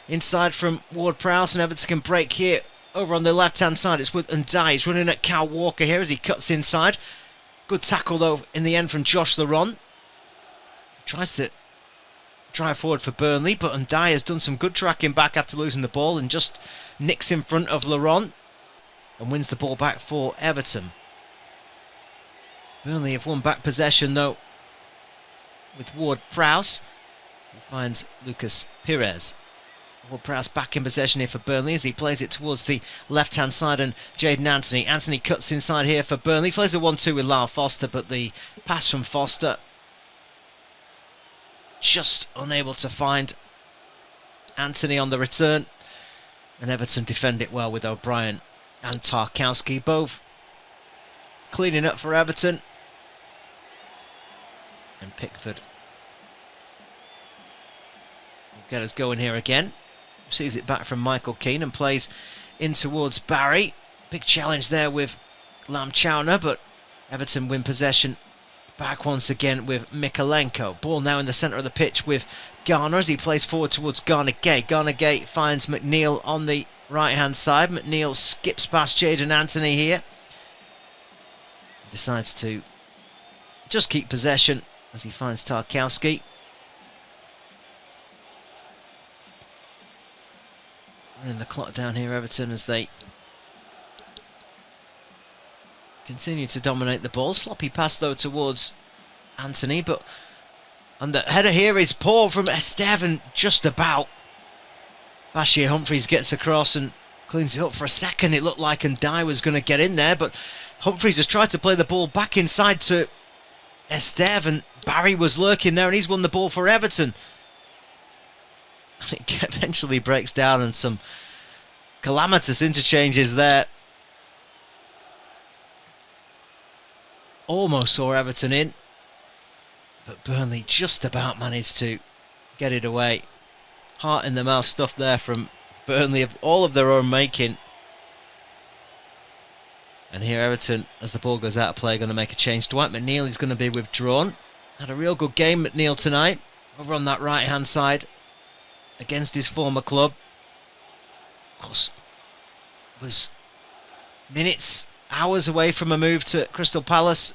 inside from Ward-Prowse, and Everton can break here. Over on the left-hand side, it's with Ndiaye. He's running at Cal Walker here as he cuts inside. Good tackle, though, in the end from Josh Laurent. Tries to drive forward for Burnley, but Ndiaye has done some good tracking back after losing the ball and just nicks in front of Laurent and wins the ball back for Everton. Burnley have won back possession, though, with Ward-Prowse, who finds Lucas Pires. Ward-Prowse back in possession here for Burnley as he plays it towards the left-hand side, and Jadon Anthony. Anthony cuts inside here for Burnley, plays a 1-2 with Lyle Foster, but the pass from Foster just unable to find Anthony on the return, and Everton defend it well with O'Brien and Tarkowski, both cleaning up for Everton. And Pickford will get us going here again. Receives it back from Michael Keane and plays in towards Barry. Big challenge there with Lam Chowner, but Everton win possession back once again with Mikalenko. Ball now in the centre of the pitch with Garner as he plays forward towards Garner-Gate. Garner-Gate finds McNeil on the right-hand side. McNeil skips past Jadon Anthony here. Decides to just keep possession as he finds Tarkowski. Running the clock down here, Everton, as they continue to dominate the ball. Sloppy pass though towards Anthony, but and the header here is poor from Estevan, just about. Bashir Humphreys gets across and cleans it up. For a second it looked like Ndai was going to get in there, but Humphreys has tried to play the ball back inside to Estevan. Barry was lurking there and he's won the ball for Everton. It eventually breaks down and some calamitous interchanges there. Almost saw Everton in, but Burnley just about managed to get it away. Heart in the mouth stuff there from Burnley, of all of their own making. And here Everton, as the ball goes out of play, are going to make a change. Dwight McNeil is going to be withdrawn. Had a real good game, McNeil, tonight, over on that right-hand side against his former club. Of course, was minutes, hours away from a move to Crystal Palace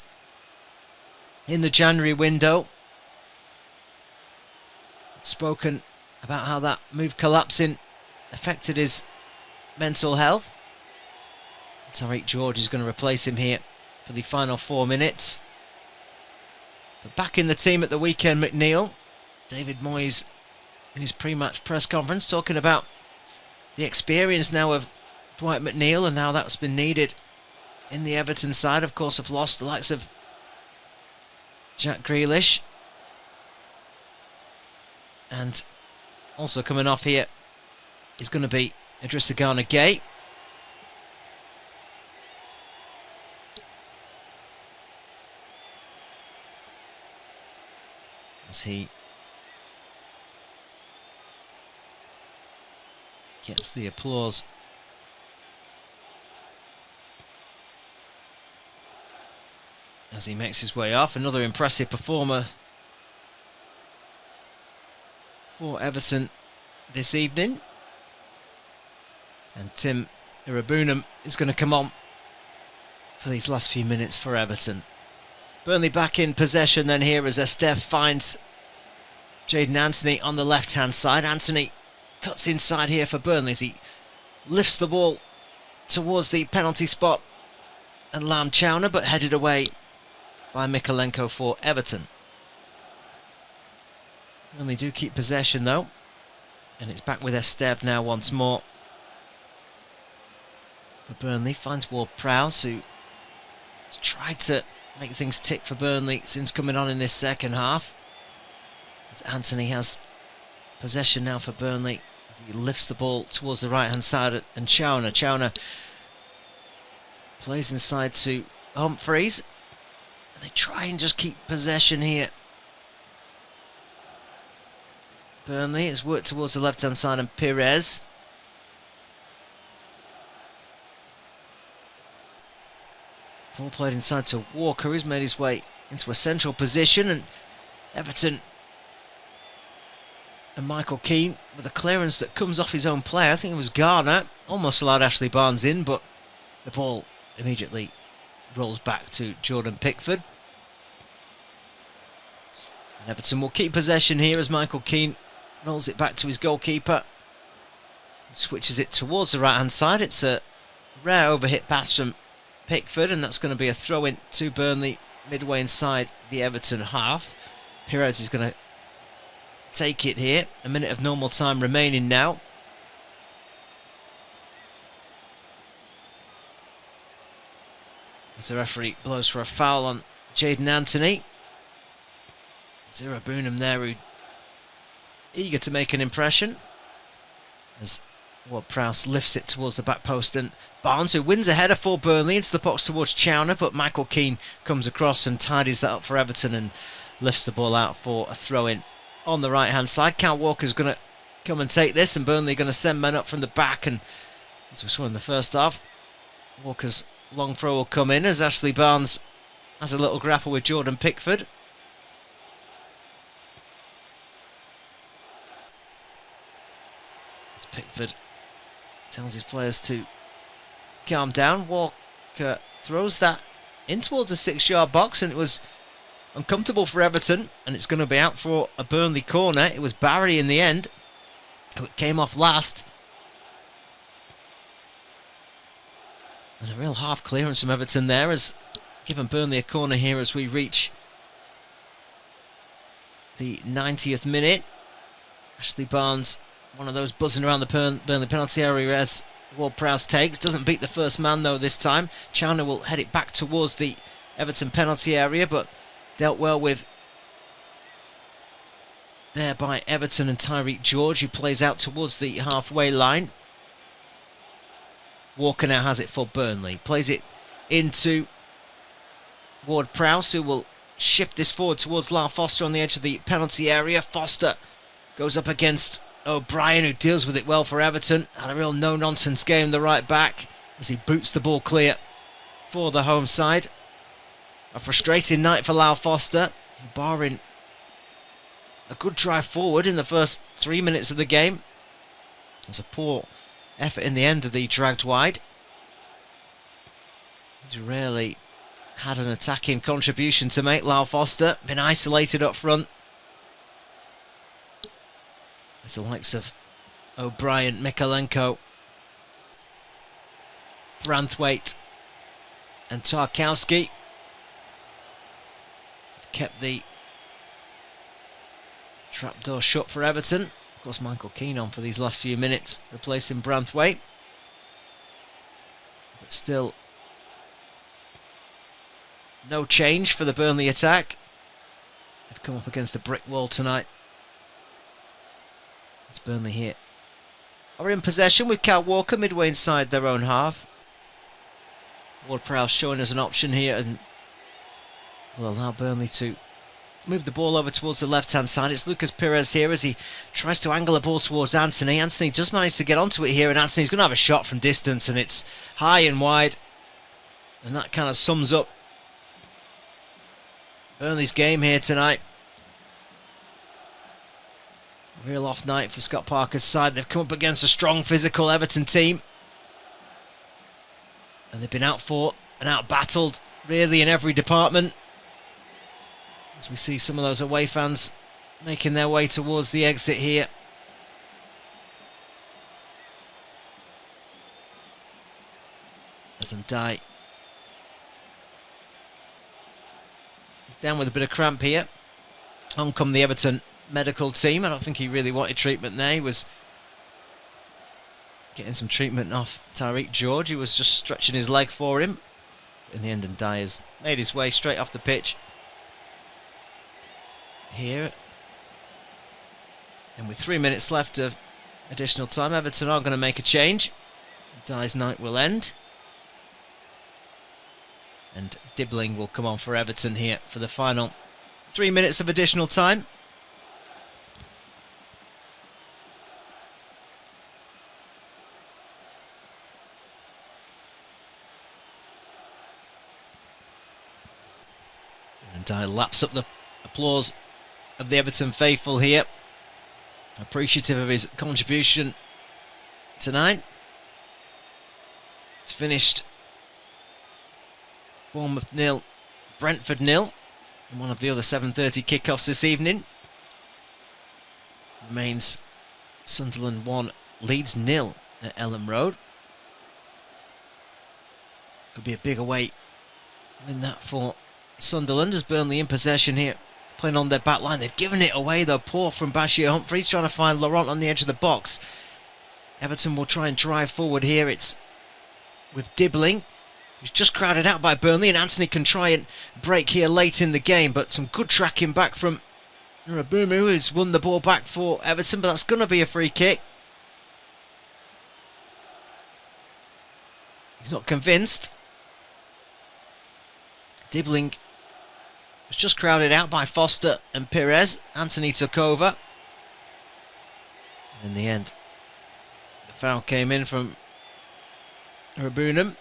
in the January window. Spoken about how that move collapsing affected his mental health. Tariq George is going to replace him here for the final 4 minutes. But back in the team at the weekend, McNeil. David Moyes in his pre-match press conference talking about the experience now of Dwight McNeil and how that's been needed in the Everton side. Of course, have lost the likes of Jack Grealish. And also coming off here is going to be Idrissa Gana-Gueye. As he gets the applause as he makes his way off. Another impressive performer for Everton this evening. And Tim Irabunam is going to come on for these last few minutes for Everton. Burnley back in possession then here as Estef finds Jadon Anthony on the left-hand side. Anthony cuts inside here for Burnley as he lifts the ball towards the penalty spot and Lam Chowner, but headed away by Mikalenko for Everton. Burnley do keep possession though, and it's back with Esteve now once more. For Burnley, finds Ward-Prowse, who has tried to make things tick for Burnley since coming on in this second half. As Anthony has possession now for Burnley as he lifts the ball towards the right hand side, and Chowner plays inside to Humphreys, and they try and just keep possession here. Burnley has worked towards the left hand side, and Pires ball played inside to Walker, who's made his way into a central position, and Everton and Michael Keane with a clearance that comes off his own player. I think it was Garner, almost allowed Ashley Barnes in, but the ball immediately rolls back to Jordan Pickford. And Everton will keep possession here as Michael Keane rolls it back to his goalkeeper. Switches it towards the right hand side. It's a rare overhit pass from Pickford, and that's going to be a throw-in to Burnley midway inside the Everton half. Pires is going to take it here. A minute of normal time remaining now. As the referee blows for a foul on Jadon Anthony. Zira Boonham there, who eager to make an impression. As Ward-Prowse lifts it towards the back post, and Barnes, who wins a header for Burnley, into the box towards Chowner, but Michael Keane comes across and tidies that up for Everton and lifts the ball out for a throw-in on the right-hand side. Cal Walker's going to come and take this, and Burnley going to send men up from the back, and as we saw in the first half, Walker's long throw will come in as Ashley Barnes has a little grapple with Jordan Pickford. As Pickford tells his players to calm down, Walker throws that in towards the 6-yard box, and it was uncomfortable for Everton, and it's going to be out for a Burnley corner. It was Barry in the end who came off last. And a real half clearance from Everton there has given Burnley a corner here as we reach the 90th minute. Ashley Barnes, one of those buzzing around the Burnley penalty area as Ward-Prowse takes. Doesn't beat the first man though this time. Chowner will head it back towards the Everton penalty area, but dealt well with there by Everton and Tyreek George, who plays out towards the halfway line. Walker now has it for Burnley. Plays it into Ward-Prowse, who will shift this forward towards Lyle Foster on the edge of the penalty area. Foster goes up against O'Brien, who deals with it well for Everton. Had a real no-nonsense game, the right back, as he boots the ball clear for the home side. A frustrating night for Lyle Foster, barring a good drive forward in the first 3 minutes of the game. It was a poor effort in the end of the dragged wide. He's rarely had an attacking contribution to make, Lyle Foster. Been isolated up front. As the likes of O'Brien, Mikalenko, Branthwaite and Tarkowski kept the trapdoor shut for Everton. Of course, Michael Keane on for these last few minutes, replacing Branthwaite. But still, no change for the Burnley attack. They've come up against a brick wall tonight. It's Burnley here are in possession with Cal Walker midway inside their own half. Ward-Prowse showing us an option here and will allow Burnley to move the ball over towards the left-hand side. It's Lucas Perez here as he tries to angle the ball towards Anthony. Anthony just managed to get onto it here, and Anthony's going to have a shot from distance, and it's high and wide. And that kind of sums up Burnley's game here tonight. Real off night for Scott Parker's side. They've come up against a strong physical Everton team, and they've been outfought and out-battled really in every department. As we see some of those away fans making their way towards the exit here. As Ndai he's down with a bit of cramp here. On come the Everton medical team. I don't think he really wanted treatment there. He was getting some treatment off Tyreek George, who was just stretching his leg for him. In the end, Ndai has made his way straight off the pitch here. And with 3 minutes left of additional time, Everton are going to make a change. Ndai's night will end. And Dibbling will come on for Everton here for the final 3 minutes of additional time. And Ndai laps up the applause of the Everton faithful here, appreciative of his contribution tonight. It's finished Bournemouth 0, Brentford 0, and one of the other 7:30 kickoffs this evening. Remains Sunderland 1, Leeds 0 at Elland Road. Could be a big away win that for Sunderland, as Burnley in possession here, playing on their back line. They've given it away though, poor from Bashir Humphreys, trying to find Laurent on the edge of the box. Everton will try and drive forward here. It's with Dibbling, who's just crowded out by Burnley, and Anthony can try and break here late in the game, but some good tracking back from Rabumu, who's won the ball back for Everton, but that's going to be a free kick. He's not convinced. Dibbling was just crowded out by Foster and Perez. Anthony took over. And in the end, the foul came in from Rabunam.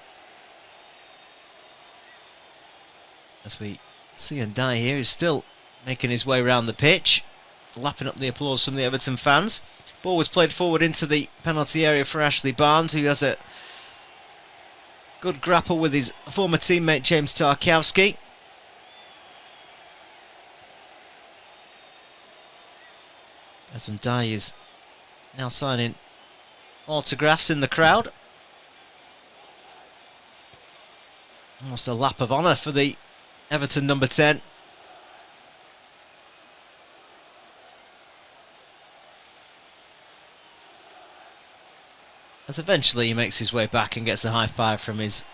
As we see Ndiaye here, who's still making his way around the pitch, lapping up the applause from the Everton fans. Ball was played forward into the penalty area for Ashley Barnes, who has a good grapple with his former teammate James Tarkowski. As Ndiaye is now signing autographs in the crowd. Almost a lap of honour for the Everton number 10. As eventually he makes his way back and gets a high five from his